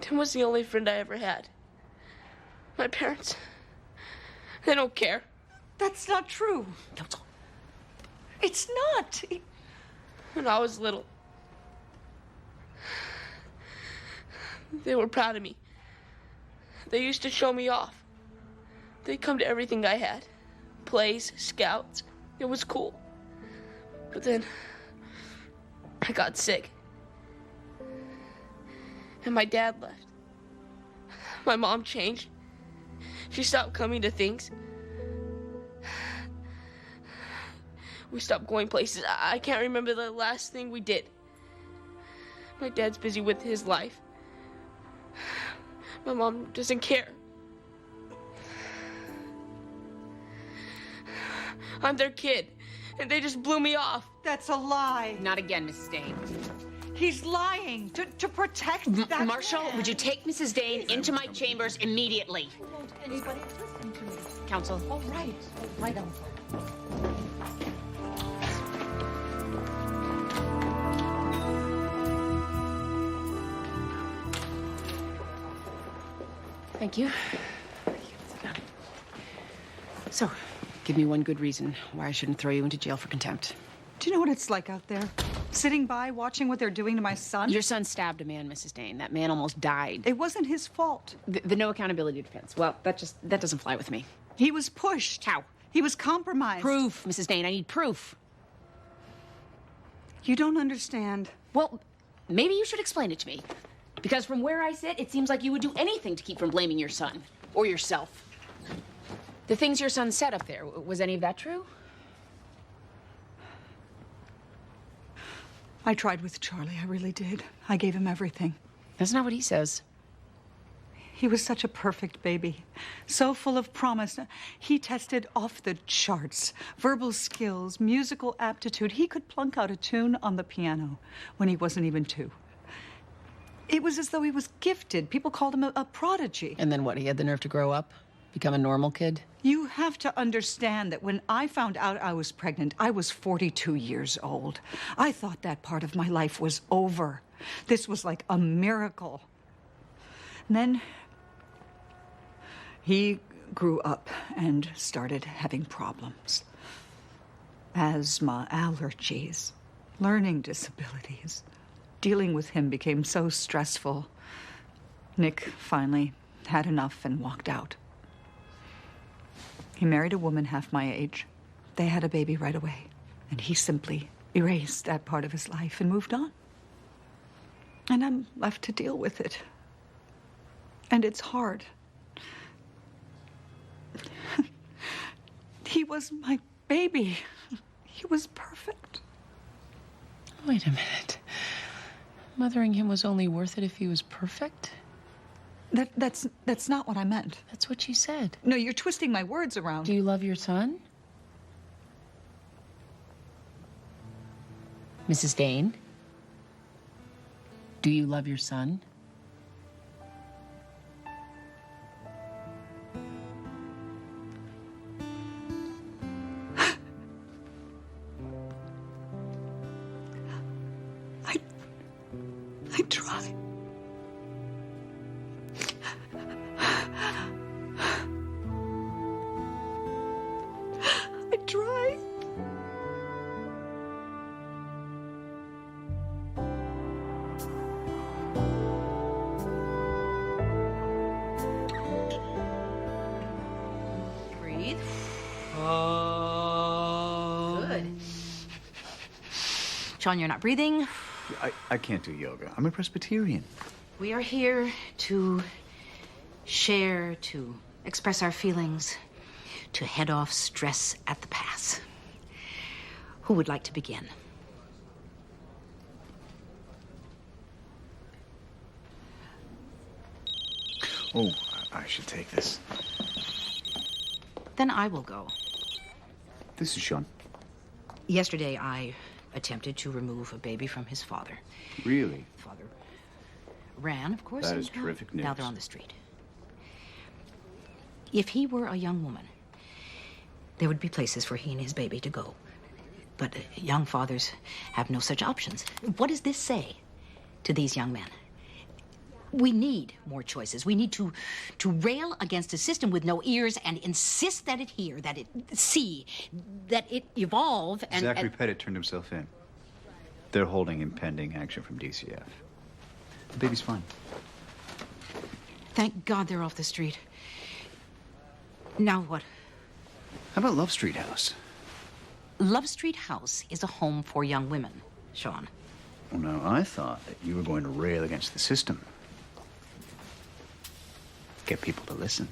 [SPEAKER 5] Tim was the only friend I ever had. My parents, they don't care.
[SPEAKER 21] That's not true.
[SPEAKER 1] Counsel.
[SPEAKER 21] It's not.
[SPEAKER 5] When I was little, they were proud of me. They used to show me off. They'd come to everything I had. Plays, scouts. It was cool. But then I got sick. And my dad left. My mom changed. She stopped coming to things. We stopped going places. I can't remember the last thing we did. My dad's busy with his life. My mom doesn't care. I'm their kid, and they just blew me off.
[SPEAKER 21] That's a lie.
[SPEAKER 1] Not again, Mrs. Dane.
[SPEAKER 21] He's lying to protect that
[SPEAKER 1] Marshall,
[SPEAKER 21] man.
[SPEAKER 1] would you take Mrs. Dane into my chambers immediately?
[SPEAKER 21] Won't anybody listen to me?
[SPEAKER 1] Counsel.
[SPEAKER 21] All right. Lie down.
[SPEAKER 1] Thank you. Sit down. So, give me one good reason why I shouldn't throw you into jail for contempt.
[SPEAKER 21] Do you know what it's like out there? Sitting by, watching what they're doing to my son?
[SPEAKER 1] Your son stabbed a man, Mrs. Dane. That man almost died.
[SPEAKER 21] It wasn't his fault.
[SPEAKER 1] The no accountability defense. Well, that doesn't fly with me.
[SPEAKER 21] He was pushed.
[SPEAKER 1] How?
[SPEAKER 21] He was compromised.
[SPEAKER 1] Proof, Mrs. Dane. I need proof.
[SPEAKER 21] You don't understand.
[SPEAKER 1] Well, maybe you should explain it to me. Because from where I sit, it seems like you would do anything to keep from blaming your son. Or yourself. The things your son said up there, was any of that true?
[SPEAKER 21] I tried with Charlie, I really did. I gave him everything.
[SPEAKER 1] That's not what he says.
[SPEAKER 21] He was such a perfect baby, so full of promise. He tested off the charts. Verbal skills, musical aptitude. He could plunk out a tune on the piano when he wasn't even 2. It was as though he was gifted. People called him a prodigy.
[SPEAKER 1] And then what, he had the nerve to grow up? Become a normal kid?
[SPEAKER 21] You have to understand that when I found out I was pregnant, I was 42 years old. I thought that part of my life was over. This was like a miracle. And then he grew up and started having problems. Asthma, allergies, learning disabilities. Dealing with him became so stressful. Nick finally had enough and walked out. He married a woman half my age. They had a baby right away. And he simply erased that part of his life and moved on. And I'm left to deal with it. And it's hard. He was my baby. He was perfect.
[SPEAKER 1] Wait a minute. Mothering him was only worth it if he was perfect?
[SPEAKER 21] That's not what I meant.
[SPEAKER 1] That's what you said.
[SPEAKER 21] No, you're twisting my words around.
[SPEAKER 1] Do you love your son? Mrs. Dane? Do you love your son?
[SPEAKER 21] I try. I try.
[SPEAKER 10] Breathe. Good. Sean, you're not breathing.
[SPEAKER 19] I can't do yoga. I'm a Presbyterian.
[SPEAKER 10] We are here to share, to express our feelings, to head off stress at the pass. Who would like to begin?
[SPEAKER 19] Oh, I should take this.
[SPEAKER 10] Then I will go.
[SPEAKER 19] This is Sean.
[SPEAKER 10] Yesterday, I attempted to remove a baby from his father.
[SPEAKER 19] Really?
[SPEAKER 10] Father ran, of course.
[SPEAKER 19] That
[SPEAKER 10] and
[SPEAKER 19] is terrific news.
[SPEAKER 10] Now they're on the street. If he were a young woman, there would be places for he and his baby to go. But young fathers have no such options. What does this say to these young men? We need more choices. We need to rail against a system with no ears and insist that it hear, that it see, that it evolve. And
[SPEAKER 19] Zachary Pettit turned himself in. They're holding impending action from DCF. The baby's fine.
[SPEAKER 10] Thank God they're off the street. Now what?
[SPEAKER 19] How about Love Street House?
[SPEAKER 10] Love Street House is a home for young women, Sean.
[SPEAKER 19] Well, no, I thought that you were going to rail against the system. Get people to listen.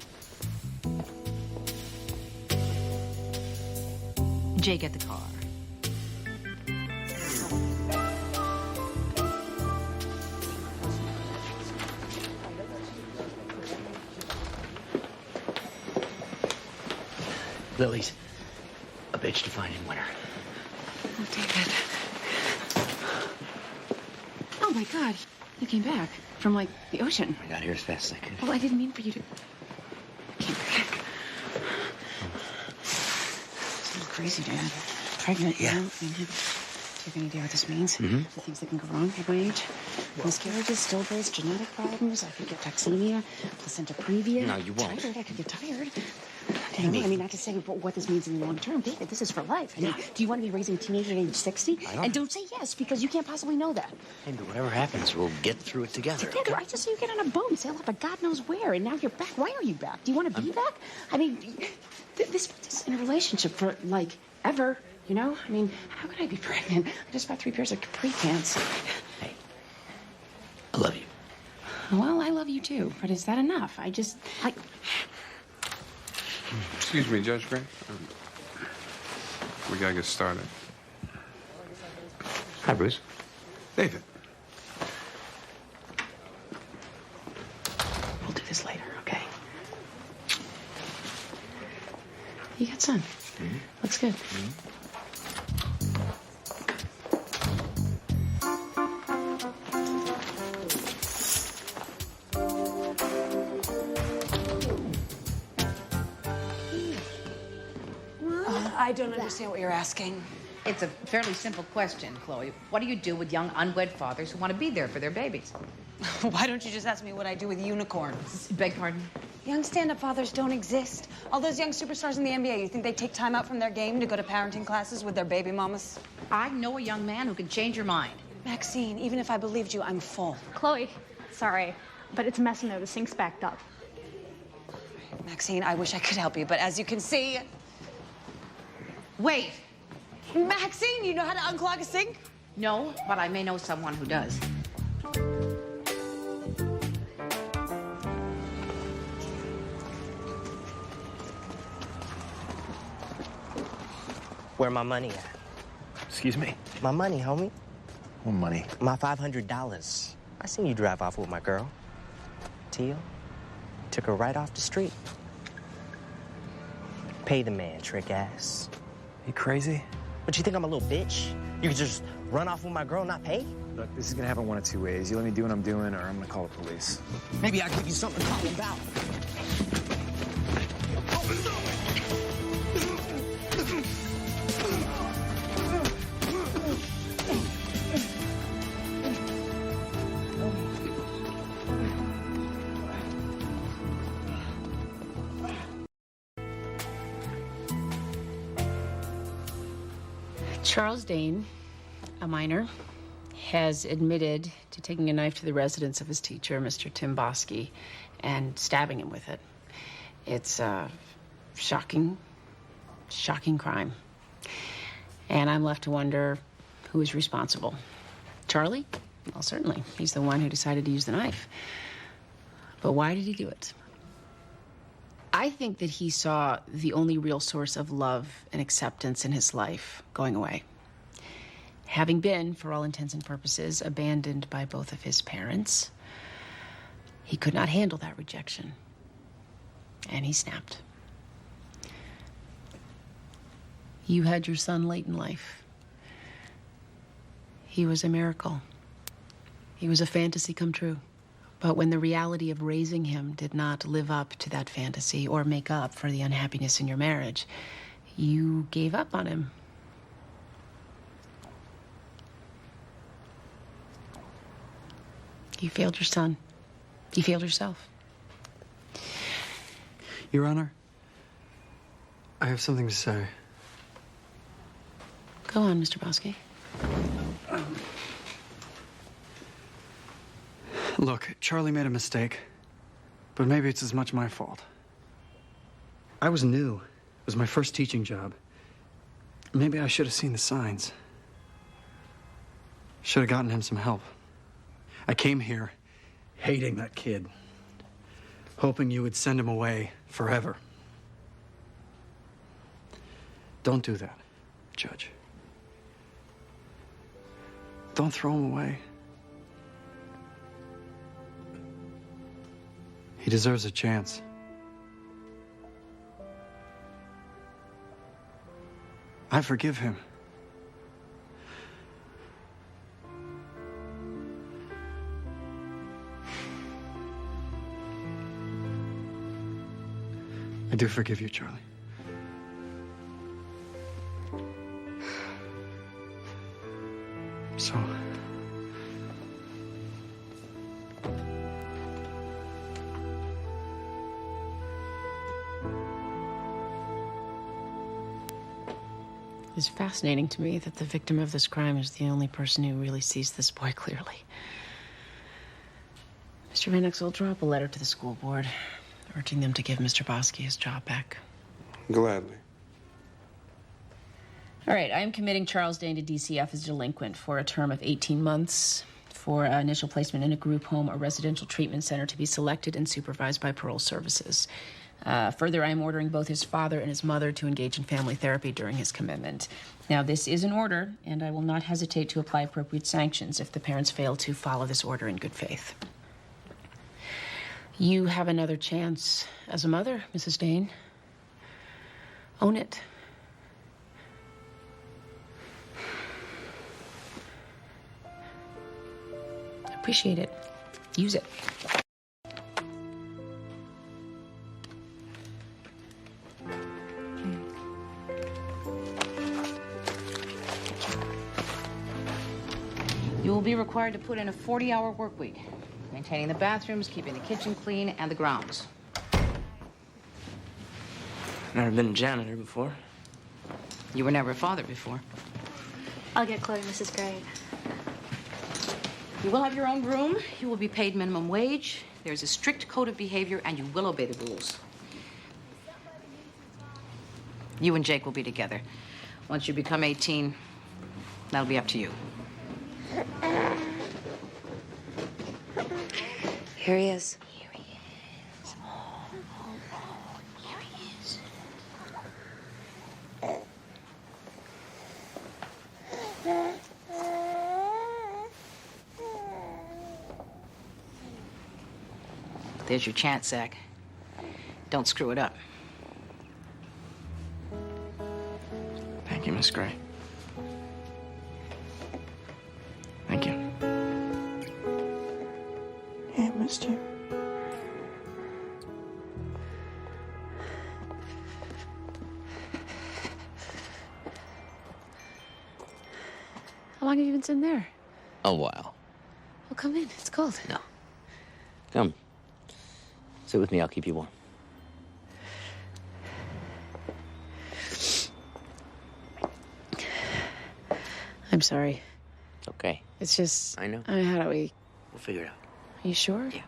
[SPEAKER 10] Jay, get the car.
[SPEAKER 4] Lily's a bitch to find in winter.
[SPEAKER 1] Oh, David. Oh, my God. You came back from, like, the ocean.
[SPEAKER 4] I got here as fast as I could.
[SPEAKER 1] Well, I didn't mean for you to... Came back. It's a little crazy, Dad. Pregnant,
[SPEAKER 4] Yeah.
[SPEAKER 1] you know? I mean, do you have any idea what this means?
[SPEAKER 4] Mm-hmm.
[SPEAKER 1] The things that can go wrong at my age? Miscarriages, stillbirths, genetic problems. I could get toxemia, placenta previa.
[SPEAKER 4] No, you won't.
[SPEAKER 1] Tired. I could get tired. You know, I mean, not to say what this means in the long term. David, this is for life. I mean, do you want to be raising a teenager at age 60?
[SPEAKER 4] I don't.
[SPEAKER 1] And don't say yes, because you can't possibly know that.
[SPEAKER 4] Hey, but whatever happens, we'll get through it together.
[SPEAKER 1] Together, I just saw you get on a boat and sail off to God knows where, and now you're back. Why are you back? Do you want to be back? I mean, this puts us in a relationship for, like, ever, you know? I mean, how could I be pregnant? I just bought 3 pairs of capri pants.
[SPEAKER 4] Hey, I love you.
[SPEAKER 1] Well, I love you too, but is that enough?
[SPEAKER 13] Excuse me, Judge Gray. We gotta get started.
[SPEAKER 4] Hi, Bruce.
[SPEAKER 13] David.
[SPEAKER 1] We'll do this later, okay? You got sun.
[SPEAKER 4] Mm-hmm.
[SPEAKER 1] Looks good.
[SPEAKER 3] I don't understand what you're asking.
[SPEAKER 10] It's a fairly simple question, Chloe. What do you do with young unwed fathers who want to be there for their babies?
[SPEAKER 11] Why don't you just ask me what I do with unicorns?
[SPEAKER 10] Beg pardon?
[SPEAKER 11] Young stand-up fathers don't exist. All those young superstars in the NBA, you think they take time out from their game to go to parenting classes with their baby mamas?
[SPEAKER 10] I know a young man who can change your mind.
[SPEAKER 11] Maxine, even if I believed you, I'm full.
[SPEAKER 14] Chloe, sorry, but it's a mess in there. The sink's backed up.
[SPEAKER 11] Maxine, I wish I could help you, but as you can see...
[SPEAKER 10] Wait.
[SPEAKER 11] Maxine, you know how to unclog a sink?
[SPEAKER 10] No, but I may know someone who does.
[SPEAKER 6] Where my money at?
[SPEAKER 4] Excuse me?
[SPEAKER 6] My money, homie.
[SPEAKER 9] What money?
[SPEAKER 6] My $500. I seen you drive off with my girl. Teal. Took her right off the street. Pay the man, trick ass.
[SPEAKER 9] You crazy?
[SPEAKER 6] But you think I'm a little bitch? You can just run off with my girl and not pay?
[SPEAKER 9] Look, this is gonna happen one of two ways. You let me do what I'm doing, or I'm gonna call the police.
[SPEAKER 6] Maybe I'll give you something to talk about.
[SPEAKER 1] Charles Dane, a minor, has admitted to taking a knife to the residence of his teacher, Mr. Tim Bosky, and stabbing him with it. It's a shocking crime. And I'm left to wonder who is responsible. Charlie? Well, certainly. He's the one who decided to use the knife. But why did he do it? I think that he saw the only real source of love and acceptance in his life going away. Having been, for all intents and purposes, abandoned by both of his parents, he could not handle that rejection. And he snapped. You had your son late in life. He was a miracle. He was a fantasy come true. But when the reality of raising him did not live up to that fantasy or make up for the unhappiness in your marriage, you gave up on him. You failed your son. You failed yourself.
[SPEAKER 15] Your Honor, I have something to say.
[SPEAKER 1] Go on, Mr. Bosky.
[SPEAKER 15] Look, Charlie made a mistake, but maybe it's as much my fault. I was new. It was my first teaching job. Maybe I should have seen the signs. Should have gotten him some help. I came here hating that kid, hoping you would send him away forever. Don't do that, Judge. Don't throw him away. He deserves a chance. I forgive him. I do forgive you, Charlie. So...
[SPEAKER 1] It's fascinating to me that the victim of this crime is the only person who really sees this boy clearly. Mr. Van Exel, drop a letter to the school board, urging them to give Mr. Bosky his job back.
[SPEAKER 13] Gladly.
[SPEAKER 1] All right, I am committing Charles Dane to DCF as delinquent for a term of 18 months for initial placement in a group home or residential treatment center to be selected and supervised by parole services. Further, I am ordering both his father and his mother to engage in family therapy during his commitment. Now, this is an order, and I will not hesitate to apply appropriate sanctions if the parents fail to follow this order in good faith. You have another chance as a mother, Mrs. Dane. Own it. Appreciate it. Use it.
[SPEAKER 10] You will be required to put in a 40-hour work week, maintaining the bathrooms, keeping the kitchen clean, and the grounds.
[SPEAKER 2] Never been a janitor before.
[SPEAKER 10] You were never a father before.
[SPEAKER 14] I'll get Chloe, Mrs. Gray.
[SPEAKER 10] You will have your own room. You will be paid minimum wage. There's a strict code of behavior, and you will obey the rules. You and Jake will be together. Once you become 18, that'll be up to you.
[SPEAKER 3] Here he is.
[SPEAKER 10] There's your chance, Zach. Don't screw it up.
[SPEAKER 2] Thank you, Miss Gray. Thank you.
[SPEAKER 5] Yeah, I missed you.
[SPEAKER 3] How long have you been sitting there?
[SPEAKER 8] A while.
[SPEAKER 3] Well, come in. It's cold.
[SPEAKER 8] No. Come. Sit with me. I'll keep you warm.
[SPEAKER 3] I'm sorry.
[SPEAKER 8] It's okay.
[SPEAKER 3] It's just.
[SPEAKER 8] I know.
[SPEAKER 3] How do we?
[SPEAKER 8] We'll figure it out.
[SPEAKER 3] Are you sure?
[SPEAKER 8] Yeah.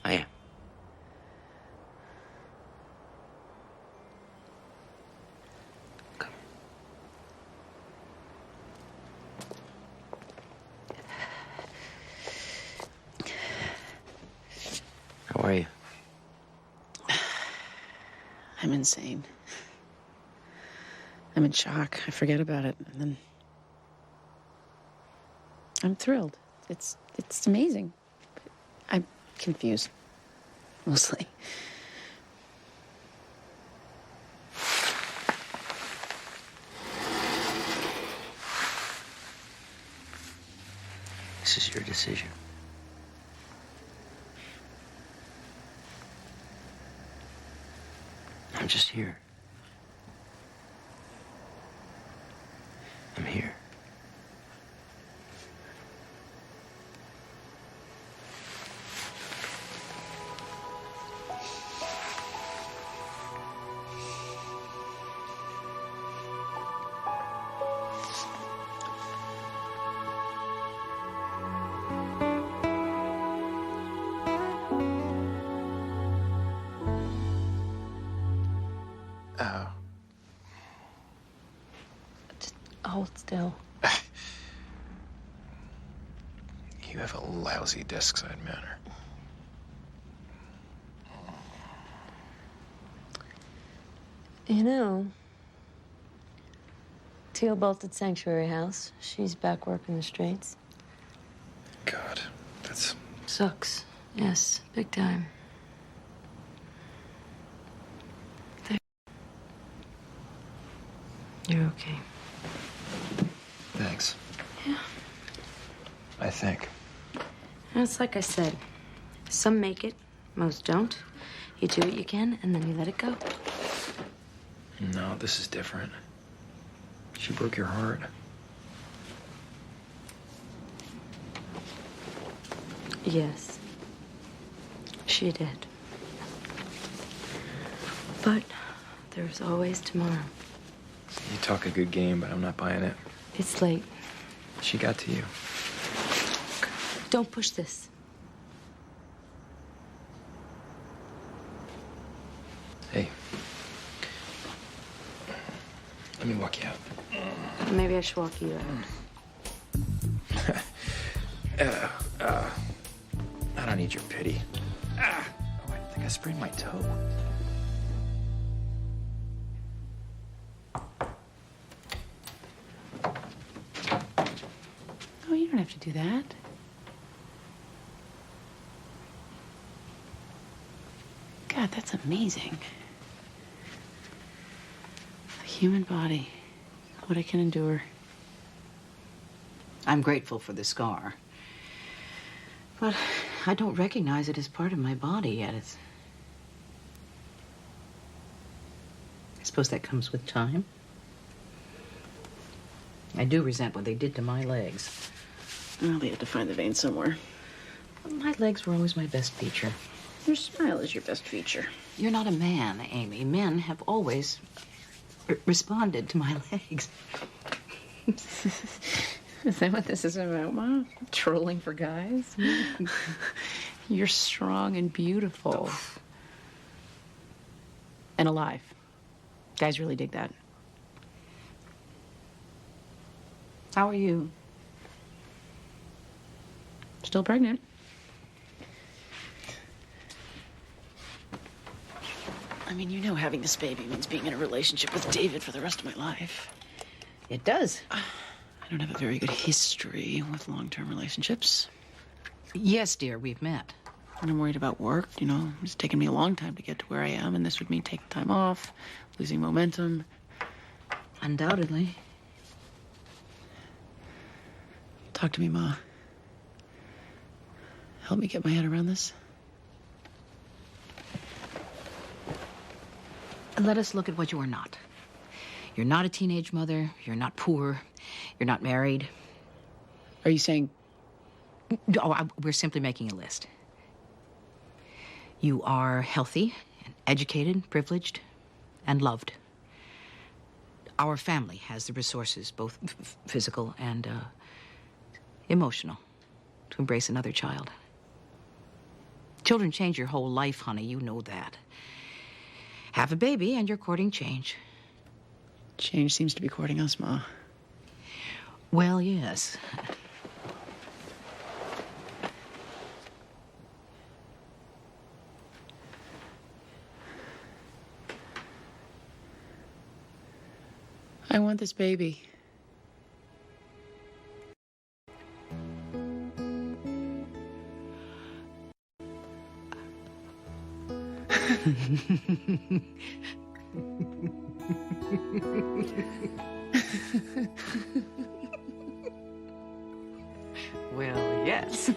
[SPEAKER 8] I am. How are you?
[SPEAKER 3] I'm insane. I'm in shock. I forget about it, and then I'm thrilled. It's amazing. But I'm confused, mostly.
[SPEAKER 8] This is your decision. I'm just here. I'm here.
[SPEAKER 3] Oh. Just hold still.
[SPEAKER 9] You have a lousy desk side manner.
[SPEAKER 11] You know, Teal bolted Sanctuary House. She's back working the streets.
[SPEAKER 9] God, that's...
[SPEAKER 11] Sucks. Yes, big time. There. You're okay.
[SPEAKER 9] Thanks.
[SPEAKER 11] Yeah.
[SPEAKER 9] I think.
[SPEAKER 11] It's like I said. Some make it, most don't. You do what you can, and then you let it go.
[SPEAKER 9] No, this is different. She broke your heart.
[SPEAKER 11] Yes. She did. But there's always tomorrow.
[SPEAKER 9] You talk a good game, but I'm not buying it.
[SPEAKER 11] It's late.
[SPEAKER 9] She got to you.
[SPEAKER 11] Don't push this.
[SPEAKER 9] Hey. Let me walk you out.
[SPEAKER 11] Maybe I should walk you out.
[SPEAKER 9] I don't need your pity. Oh, I think I sprained my toe.
[SPEAKER 1] Oh, you don't have to do that. God, that's amazing. The human body, what it can endure.
[SPEAKER 10] I'm grateful for the scar. But I don't recognize it as part of my body yet. I suppose that comes with time. I do resent what they did to my legs.
[SPEAKER 1] Well, they had to find the vein somewhere.
[SPEAKER 10] My legs were always my best feature.
[SPEAKER 1] Your smile is your best feature.
[SPEAKER 10] You're not a man, Amy. Men have always responded to my legs.
[SPEAKER 1] Is that what this is about, Mom? Trolling for guys? You're strong and beautiful. And alive. Guys really dig that. How are you? Still pregnant. I mean, you know having this baby means being in a relationship with David for the rest of my life.
[SPEAKER 10] It does.
[SPEAKER 1] I don't have a very good history with long-term relationships.
[SPEAKER 10] Yes, dear, we've met.
[SPEAKER 1] And I'm worried about work. You know, it's taken me a long time to get to where I am, and this would mean taking time off, losing momentum.
[SPEAKER 10] Undoubtedly.
[SPEAKER 1] Talk to me, Ma. Help me get my head around this.
[SPEAKER 10] Let us look at what you are not. You're not a teenage mother. You're not poor. You're not married.
[SPEAKER 1] Are you saying...
[SPEAKER 10] Oh, we're simply making a list. You are healthy, and educated, privileged, and loved. Our family has the resources, both physical and emotional, to embrace another child. Children change your whole life, honey. You know that. Have a baby and you're courting change.
[SPEAKER 1] Change seems to be courting us, Ma.
[SPEAKER 10] Well, yes.
[SPEAKER 1] I want this baby.
[SPEAKER 10] Well, yes.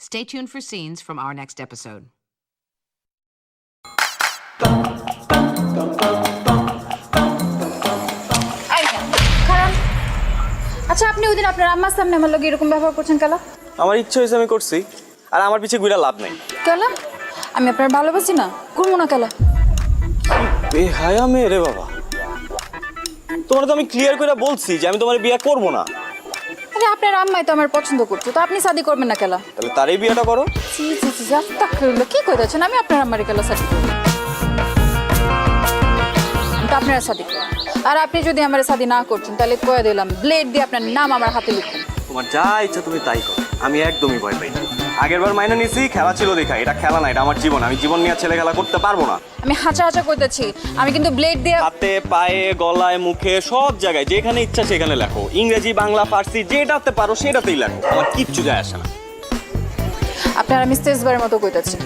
[SPEAKER 10] Stay tuned for scenes from our next episode.
[SPEAKER 14] আচ্ছা আপনি ওই দিন আপনার আম্মার সামনে আমার লগে এরকম ব্যবহার করছেন কেন?
[SPEAKER 6] আমার ইচ্ছে হয়েছে আমি করছি, আর আমার পিছে ঘুরে লাভ নাই।
[SPEAKER 14] কেন? আমি আপনার ভালোবাসি না, করবো না কেন?
[SPEAKER 6] বেহায়া মেয়ে রে বাবা, তোমার তো আমি ক্লিয়ার করে বলছি যে আমি তোমার বিয়ে করব না।
[SPEAKER 14] আরে আপনার আম্মাই তো আমার পছন্দ করছে, তো আপনি শাদি করবেন না কেন?
[SPEAKER 6] তাহলে তারই বিয়েটা করো।
[SPEAKER 14] জি জি জি, কি কইতাছেন? আমি আপনার আম্মারে কেন শাদি করব? তো আপনারা শাদি করুন, আর আপনি যদি আমার শাদি না করছেন তাহলে কয়ে দিলাম ব্লেড দিয়ে আপনার নাম আমার হাতে লিখুন।
[SPEAKER 6] তোমার যা ইচ্ছা তুমি তাই করো, আমি একদমই ভয় পাই না। আগের বার মাইনে নিছি, খেলা ছিল দেখা, এটা খেলা না, এটা আমার জীবন। আমি জীবন নিয়ে ছেলে খেলা করতে পারবো না।
[SPEAKER 14] আমি হাঁচা হাঁচা কইতাছি, আমি কিন্তু ব্লেড দিয়ে
[SPEAKER 6] হাতে পায়ে গলায় মুখে সব জায়গায় যেখানে ইচ্ছা সেখানে লেখো, ইংরেজি বাংলা ফার্সি যেটাতে পারো সেটাতেই লেখো, আমার কিচ্ছু যায় আসে না।
[SPEAKER 14] আপনার আমি শেষবারের মতো কইতাছি,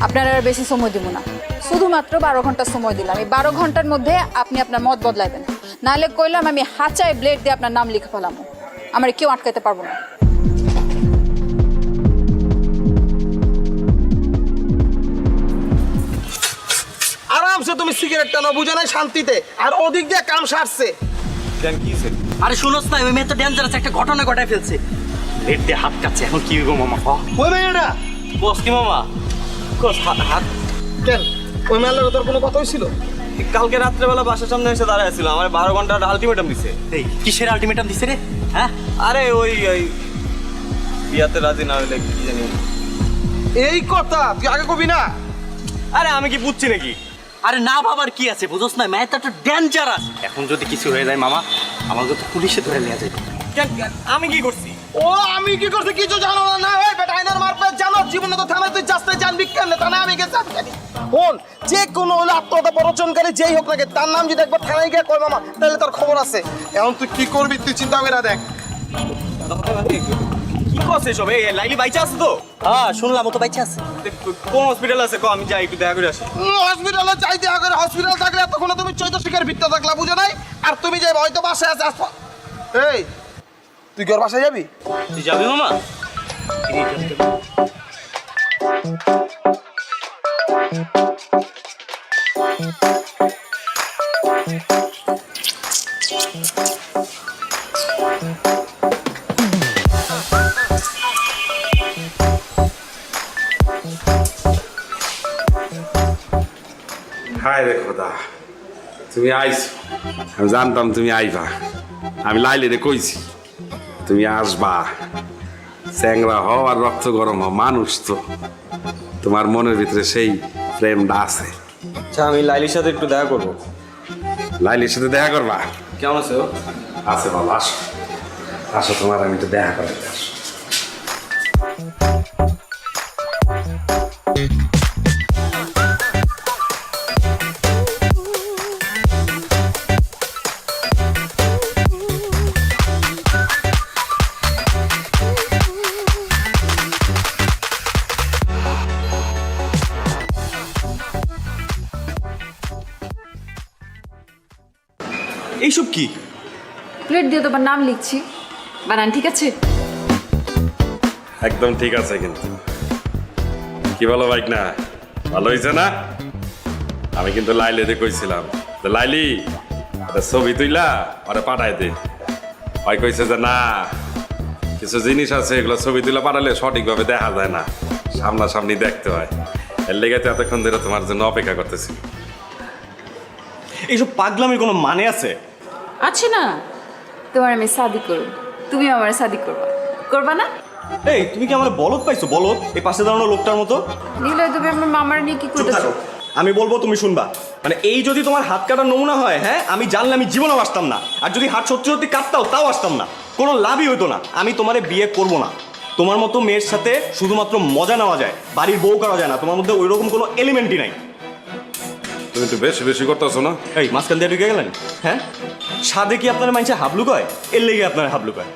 [SPEAKER 14] আপনার আর বেশি সময় দিব না, শুধুমাত্র 12 ঘন্টা সময় দিলাম। এই 12 ঘন্টার মধ্যে আপনি আপনার মত বদলাইবেন, নাহলে কইলাম আমি হাঁচায় ব্লেড দিয়ে আপনার নাম লিখে ফেলাম, আমার কেউ আটকাইতে পারবো না।
[SPEAKER 7] আরামসে তুমি সিগারেট টানো, বুঝো না শান্তিতে, আর ওদিক দিয়ে কাম সারছে।
[SPEAKER 6] আরে শুনোস না, ওই মেয়ে তো ডেঞ্জারাস একটা ঘটনা ঘটায় ফেলছে, ব্লেড দিয়ে হাত কাটছে। এখন কি গো মামা?
[SPEAKER 7] ওই মেয়েটা
[SPEAKER 6] বস কি মামা? হাত
[SPEAKER 7] কেন? ওই মেয়ের তোর কোনো কথা হয়েছিল?
[SPEAKER 6] কালকে রাত্রেবেলা বাসার সামনে এসে দাঁড়ায় ছিল, আমার 12 ঘন্টার আলটিমেটাম দিছে। এই কিসের আলটিমেটাম দিছে রে? হ্যাঁ, আরে ওই বিয়াতে রাজি না হইলে কি জানি।
[SPEAKER 7] এই কথা তুই আগে কবি না?
[SPEAKER 6] আরে আমি কি বুঝছি নাকি? আরে না বাবার কি আছে, বুঝোস না, মেয়েটা তো ডেঞ্জারাস। এখন যদি কিছু হয়ে যায় মামা, আমাকে তো পুলিশে ধরে নিয়ে যাবে। আমি কি করছি?
[SPEAKER 7] ও আমি কি করছি কিছু জানো না? ওই বেটা আইনার মারপে জানো, জীবনে তো থানায় তুই যাস্তে জানবি কেন? থানা আমি গেছি ফোন, যে কোনো হলে আত্মহত্যা প্ররোচনকারী যেই হোক না, তার নাম যদি একবার থানায় গিয়ে কয় মামা, তাহলে তার খবর আছে। এখন তুই কি করবি তুই চিন্তা করে দেখ।
[SPEAKER 6] কি করছে সব? এই লাইলি বাইচা আছে তো? হ্যাঁ শুনলাম, ও তো বাইচা আছে। কোন হসপিটাল আছে? কো আমি যাই একটু দেখা করে আসি।
[SPEAKER 7] হসপিটালে যাই দেখা করে, হসপিটাল থাকলে এতক্ষণ তুমি চৈতশিকার ভিত্তি থাকলা, বুঝো নাই? আর তুমি যাই হয়তো বাসায় আছে। এই তুই কি ওর বাসায় যাবি?
[SPEAKER 6] তুই যাবি মামা?
[SPEAKER 18] হায় রে খোদা, তুমি আইছো, আমি জানতাম তুমি আইবা। আমি লাইলে কইছি তুমি আসবা। চ্যাংরা হও আর রক্ত গরম হও, মানুষ তো, তোমার মনের ভিতরে সেই প্রেমটা আছে।
[SPEAKER 6] আচ্ছা আমি লাইলির সাথে একটু দেখা করবো।
[SPEAKER 18] লাইলির সাথে দেখা করবা?
[SPEAKER 6] কেমন আছো?
[SPEAKER 18] আছে ভালো, আসো আসো, তোমার আমি একটু দেখা করাতে আসো।
[SPEAKER 6] এইসব কি?
[SPEAKER 14] প্লেট দিয়ে তোমার নাম লিখছি, বানান ঠিক আছে?
[SPEAKER 18] একদম ঠিক আছে। কিন্তু কি বলো বাইক না, ভালো হয়েছে না? আমি কিন্তু লাইলিতে কইছিলাম যে লাইলি একটা ছবি তুইলা ওরা পাঠাই দে। ওই কইছে যে না, কিছু জিনিস আছে এগুলো ছবি তুলে পাঠালে সঠিকভাবে দেখা যায় না, সামনাসামনি দেখতে হয়। এর লেগে তো এতক্ষণ ধরে তোমার জন্য অপেক্ষা করতেছি।
[SPEAKER 6] এইসব পাগলামির কোনো মানে আছে?
[SPEAKER 14] আছে না, তোমার আমি শাদি করব, তুমি আমার শাদি করবা, করবা না?
[SPEAKER 6] এই তুমি কি আমার বলদ পাইছো? বলদ এই পাশে দাঁড়ানো লোকটার মতো।
[SPEAKER 14] নিলে তুমি আমার মামার নিয়ে কি করতেছো?
[SPEAKER 6] আমি বলবো তুমি শুনবা। মানে এই যদি তোমার হাত কাটার নমুনা হয়, হ্যাঁ আমি জানলে আমি জীবনেও আসতাম না। আর যদি হাত সত্যি সত্যি কাটতাও তাও আসতাম না, কোনো লাভই হতো না। আমি তোমারে বিয়ে করব না। তোমার মতো মেয়ের সাথে শুধুমাত্র মজা নেওয়া যায়, বাড়ির বউ করা যায় না। তোমার মধ্যে ওই রকম কোনো এলিমেন্টই নাই।
[SPEAKER 18] তুমি তো বেশি বেশি করতেছো না?
[SPEAKER 6] এই মাঝখান দিয়ে ঢুকে গেলেন? হ্যাঁ, সাদে কি আপনার মাইনছে হাবলু কয়? এর লেগে আপনার হাবলু কয়।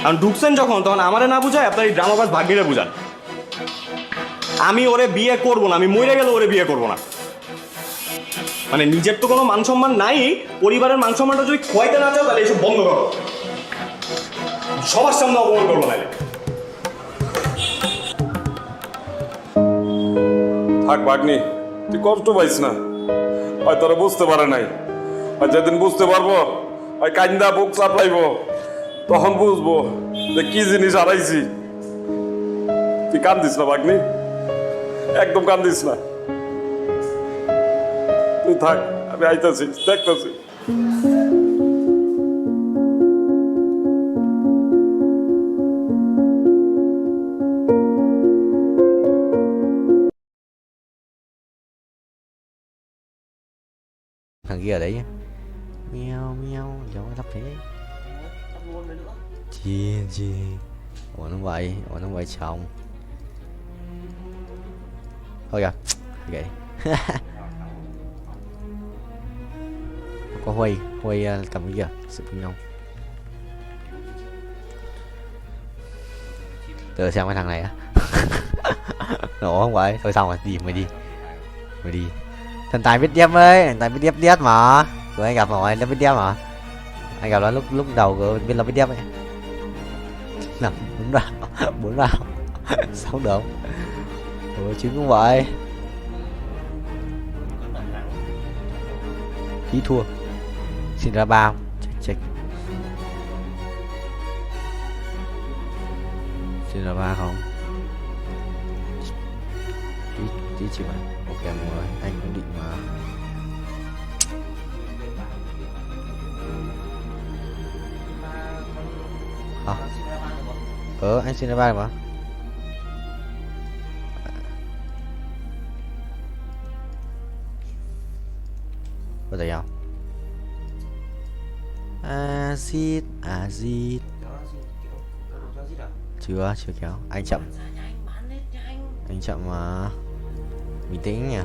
[SPEAKER 6] কারণ ঢুকছেন যখন, তখন আমারে না বুঝায় আপনার এই ড্রামাবাজ ভাগ্যিরে বুঝান। আমি ওরে বিয়ে করবো না, আমি মরে গেলে ওরে বিয়ে করবো না। মানে নিজের তো কোনো মান সম্মান নাই, পরিবারের মান সম্মানটা যদি খোয়াইতে না চাও তাহলে এসব বন্ধ করো। সবার সামনে অপমান করবো না।
[SPEAKER 18] থাক ভাগ্নি, তুই কষ্ট পাইস না। হয় তোরা বুঝতে পারে নাই, আর যেদিন বুঝতে পারবো ওই কান্দা বুক চাপলাইবো, তখন বুঝবো যে কি জিনিস হারাইছি। তুই কান্দিস না ভাগ্নি, একদম কান্দিস না। তুই থাক, আমি আইতাছি, দেখতেছি।
[SPEAKER 8] Thằng kia ở đấy nhá. Meo meo, giống nó thấp thế. Chi. Ủa nó vậy chồng. Thôi kìa. Vậy. Có Huy cầm cái kìa, sự với nhau. Tự xem cái thằng này á. Nổ không vậy? Thôi xong rồi, mày đi. Thần tài biết điếp ơi, thần tài biết điếp mà. Rồi anh gặp hỏi nó biết điếp mà. Anh gặp nó lúc đầu biết là biết điếp ấy. Làm 4 vào 6 được. Ủa chứ cũng vậy. Khí thua. Xin ra bao. Check. Xin ra 3 không? Tí chịu mà. Ok mọi người, anh cũng định mà. Hả? Anh xin ra 3 mà. Có thể không? Acid. Chưa kéo. Anh chậm mà. Bình tĩnh nhỉ.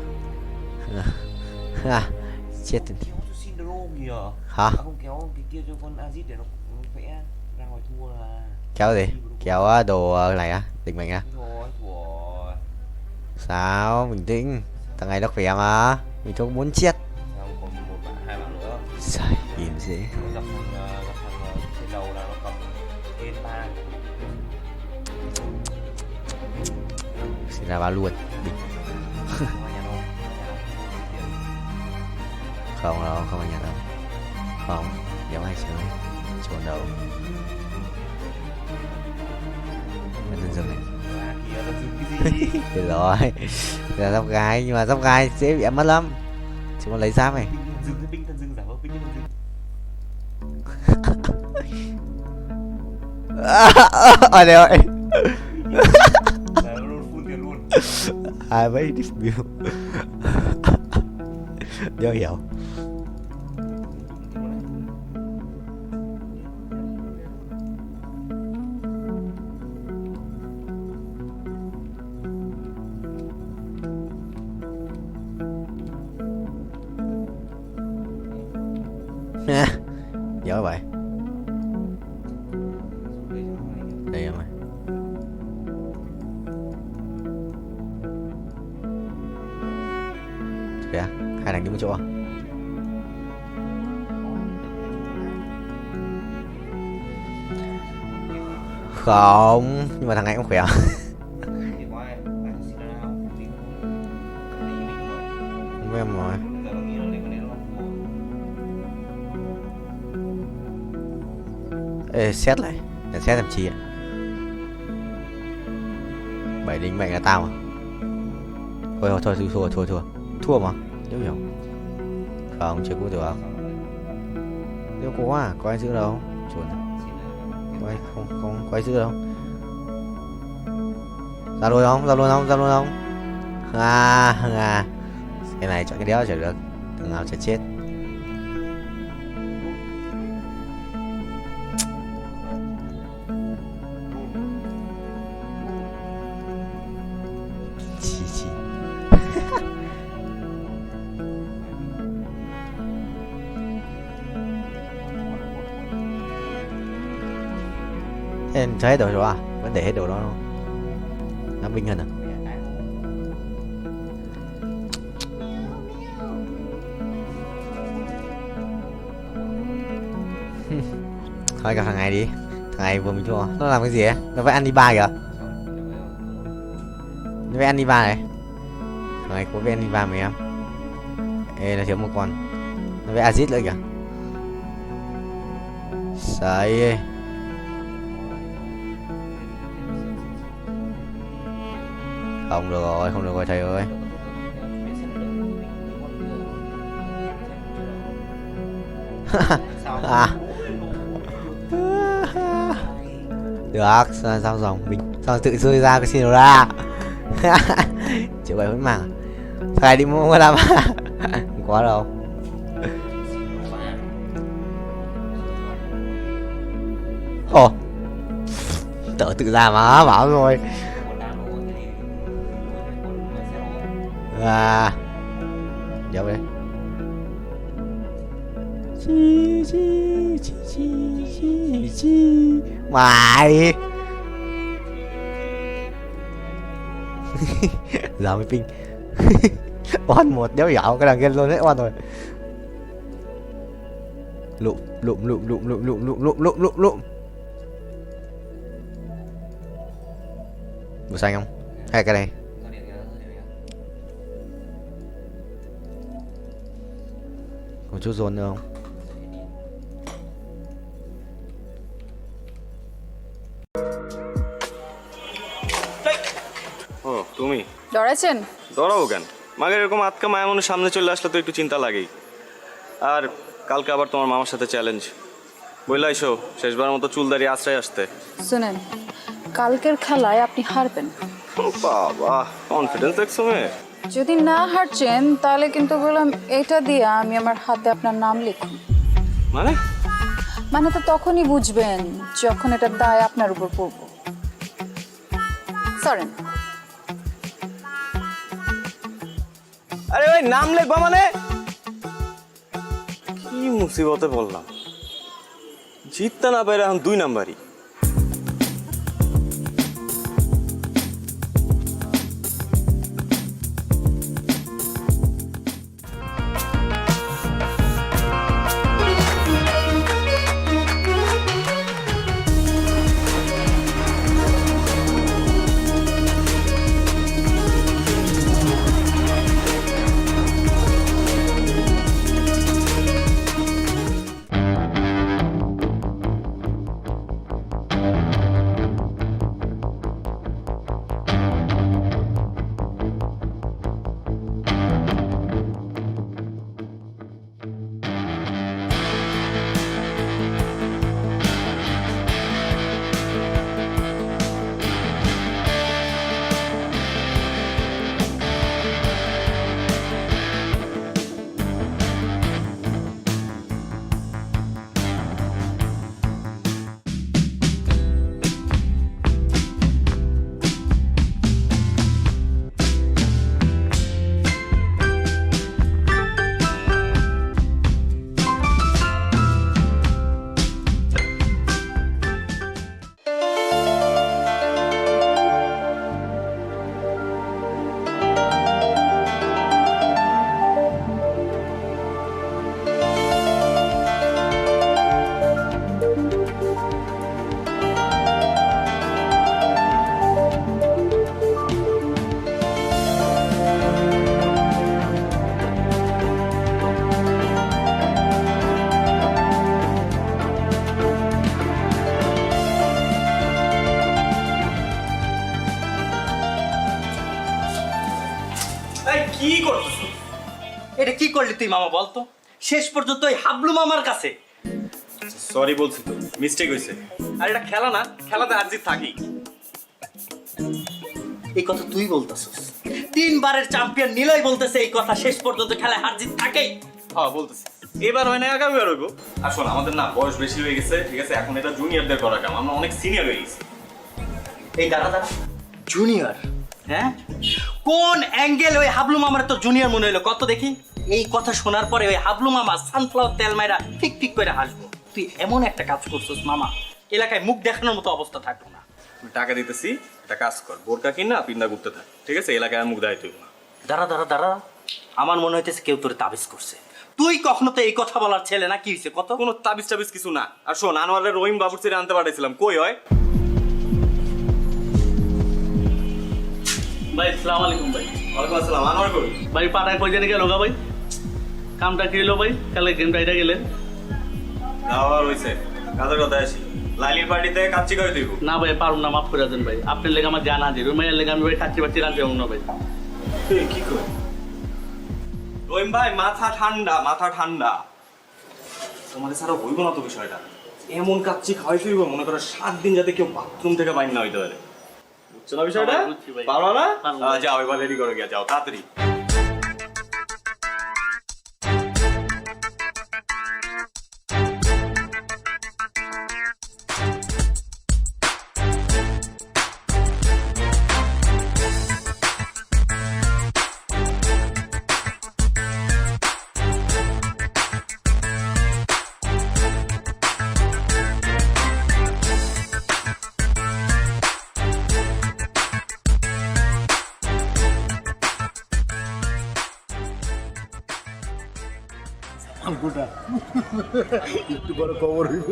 [SPEAKER 8] Chết rồi. Hả?
[SPEAKER 12] Không kéo cái kia cho con Azit để nó vẽ ra ngoài thua là.
[SPEAKER 8] Kéo gì? Kéo đồ này á, định mệnh á. Sao? Bình tĩnh. Thằng này nó khỏe mà. Mình thôi muốn chết.
[SPEAKER 12] Còn 2 bạn nữa.
[SPEAKER 8] Trời, im dễ.
[SPEAKER 12] Gặp thằng trên đầu là nó cầm tên 3.
[SPEAKER 8] Xin ra 3 luôn. Không đâu, không anh nhận đâu. Không, giống ai chơi trốn đâu. Mình dừng này. Được rồi. Là giáp gái, nhưng mà giáp gái dễ bị em mất lắm. Chúng con lấy giáp này. Ở đây ơi. Ai mấy disview. Do hiểu. Nhớ vậy. Đây rồi. Kìa, hai thằng đứng một chỗ. Không, nhưng mà thằng này cũng khỏe. Không biết em rồi. Ê, xét lại. Để xét làm chi ạ? 7 đinh mệnh là tao à? Thôi, thua mà. Nếu hiểu. Không, chưa có được. Nếu có à, có ai giữ đâu. Chuẩn. Không có ai giữ đâu. Ra luôn không? Cái này chọn cái đéo chả được. Thằng nào sẽ chết. Thế cho hết đồ rồi à? Vẫn để hết đồ đó không? Nó binh hơn à? Thôi gặp thằng này đi. Thằng này vừa mình thua. Nó làm cái gì ấy? Nó phải ăn đi ba kìa. Nó phải ăn đi ba này. Thằng này có phải ăn đi ba mày em. Ê, nó thiếu một con. Nó phải Azit nữa kìa. Sai. Không được rồi thầy ơi. À. Được, sao dòng mình sao tự rơi ra cái xin ra. Chịu vậy vẫn màng. Thầy đi mua làm. Không có đâu. Ồ. Tớ tự ra mà bảo rồi. À. Dấu đấy. Chi. Mày. Giờ mới ping. Oan một đéo dạo cái đằng kia luôn đấy oan rồi. Lụm. Màu xanh không? Hay cái này? Còn chút dồn nữa không?
[SPEAKER 6] ও তুমি
[SPEAKER 14] ডরাইছেন?
[SPEAKER 6] ডরাবো কেন? মাগের এরকম আটকা মায়া মনে সামনে চলে আসলে তো একটু চিন্তা লাগেই। আর কালকে আবার তোমার মামার সাথে চ্যালেঞ্জ। বইলা আইসো শেষবার মতো চুলদারি আশ্রয় আসতে।
[SPEAKER 14] শুনেন, কালকের খেলায় আপনি হারবেন।
[SPEAKER 6] বাবা, কনফিডেন্স দেখছো মেয়ে?
[SPEAKER 14] যদি না হারছেন তাহলে কিন্তু বললাম এটা দিয়ে আমি আমার হাতে আপনার নাম লিখুন। মানে তো তখনই বুঝবেন যখন এটার দায় আপনার উপর পড়ব। সরেন।
[SPEAKER 6] আরে ভাই নাম লিখবা মানে? কি মুসিবতে বললাম। জিততে না পারে এখন 2 নাম্বারই। এই কি করছিস?
[SPEAKER 7] এটা কি করলি তুই মামা বলতো? শেষ পর্যন্ত ওই হাবলু মামার কাছে।
[SPEAKER 6] সরি বলছি তো, মিস্টেক হয়েছে। আর এটা খেলা না, খেলাতে হার জিত থাকি।
[SPEAKER 7] এই কথা তুই বলতেছিস? 3 বারের চ্যাম্পিয়ন নিলয় বলতেছে এই কথা, শেষ পর্যন্ত খেলায় হার জিত থাকেই।
[SPEAKER 6] হ্যাঁ বলতেছি, এবার হয় না আগামীবার হইব। আর শোন, আমাদের না বয়স বেশি হয়ে গেছে, ঠিক আছে? এখন এটা জুনিয়রদের করা কাম, আমরা অনেক সিনিয়র হয়ে গেছি।
[SPEAKER 7] এই দাঁড়া জুনিয়র, হ্যাঁ? কোন অ্যাঙ্গেল ওই হাবলু মামার তো জুনিয়র মনে হইলো কত দেখি? এই কথা শোনার পরে ওই হাবলু মামা সানফ্লাওয়ার তেল মাইরা ঠিক ঠিক করে হাসবো। তুই এমন একটা কাজ করছিস মামা, এলাকায় মুখ দেখানোর মতো অবস্থা থাকলো না।
[SPEAKER 6] টাকা দিতেছি, একটা কাজ কর, বোরকা কিন না পিন্দা ঘুরতে থাক, ঠিক আছে? এলাকায় মুখ দেখাই তুই না।
[SPEAKER 7] দাঁড়া, আমার মনে হইতেছে কেউ তোর তাবিজ করছে। তুই কখনো তো এই কথা বলার ছেলে না, কি হয়েছে কত?
[SPEAKER 6] কোনো তাবিজ টাবিজ কিছু না। আর শোন, আনোয়ারের রহিম বাবুর ছেড়ে আনতে পাঠাইছিলাম, কই হয়?
[SPEAKER 17] ভাই আসসালামু আলাইকুম ভাই।
[SPEAKER 6] ওয়ালাইকুম আসসালাম। আনোয়ার কই?
[SPEAKER 17] ভাই পাড়ায় কই জানি গেল গা ভাই? কামটা কি হলো ভাই? কালকে গেমটা এটা গেলেন?
[SPEAKER 6] দাওয়ার হইছে, কাজের কথা আসি। লাইলির পার্টিতে কাচ্চি করে দিব
[SPEAKER 17] না ভাই, পারুম না, মাফ করে দেন ভাই। আপনার লেগে আমার জানা আছে, রুমাইয়ের লেগে আমি ভাই কাচ্চি বাচ্চি রাখতে পারবো না ভাই।
[SPEAKER 6] কি কই? রহিম ভাই মাথা ঠান্ডা, মাথা ঠান্ডা। তোমাদের ছাড়া হইব না তো বিষয়টা। এমন কাচ্চি খাওয়াই ফিরবো, মনে করো 7 দিন যাতে কেউ বাথরুম থেকে বাইর না হইতে পারে। বুঝছো না বিষয়টা? পারো না? যাও এবার রেডি করে গিয়া, যাও তাড়াতাড়ি।
[SPEAKER 20] একটু বড় খবর হইব।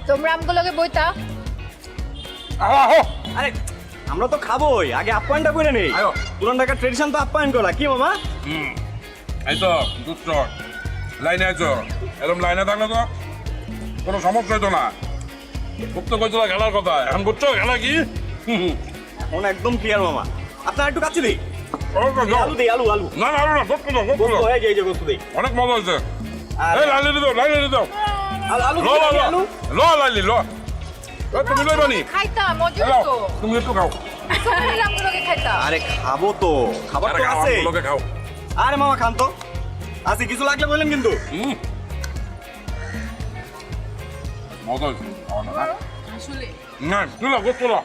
[SPEAKER 14] তোমরা আমগুলোকে বইতা।
[SPEAKER 6] আরে আমরা তো খাবোই, আগে আপ্যায়নটা করে নেই। পুরান ঢাকার ট্রেডিশন তো আপ্যায়ন করা, কি মামা?
[SPEAKER 23] এই তো দুষ্ট লাইনে আইছো, এরকম লাইনে থাকলে তো কোনো সমস্যা হইতো না। খুব তো কইছিল খেলার কথা, এখন বুঝছো খেলা কি?
[SPEAKER 6] এখন একদম ক্লিয়ার মামা। আপনার একটু কাছে দিই।
[SPEAKER 23] আলু
[SPEAKER 6] দেই, আলু আলু।
[SPEAKER 23] না না আলু না, গোস্ত দাও, গোস্ত দাও।
[SPEAKER 6] এই যে গোস্ত দেই।
[SPEAKER 23] অনেক মজা হয়েছে। এই লাইলি দাও, লাইলি দাও।
[SPEAKER 6] আলু
[SPEAKER 23] ল ল ল ল লাইলি ল। তুমি লইবানি?
[SPEAKER 14] খাইতাম, মজা তো।
[SPEAKER 23] তুমি একটু খাও।
[SPEAKER 14] সবাই আমগুলোকে খাইতাম।
[SPEAKER 6] আরে খাবো তো, খাবার তো আছে।
[SPEAKER 23] আমগুলোকে খাও।
[SPEAKER 6] আরে মামা খান তো। আজকে কিছু লাগলে বললেন কিন্তু।
[SPEAKER 23] মজা হয়েছে।
[SPEAKER 14] আসলে
[SPEAKER 23] না, তুই লো, গোস্ত লো।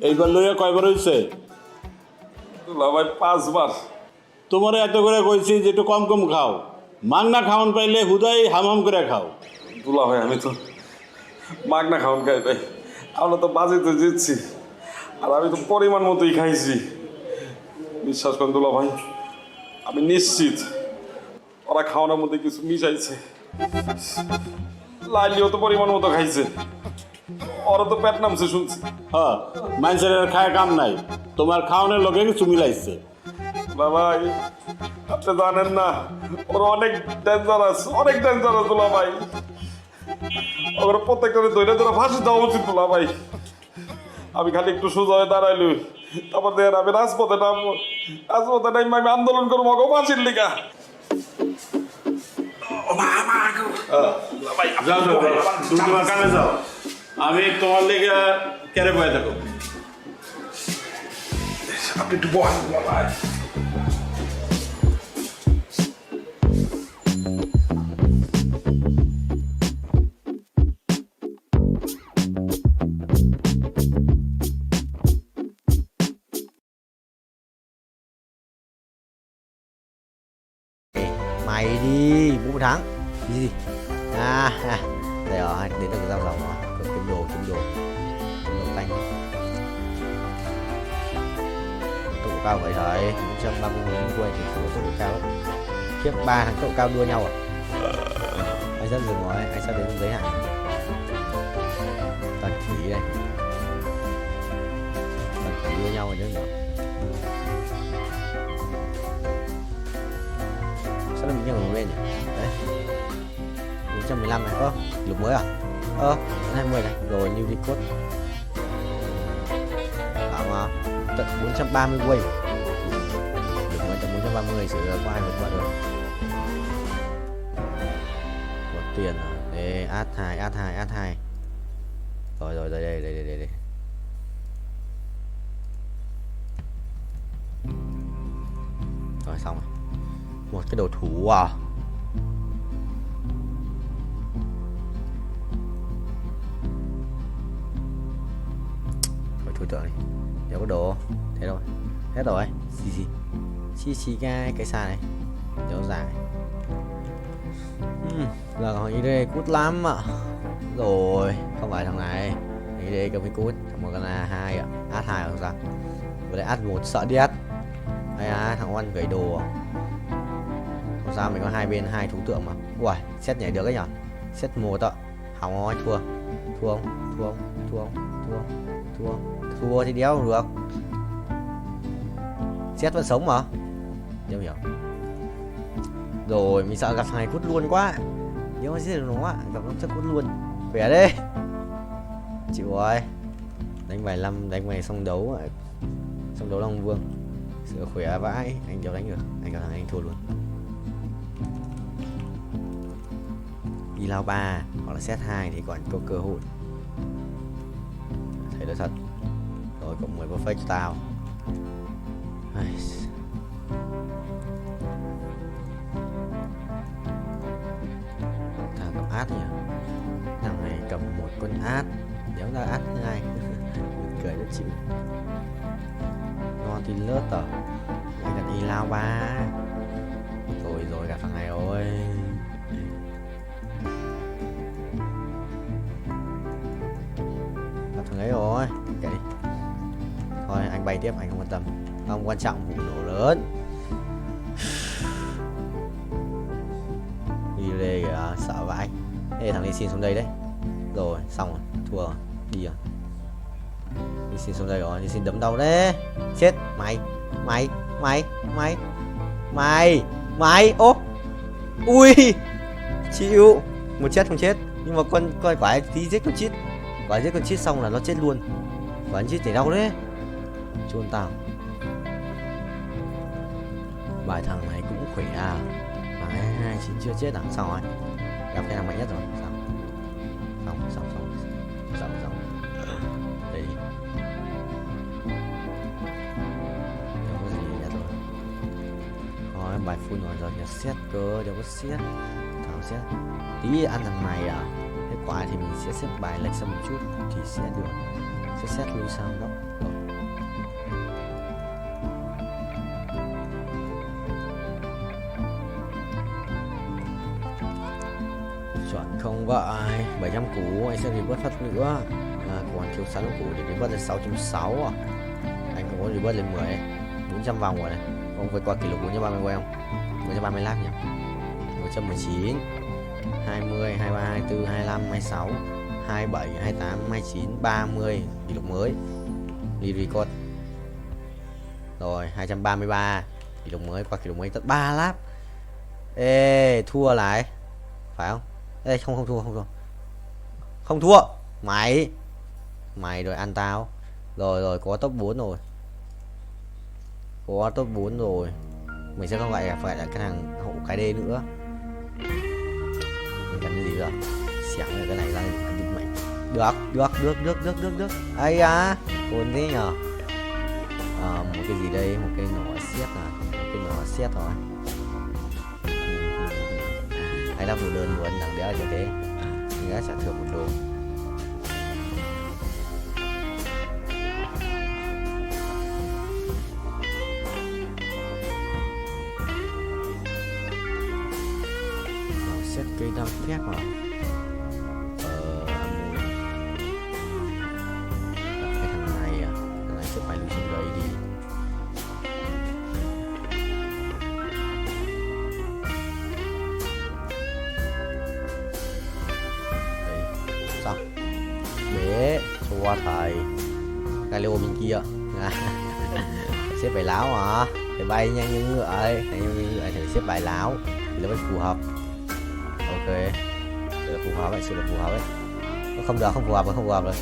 [SPEAKER 24] এইবার লইয়া কয়বার হয়েছে?
[SPEAKER 23] ভাই 5 বার।
[SPEAKER 24] তোমার এত করে কইছি যে একটু কম কম খাও, মাংনা খাওন পাইলে হুদাই হাম করে খাও।
[SPEAKER 23] দুলা ভাই আমি তো মাগনা খাওন খাই ভাই, আমরা তো বাজেতে জিতছি আর আমি তো পরিমাণ মতোই খাইছি। বিশ্বাস করেন দুলা ভাই, আমি নিশ্চিত ওরা খাওয়ানোর মধ্যে কিছু মিশাইছে। লাইলিও তো পরিমাণ মতো খাইছে, ওরা তো পেট নামছে শুনছি।
[SPEAKER 24] হ্যাঁ, মানুষের খায় কাম নাই, তোমার খাওয়ানোর লোকে কিছু মিলাইছে।
[SPEAKER 23] ভাই আপনি জানেন না, ওরা অনেক ডেঞ্জারাস, অনেক ডেঞ্জারাস দুলা ভাই। ওরা প্রত্যেকটা ধরে ধরে ফাঁসি দেওয়া উচিত দুলা ভাই। আমি খালি একটু সোজা হয়ে দাঁড়াইলু, তারপর দেখেন আমি রাজপথে নামবো, রাজপথে নামবো, আমি আন্দোলন করবো অগো ফাঁসির লিগা।
[SPEAKER 24] যাও যাও, তুমি তোমার কামে যাও, আমি তোমার লেগে কেড়ে বয়ে থাকো।
[SPEAKER 23] আপনি একটু বহান ভাই।
[SPEAKER 8] Mày đi mua thắng đi. Để đến được giao lòng mà. cao vậy trời, 430 người trên quay thì có tốc độ cao ấy. Khiếp 3 thằng tốc độ cao đua nhau à? Anh sắp dừng rồi, anh sắp đến giới hạn. Toàn thủy đây. Toàn thủy đua nhau rồi chứ nhỉ? Sao nó bị nhiều người lên nhỉ? Đấy. 415 này, lục mới à? 20 này, rồi new record. Bảo mà tận 430 quay. Lục mới tận 430 sửa qua ai vượt qua được. Có tiền à? Đây, add 2. Rồi đây. Rồi xong rồi. Một cái đồ thủ à? Thôi tưởng đi, đéo có đồ. Thế rồi, hết rồi. Xì cái xa này đéo dài. Là còn ID cút lắm ạ. Rồi, không phải thằng này. ID cầm cái cút, một con là 2 ạ. Add 2 không sao. Vừa đây add 1 sợ điét. Đây à, thằng Oan gửi đồ à. Không sao, mình có hai bên 2 thú tượng mà. Ui, set nhảy được ấy nhở. Set 1 ạ. Hỏng rồi, thua thì đéo được. Set vẫn sống mà. Đéo hiểu. Rồi mình sợ gặp thằng này cút luôn quá. Nếu mà giết được nó gặp nó chắc cút luôn. Khỏe đi. Chịu rồi. Đánh bài 5, đánh bài xong đấu Long Vương. Sửa khỏe vãi. Anh đéo đánh được. Anh gặp thằng anh thua luôn. Đi lao 3 hoặc là set 2 thì còn có cơ hội. Thấy được thật. Rồi cộng 10 perfect cho tao. Thằng cầm át nhỉ. Thằng này cầm một con át. Nếu ra át 2 cười rất chịu. Ngon thì lớt à. Anh đặt đi lao 3. Rồi gặp thằng này rồi. Gặp thằng ấy rồi. Kệ đi. Thôi anh bay tiếp, anh không quan tâm. Không quan trọng vụ nổ lớn. Đi lê kìa, sợ vãi. Ê thằng đi xin xuống đây đấy. Rồi xong rồi, thua rồi. Đi rồi. Đi xin xuống đây rồi, đi xin đấm đầu đấy. Chết mày. Ô. Ui. Chịu. Một chết không chết. Nhưng mà con quả tí giết con chít. Quả giết con chít xong là nó chết luôn. Quả chít thì đau đấy. Chôn tao. Bài thằng này cũng khỏe à. Mà 29 chưa chết à? Xong rồi. Gặp cái thằng mạnh nhất rồi. Xong. Đây đi. Đâu có gì nhất rồi. Thôi bài full rồi nhà xét cơ. Đâu có xét. Thằng xét. Tí ăn thằng này à. Thế quả thì mình sẽ xếp bài lệch sang một chút thì sẽ được. Sẽ xét lui sang đó. Rồi. Chuẩn không vậy. 700 củ anh sẽ revert phát nữa. Còn thiếu 6 củ để revert lên 660 à. Anh không có revert lên 10 400 vòng rồi này. Ông phải qua kỷ lục 430 quay không? 435 nhỉ. 119 20 23 24 25 26 27 28 29 30 kỷ lục mới. Đi record. Rồi 233 kỷ lục mới, qua kỷ lục mới tận 3 lap. Ê thua lại. Phải không? Ê không thua. Không thua. Mày rồi ăn tao. Rồi có top 4 rồi. Có top 4 rồi. Mình sẽ không phải là cái thằng hậu cái D nữa. Mình cần cái gì rồi? Xẻng rồi cái này ra định mệnh. Được. Ây à, ổn thế nhờ. Một cái gì đây, một cái nỏ xét à, một cái nỏ xét rồi. Anh đang đồ đơn luôn, thằng đéo như thế. Mình đã trả thưởng một đồ. Xét cây đăng phép mà. Cái thằng này à, thằng này xếp bài lưu xuống đấy đi. thua thầy. Cái lô bên kia. Xếp bài láo hả? Thầy bay nhanh như ngựa ấy. Thầy nhanh như ngựa thầy xếp bài láo thì nó mới phù hợp. Ok. Sự là phù hợp ấy, sự là phù hợp ấy. Không được, không phù hợp rồi, không phù hợp rồi.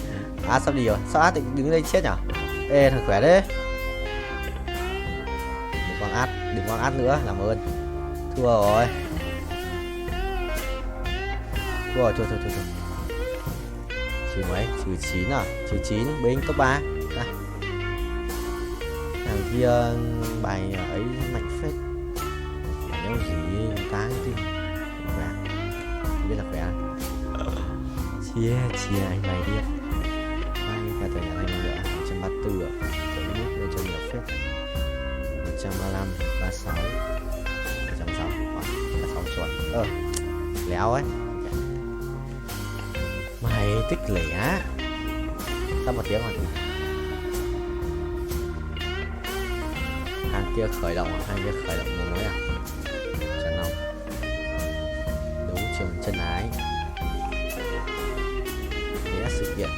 [SPEAKER 8] Sắp đi rồi. Sao Át đứng đây chết nhỉ? Ê thằng khỏe đấy. Đừng quăng Át nữa, làm ơn. Thua rồi. Thôi. Trừ mấy? Trừ 9 à? Trừ 9, binh top 3. Đây. Thằng kia bài ấy mạnh phết. Bài nhau gì táng tim. Không biết là khỏe. Chia anh mày đi. Bao nhiêu cả thời nhà anh nữa? 134 ạ. Trời nước lên cho nhiều phết. 135, 36, 160 chuẩn. Léo ấy. Mày tích lẻ. Tao 1 tiếng rồi. Hàng kia khởi động một mới à? Chân không? Đấu trường chân ái. Nghĩa sự kiện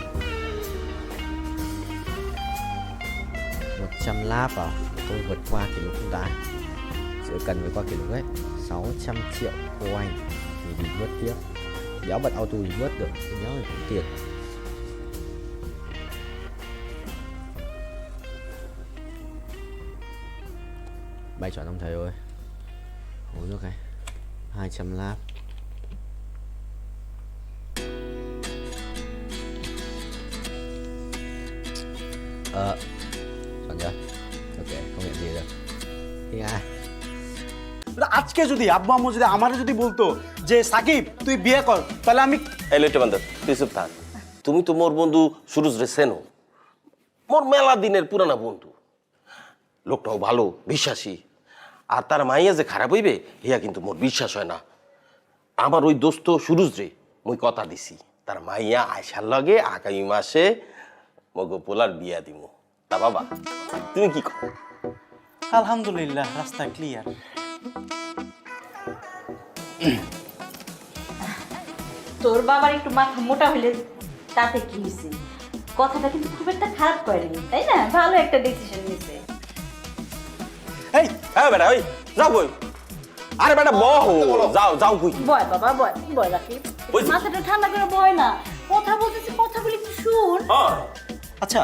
[SPEAKER 8] 100 lap à? Tôi vượt qua kỷ lục không ta? Sự cần vượt qua kỷ lục ấy. 600 triệu coin thì đi vớt tiếp. Đéo bật auto thì vớt được, đéo thì cũng tiền. Bay chọn ông thầy ơi. Uống nước này. 200 lap. Chọn chưa? Ok, không nhận gì được. ঠিক আছে।
[SPEAKER 20] আজকে যদি আব্বু আম্মু যদি আমারে যদি বলতো যে সাকিব তুই বিয়ে কর তাহলে আমি
[SPEAKER 16] এই লইটে বান্দর তুই চুপ থাক তুমি তো মোর বন্ধু সুরজ রে চেনো মোর মেলা দিনের পুরানা বন্ধু লোকটাও ভালো বিশ্বাসী আর তার মাইয়া যে খারাপ হইবে হিয়া কিন্তু মোর বিশ্বাস হয় না আমার ওই দোস্ত সুরজ রে মুই কথা দিছি তার মাইয়া আয়সার লগে আগামী মাসে মগো পোলার বিয়া দিমু তা বাবা তুমি কি কও
[SPEAKER 20] আলহামদুলিল্লাহ রাস্তা ক্লিয়ার
[SPEAKER 19] তোর বাবার একটু মাথা মোটা হইলে তাতে কি হয়েছে কথাটা কিন্তু খুব একটা খারাপ করেনি তাই না ভালো একটা ডিসিশন নিছে
[SPEAKER 16] এই হ্যাঁ বেটা ওই যাও কই আরে বেটা বহ যাও কই
[SPEAKER 19] বয় বাবা বয় রাখি মাথাটা ঠান্ডা করে বয় না কথা বলতেছি কথাগুলি একটু শুন
[SPEAKER 20] আচ্ছা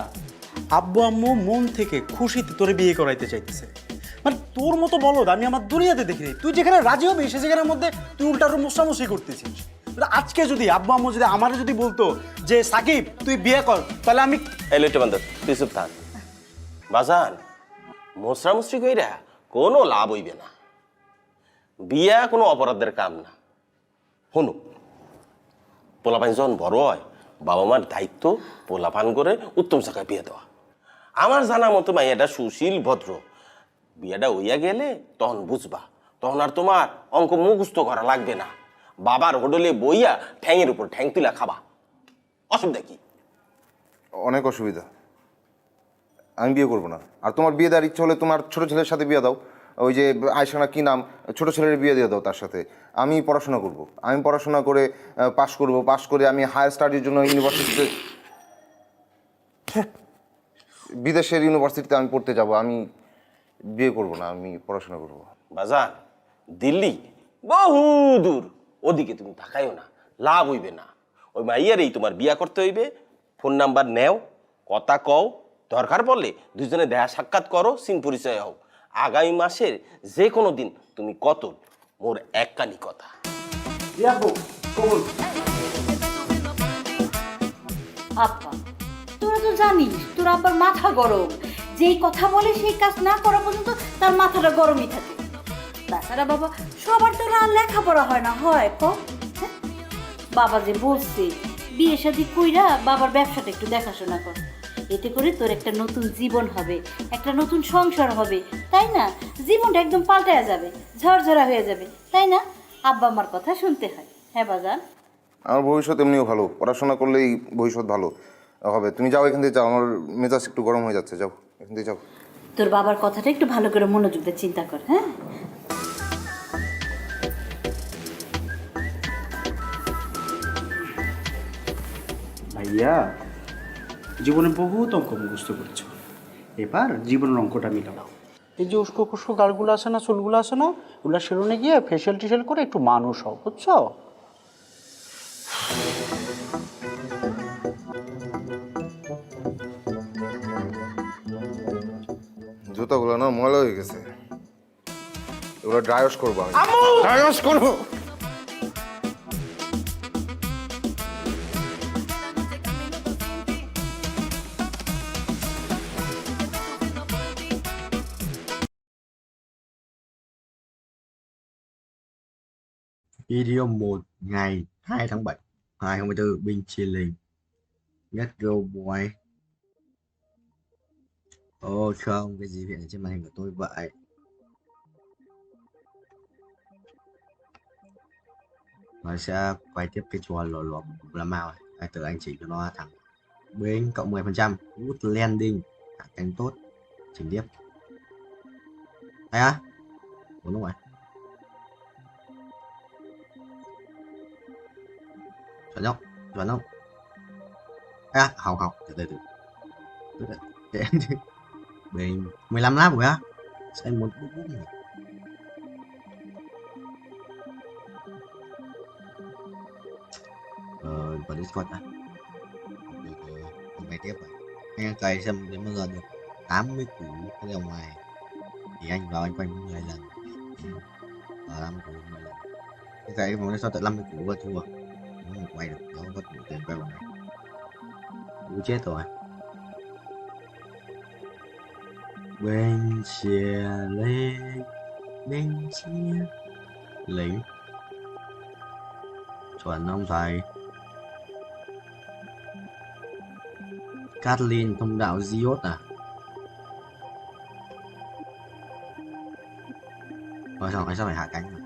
[SPEAKER 20] আব্বু আম্মু মন থেকে খুশিতে তোরে বিয়ে করাইতে চাইতেছে মানে তোর মতো বলদ আমি আমার দুনিয়াতে দেখি নাই তুই যেখানে রাজি হবি সে জায়গার মধ্যে তুই উল্টার মোসামুসি করতেছিস আজকে যদি আব্বু আম্মু যদি আমারে যদি বলতো যে সাকিব তুই বিয়ে কর তাহলে আমি
[SPEAKER 16] এই লইটে বান্দর তুই চুপ থাক বাজান মোসামুসি কইরা কোনো লাভ হইবে না বিয়া কোনো অপরাধের কাম না শুনো পোলাপান যখন বড় হয় বাবা মার দায়িত্ব পোলাপান করে উত্তম জায়গায় বিয়ে দেওয়া আমার জানা মতো মাইয়াটা সুশীল ভদ্র বিয়েটা হইয়া গেলে তখন বুঝবা তখন আর তোমার অঙ্ক মুখস্থ করা লাগবে না বাবার হোটেলে বইয়া ঠ্যাংয়ের উপর ঠ্যাং তুলা খাবা অসুবিধা কি
[SPEAKER 21] অনেক অসুবিধা আমি বিয়ে করবো না আর তোমার বিয়ে দেওয়ার ইচ্ছা হলে তোমার ছোট ছেলের সাথে বিয়ে দাও ওই যে আয়সানা কি নাম ছোট ছেলের বিয়ে দিয়ে দাও তার সাথে আমি পড়াশোনা করব আমি পড়াশোনা করে পাশ করে আমি হায়ার স্টাডির জন্য ইউনিভার্সিটিতে বিদেশের ইউনিভার্সিটিতে আমি পড়তে যাব আমি বিয়ে করব না আমি পড়াশোনা করব
[SPEAKER 16] বাজান দিল্লি বহু দূর ওদিকে তুমি তাকাইও না লাভ হইবে না ওই মাইয়ারেই তোমার বিয়া করতে হইবে ফোন নাম্বার নেও কথা কও দরকার পড়লে দুজনে দেখা সাক্ষাৎ করো সিন পরিচয় হও আগামী মাসের যে কোনো দিন তুমি কত মোর এককানি কথা
[SPEAKER 19] আপা তোরা তো জানিস তোর আব্বার মাথা গরম যেই কথা বলে সেই কাজ না করা পর্যন্ত তার মাথাটা গরমই থাকে তাছাড়া বাবা সবার তো আর লেখাপড়া হয় না হয় বাবা যে বলছে বিয়ে শাদী কইরা বাবার ব্যবসাটা একটু দেখাশোনা কর এতে করে তোর একটা নতুন জীবন হবে একটা নতুন সংসার হবে তাই না জীবনটা একদম পাল্টায়া যাবে ঝরঝরা হয়ে যাবে তাই না আব্বা আমার কথা শুনতে হয় হ্যাঁ বাজান
[SPEAKER 21] আমার ভবিষ্যৎ এমনিও ভালো পড়াশোনা করলেই ভবিষ্যৎ ভালো হবে তুমি যাও এখান থেকে যাও আমার মেজাজ একটু গরম হয়ে যাচ্ছে যাও এখান থেকে যাও
[SPEAKER 19] তোর বাবার কথাটা একটু ভালো করে মনোযোগ দিয়ে চিন্তা কর হ্যাঁ
[SPEAKER 21] ভাইয়া
[SPEAKER 20] জীবনে বহুত অঙ্ক মুখস্থ করেছো, এবার জীবনের অঙ্কটা মিলাও। এই যে উস্কো খুস্কো গালগুলো আছে না, চুলগুলো আছে না, ওগুলো সেলুনে গিয়ে ফেশিয়াল টেশিয়াল করে একটু মানুষ হও, বুঝছো?
[SPEAKER 21] জুতাগুলো না ময়লা হয়ে গেছে, এগুলো ড্রাই ওয়াশ করবো আমি। ড্রাই ওয়াশ করবো।
[SPEAKER 8] Video 1 ngày 2 tháng 7 2024 bên Chile. Let's go boy. Ô không, cái gì hiện ở trên màn hình của tôi vậy? Và sẽ quay tiếp cái trò lò lò là màu này. Từ anh chỉ cho nó thẳng bên cộng 10%. Good landing. Thẳng cánh tốt. Chỉnh tiếp. Đây á. Đúng rồi. Chuẩn không? À, không, từ từ. Bên 15 lap rồi á. Xem một bút này. Vào Discord à. Không phải tiếp rồi. Anh cày xem đến bao giờ được 80 củ cái ra ngoài. Thì anh vào anh quanh 10 lần. Vào 50 củ 10 lần. Cái cày vòng này sao tận 50 củ và thua. Nó quay được, nó có đủ tiền quay vòng này. Cú chết rồi. Bên chia lên, bên chia lính. Chuẩn không thầy? Kathleen thông đạo Ziot à? Rồi sao phải hạ cánh rồi?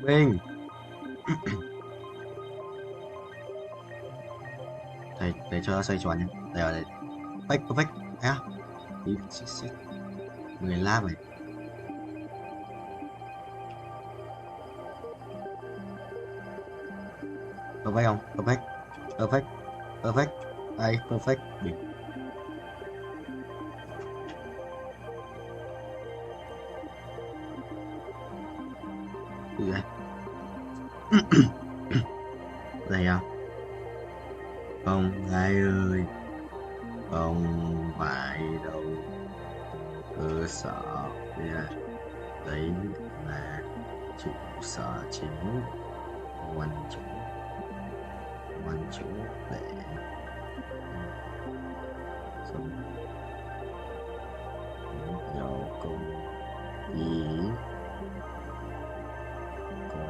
[SPEAKER 8] Bên thầy cho xoay tròn nhé. Đây perfect á. Đi xích 10 lap này. Perfect không? Perfect. Đây perfect. Đỉnh. Gì đây? Đây à? Không ai ơi, không phải đâu, cơ sở đấy là trụ sở chính, quan chủ để sống theo công ý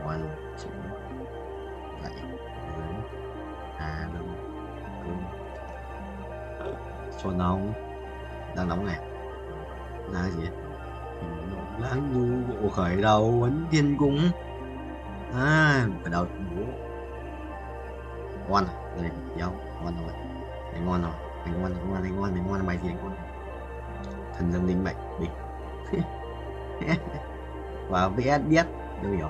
[SPEAKER 8] quan chủ vậy với Hà Đông Cung. Cho nóng đang nóng này là cái gì? Lãng du bộ khởi đầu ấn thiên cung à, khởi đầu bố ngon rồi nhau ngon rồi đánh ngon rồi đánh ngon mày thì đánh ngon thần dân linh mệnh đi và biết đâu hiểu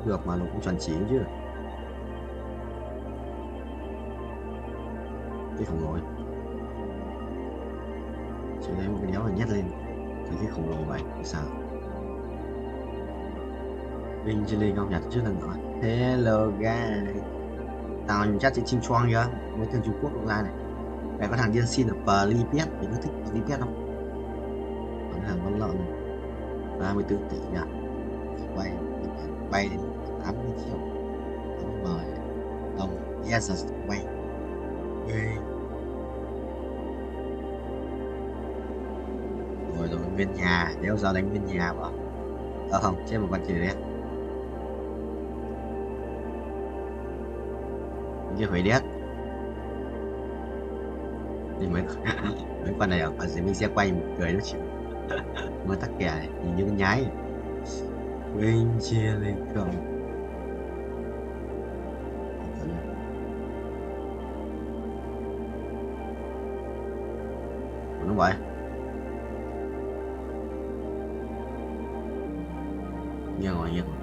[SPEAKER 8] được mà nó cũng chuẩn chỉ chứ. Cái khổng lồ chỉ lấy một cái đéo là nhét lên cái khổng lồ vậy sao? Bên trên lên không nhặt trước lần nữa. Hello guys, tao nhìn chat trên Chinh Choang chưa? Mấy thằng Trung Quốc cũng ra này. Này có thằng điên xin ở Pripyat, mình có thích Pripyat không? Có thằng con lợn này 34 tỷ nhỉ? Bay đến 80 triệu. Mời ông yes bay. Rồi nguyên nhà, đéo giờ đánh nguyên nhà vào. Không, trên một con chữ đấy. Cái hủy đét. Thì mấy con này ở dưới mình sẽ quay một cười nó chịu. Mà tắc kè này, nhìn như con nhái. Bên chia lên không. Đúng vậy. Nghiêng rồi, nghiêng rồi.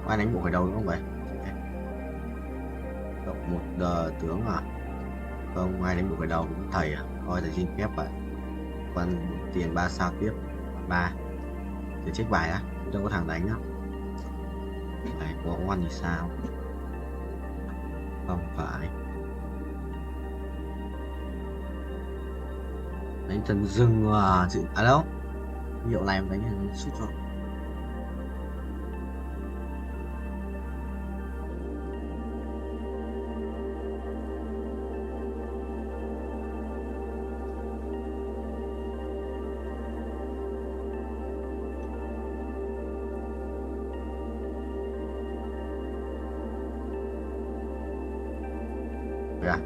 [SPEAKER 8] Có ai đánh bộ khởi đầu đúng không vậy? Cộng một tướng à? Không, ai đánh bộ khởi đầu cũng thầy à? Thôi thầy xin phép vậy. Còn tiền 3 sao tiếp 3. Để check bài á, không có thằng đánh á. Đấy, có oan thì sao? Không phải. Đánh thần rừng à? À đâu? Hiệu này đánh thần sút rồi. Yeah.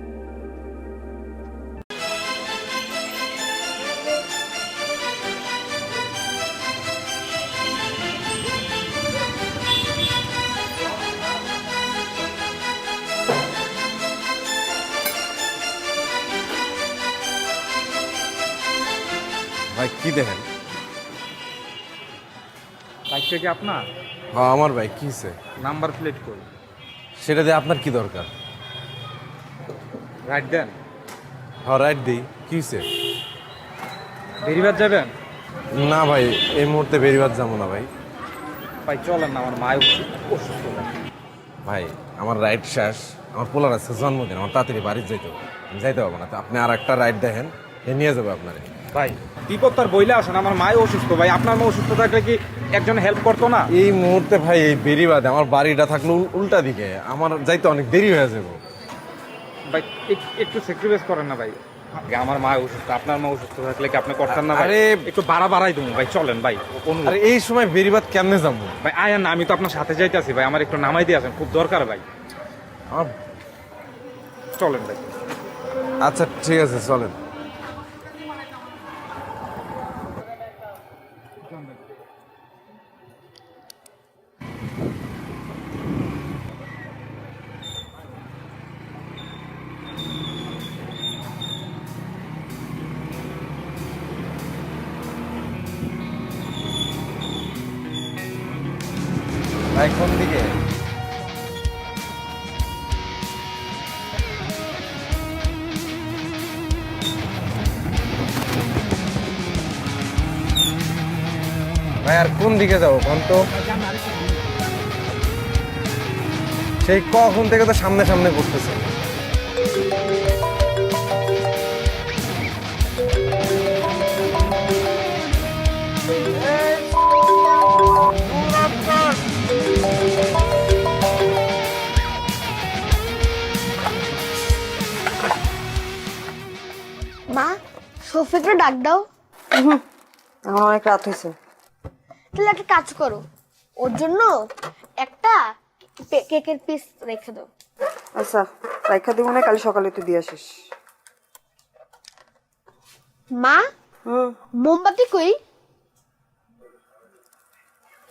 [SPEAKER 18] ভাই কি দেখেন?
[SPEAKER 4] বাইকটা কি আপনার?
[SPEAKER 18] হ্যাঁ আমার ভাই কিছে
[SPEAKER 4] নাম্বার প্লেট কই?
[SPEAKER 18] সেটা দিয়ে আপনার কি দরকার?
[SPEAKER 4] রাইট দেন।
[SPEAKER 18] হ্যাঁ রাইট দিই, কিছে?
[SPEAKER 4] বেরিবাদ যাবেন?
[SPEAKER 18] না ভাই এই মুহূর্তে বেরিবাদ যাবো না ভাই।
[SPEAKER 4] ভাই চলেন না, আমার মায় অসুস্থ।
[SPEAKER 18] ভাই আমার রাইড শেষ, আমার পোলার আছে জন্মদিন, আমার তাড়াতাড়ি বাড়ি যাইতে হবে, আমি যাইতে পারবো না। তো আপনি আর একটা রাইড দেখেন, এ নিয়ে যাবে আপনারে।
[SPEAKER 4] ভাই বিপদ তার বইলে আসেন, আমার মায় অসুস্থ ভাই। আপনার মা অসুস্থ থাকলে কি একজন হেল্প করতো না?
[SPEAKER 18] এই মুহূর্তে ভাই এই বেরিবাদে আমার বাড়িটা থাকলো উল্টা দিকে, আমার যাইতে অনেক দেরি হয়ে যাবে।
[SPEAKER 4] ভাই একটু স্যাক্রিফাইস করেন না ভাই, আমার মা অসুস্থ, আপনার মা অসুস্থ থাকলে কি আপনি করতেন না?
[SPEAKER 18] আরে
[SPEAKER 4] একটু বাড়াই দেবো ভাই, চলেন ভাই।
[SPEAKER 18] আরে এই সময় বেরিবাদ কেমনে যাবো
[SPEAKER 4] ভাই? আয়ান না, আমি তো আপনার সাথে যাইতেছি ভাই, আমার একটু নামাই দিয়ে আসেন, খুব দরকার ভাই। চলেন ভাই।
[SPEAKER 18] আচ্ছা ঠিক আছে চলেন। ভাই কোন দিকে? ভাই আর কোন দিকে যাবো কোন তো? সেই কখন থেকে তো সামনে সামনে করতেছে।
[SPEAKER 11] মা, শফিকরে ডাক দাও।
[SPEAKER 13] আমার অনেক রাত হয়েছে।
[SPEAKER 11] তাহলে একটা কাজ করো, ওর জন্য একটা কেকের পিস রেখে দাও।
[SPEAKER 13] আচ্ছা রাইখা দিব না, কাল সকালে তুই দিয়ে আসিস।
[SPEAKER 11] মা, মোমবাতি কই?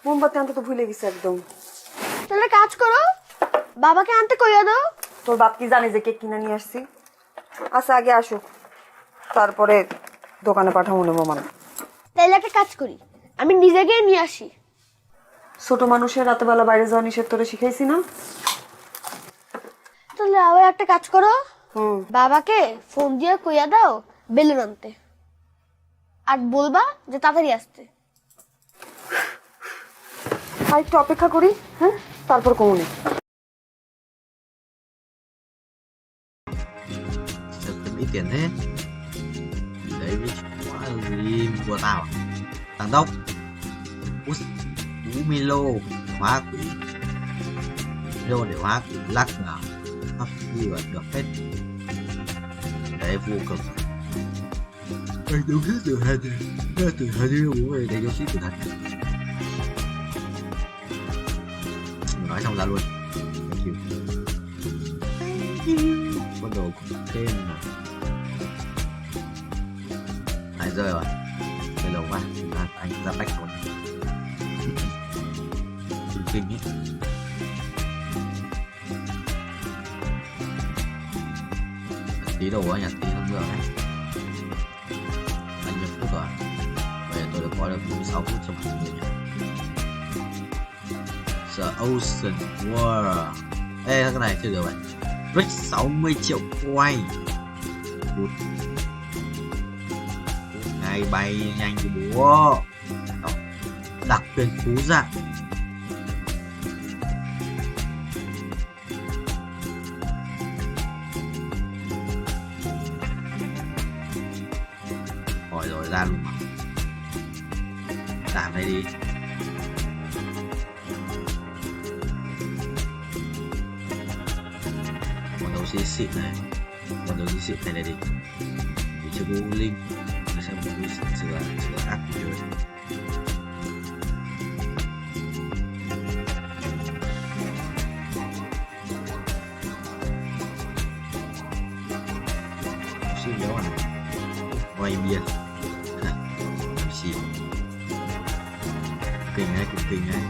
[SPEAKER 13] মোমবাতি আনতে তো ভুলে গেছি একদম।
[SPEAKER 11] তাহলে কাজ করো, বাবাকে আনতে কইয়া দাও।
[SPEAKER 13] তোর বাপ কি জানে যে কেক কিনে নিয়ে আসছি? আচ্ছা আগে আসুক, তারপরে দোকানে পাঠাবো না মামা।
[SPEAKER 11] তাহলে একটা কাজ করি, আমি নিজে গিয়ে নিয়ে আসি।
[SPEAKER 13] ছোট মানুষের রাতেবেলা বাইরে যাওয়া নিষেধ তোরে শিখাইছি না?
[SPEAKER 11] তাহলে আবার একটা কাজ করো, বাবাকে ফোন দিয়ে কইয়া দাও বেলুন আনতে, আর বলবা যে তাড়াতাড়ি আসতে।
[SPEAKER 13] আর একটু অপেক্ষা করি, হ্যাঁ তারপর কমুনি।
[SPEAKER 8] Ít tiền thế. Đấy quá gì của tao. Thằng Đốc. Cú Milo hóa quỷ. Milo để hóa quỷ lắc nào. Hấp đi vào được hết. Đấy vô cực. Anh đâu hết từ hai đi. Từ hai đi bố về đây cho xít từ hai. Nói xong ra luôn. Thank you. Bắt đầu cũng thêm rồi. Lại rơi rồi. Đây lâu quá, anh ra bách rồi. Kinh ấy. Tí đầu quá nhặt tí được đấy. Anh Nhật phút rồi. Vậy tôi đã có được 46 phút trong bản tin này. The Ocean World. Ê, cái này chưa được vậy. Rick 60 triệu quay. Ngày bay nhanh như búa. Đặc quyền phú dạng. Hỏi rồi ra luôn mà. Giảm đây đi. Còn đấu xịn này. Còn đấu xịn này đi. Vì chưa có link. Nó sẽ một cái sửa ác video. Xịn đó này. Quay bia. Xịn. Kinh ấy, cũng kinh ấy.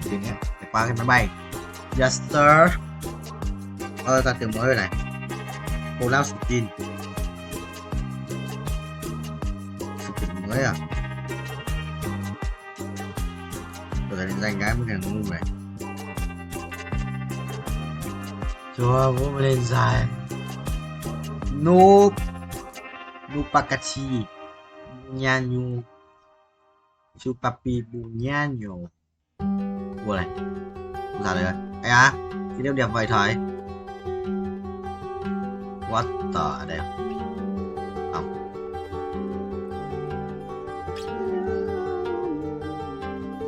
[SPEAKER 8] Kinh ấy. Qua cái máy bay. Yes sir. Ta tìm mới rồi này. Cô lao skin. Skin mới à? Tôi phải danh gái mới càng ngu này. Cho bố lên dài. Noob Pakachi Nyanyu Chupapi Bunyanyo. Vô này. Ra đây rồi. Ê à, cái đeo đẹp vậy thôi. What the đẹp. Không.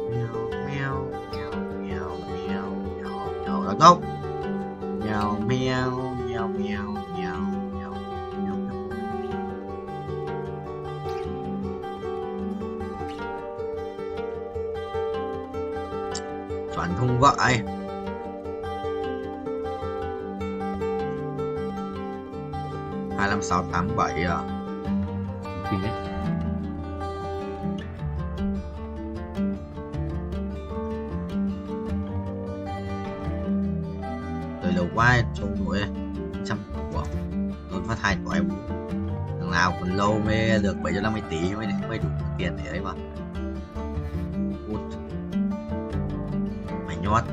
[SPEAKER 8] Mèo mèo mèo mèo mèo mèo. Là gốc. Mèo mèo mèo mèo mèo mèo mèo. Chuẩn không gọi. Hai năm sáu tám bảy à? Kinh đấy. Đời lâu quá trông nổi trăm của tôi phát 2 tuổi thằng nào còn lâu mới được 750 tỷ mới đủ tiền để ấy mà. Mày nhót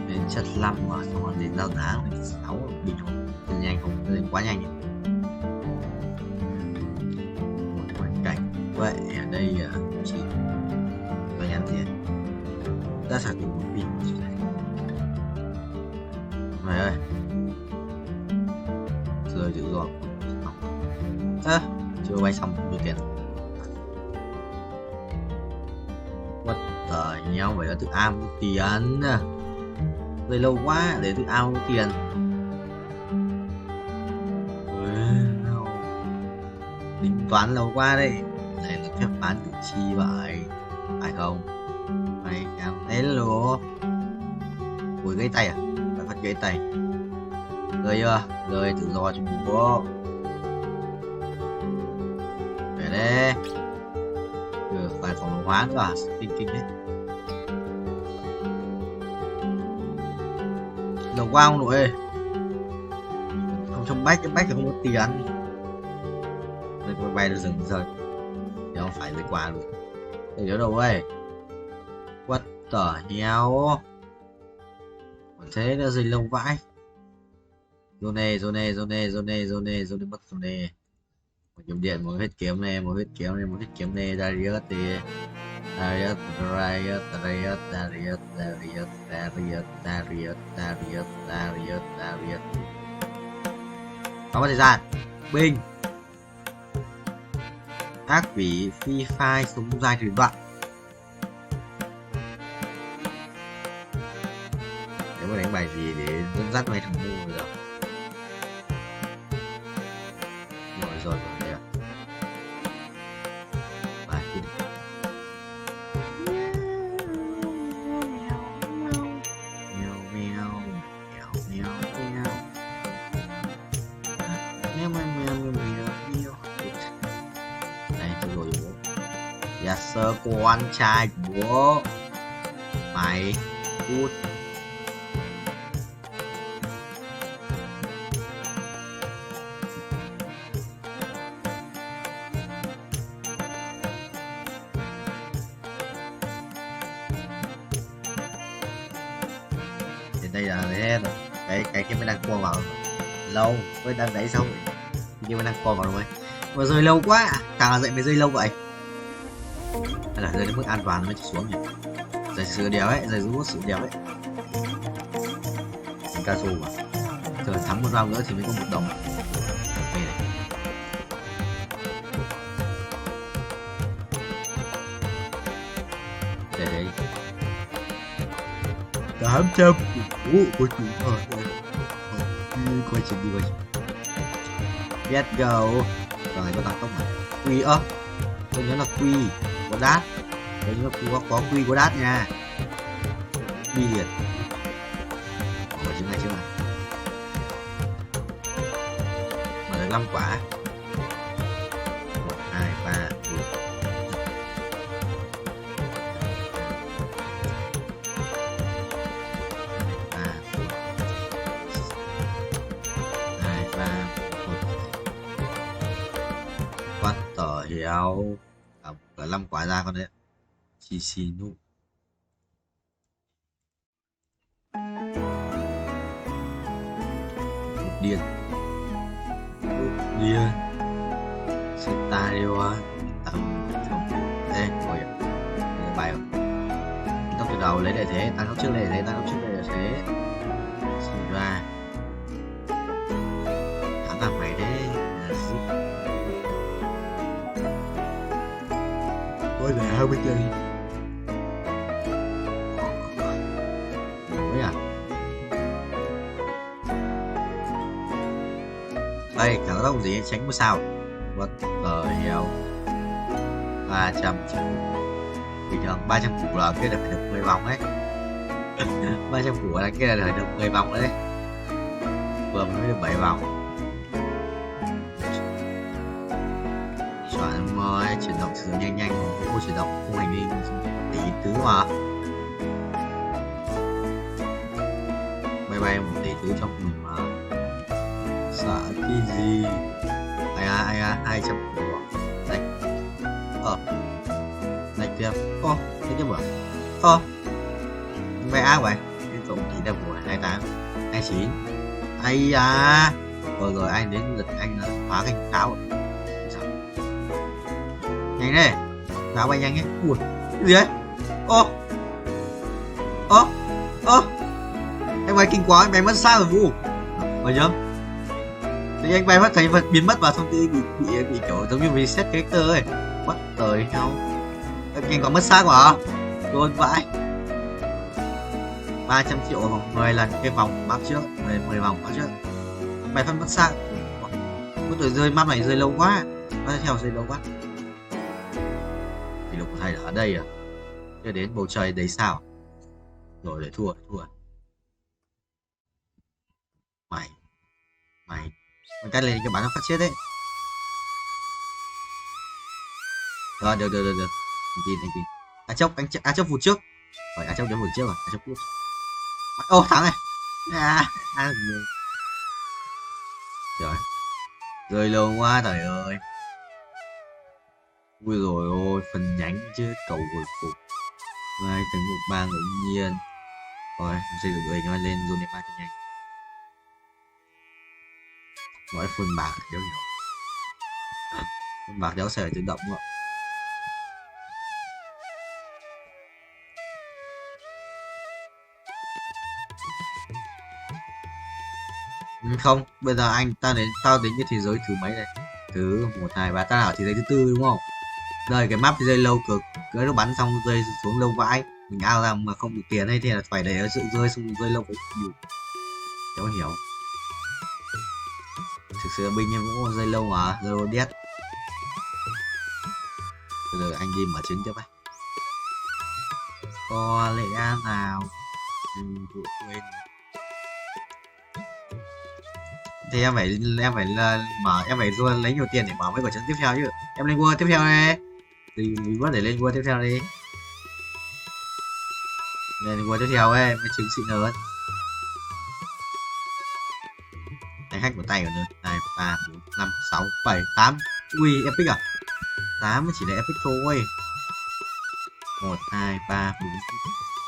[SPEAKER 8] lên chất 5 mà xong rồi đến giao giá lên 6 bình thường nhanh không lên quá nhanh. Một hoàn cảnh vậy ở đây chỉ tôi nhắn tiền đã sạc được một pin. Mày ơi rơi tự do chưa bay xong được tiền. What the nhau vậy là tự am tiền rồi lâu quá để tự ao tiền. Tính toán lâu quá đây. Này là phép bán tự chi vậy phải không? Mày cảm thấy lố. Ui gãy tay à? Phải phát gãy tay. Rơi chưa? Rơi tự do cho bố. Về đây. Phải phòng hóa cơ à? Kinh kinh đấy. Lâu quá không nội. Không trong bách, cái bách thì không có tiền. Đây có bay được rừng rồi. Thì không phải với quà luôn. Để nhớ đâu ơi. What the hell. Còn thế là gì lâu vãi. Zone mất zone. Một kiếm điện, một hết kiếm này, một hết kiếm này, Darius thì Darius có thời gian. Binh ác quỷ phi phai súng dài thủy đoạn. Nếu mà đánh bài gì để dẫn dắt mấy thằng ngu rồi. Rồi đây à. Bài kia đi. Đây cho rồi bố. Yes sir, con trai của bố. Mày cút. Thì đây là thế rồi. Cái mới đang qua vào lâu mới đang đẩy xong nhưng mà đang qua vào rồi mà rơi lâu quá, càng là dậy mới rơi lâu vậy. Hay là rơi đến mức an toàn mới xuống nhỉ? Rơi sửa đèo ấy, rơi rút sửa đèo ấy. Ca sô mà thường thắng một round nữa thì mới có một đồng. Đây này. Đây 800 của chủ thôi. Đi coi chuyện đi coi. Let's go. Rồi có tăng tốc này. Quy ấp. Tôi nhớ là quy của đát. Tôi nhớ là có quy của đát nha. Quy liền. Ở trên này chứ mà. Mở được 5 quả. 1, 2, 3, 4. Hiểu cả 5 quả ra con đấy. Chi xì nụ. Điên. Điên. Setario tầm không. Ê, ngồi ạ. Bài không? Tóc từ đầu lấy để thế, tăng tóc trước lấy để thế, tăng tóc trước lấy để thế. Xin ra. Thắng là mày đấy. Ôi là 20 giây. Ôi à. Đây, cả tóc gì tránh có sao. What the hell. 300 triệu. Bình thường 300 củ là kia là phải được 10 vòng đấy. 300 củ là kia là phải được 10 vòng đấy. Vừa mới được 7 vòng. Chuyển động sử dụng nhanh không chuyển động không hành vi để ý tứ mà bay 1 tỷ tứ trong mình mà sợ cái gì. Ai 200 của đây đây tiếp thế chứ bữa bay ác vậy cái tổng tỷ là của 28 29 ai à rồi anh đến lượt anh là phá canh cáo nhanh đây pháo bay nhanh ấy. Ui cái gì đấy. Anh bay kinh quá, anh bay mất xa rồi Vũ phải chưa? Thì anh bay mất thấy vật biến mất vào thông tin bị kiểu giống như reset character ấy. What the hell. Anh có mất xác quá luôn vãi. 300 triệu vòng 10 lần cái vòng map trước 10 vòng map trước bay phân mất xác. Mất rồi rơi map này rơi lâu quá, nó theo rơi lâu quá. Kỷ lục của thầy ở đây à? Chưa đến bầu trời đấy sao? Rồi để thua. Mày con cắt lên cái bắn nó phát chết đấy. Rồi được. Anh tin. A chốc vụt trước. Rồi A chốc đến vụt trước rồi. A chốc vụt. Ô thắng này. Trời. Rơi lâu quá trời ơi. Ui rồi ôi, phần nhánh chứ cầu hồi phục 2.13 ngẫu nhiên. Rồi, xây dựng đội hình lên zone 3 cho nhanh. Nói phun bạc đéo hiểu. Phun bạc đéo sẽ tự động ạ. Không, bây giờ tao đến cái thế giới thứ mấy này? Thứ 1, 2, 3, tao ở thế giới thứ 4 đúng không? Đây cái map thì rơi lâu cực, cái nó bắn xong rơi xuống lâu vãi, mình ao ra mà không được tiền hay thế là phải để sự rơi xong rơi lâu phải đủ. Cháu hiểu. Thực sự binh em cũng rơi lâu mà, rơi đét. Bây giờ anh đi mở trứng tiếp ấy. Có lẽ nào quên. Thì em phải mở, em phải lấy nhiều tiền để mở mấy quả trứng tiếp theo chứ. Em lên world tiếp theo này. Thì vẫn để lên vua tiếp theo đi. Lên vua tiếp theo ấy mới chứng xịn hơn. Đánh hack một tay rồi nữa. 2, 3, 4, 5, 6, 7, 8. Ui epic à? 8 mới chỉ là epic thôi. 1, 2, 3, 4.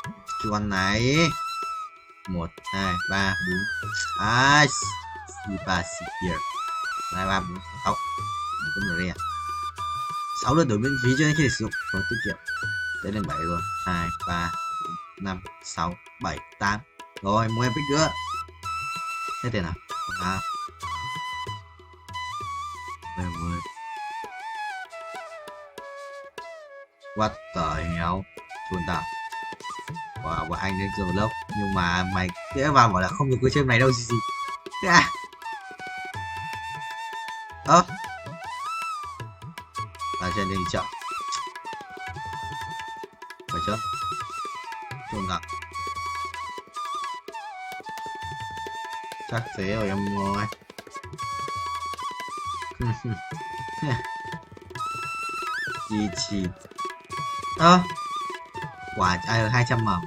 [SPEAKER 8] Cái con này 1, 2, 3, 4. À, 3, 2, 3, 4, 6. Mình cũng rồi 6 lượt đổi miễn phí cho nên khi để sử dụng còn tiết kiệm. Đây lên 7 rồi. 2, 3, 4, 5, 6, 7, 8. Rồi, mua epic nữa. Hết tiền nào? À. 10. What the hell? Chuồn tạo. Wow, anh đến rồi lốc. Nhưng mà mày sẽ vào bảo là không được cái chơi này đâu gì. À. Trên đây chậm. Phải chưa? Chuồn tạo. Chắc thế rồi em ơi. Chi. Quả ai 200 mầm.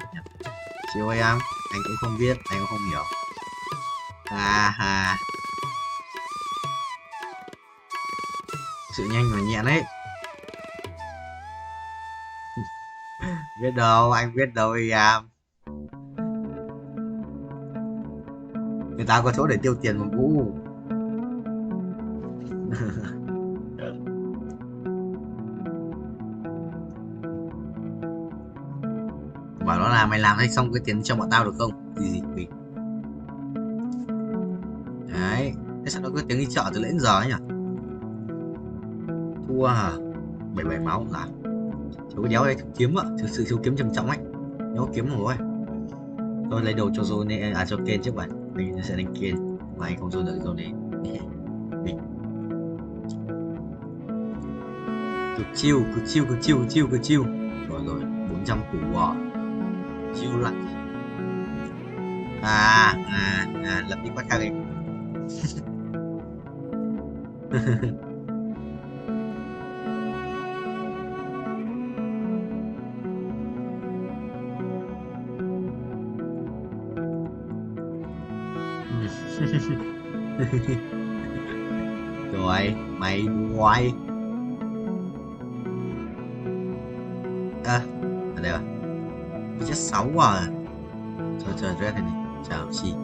[SPEAKER 8] Chiều ơi em, anh cũng không biết, anh cũng không hiểu. Sự nhanh và nhẹn đấy. Biết đâu, anh biết đâu em. Người ta có chỗ để tiêu tiền mà Vũ. Bảo nó là mày làm hay xong cái tiền cho bọn tao được không? Gì mình. Đấy, thế sao nó có tiếng đi chợ từ nãy đến giờ ấy nhỉ? Thua hả? 77 máu là chú đéo đây kiếm ạ, thực sự chú kiếm trầm trọng ấy. Nếu kiếm rồi. Tôi lấy đồ cho Zone cho Ken trước bạn. Mình sẽ đánh Ken và anh không Zone đợi Zone này. Mình cực chiêu. Rồi 400 củ à. Chiêu lạnh. Lập đi quát khác đi. Rồi mày ngoại ở đây à chết 6 à. Chờ ra này chào chị.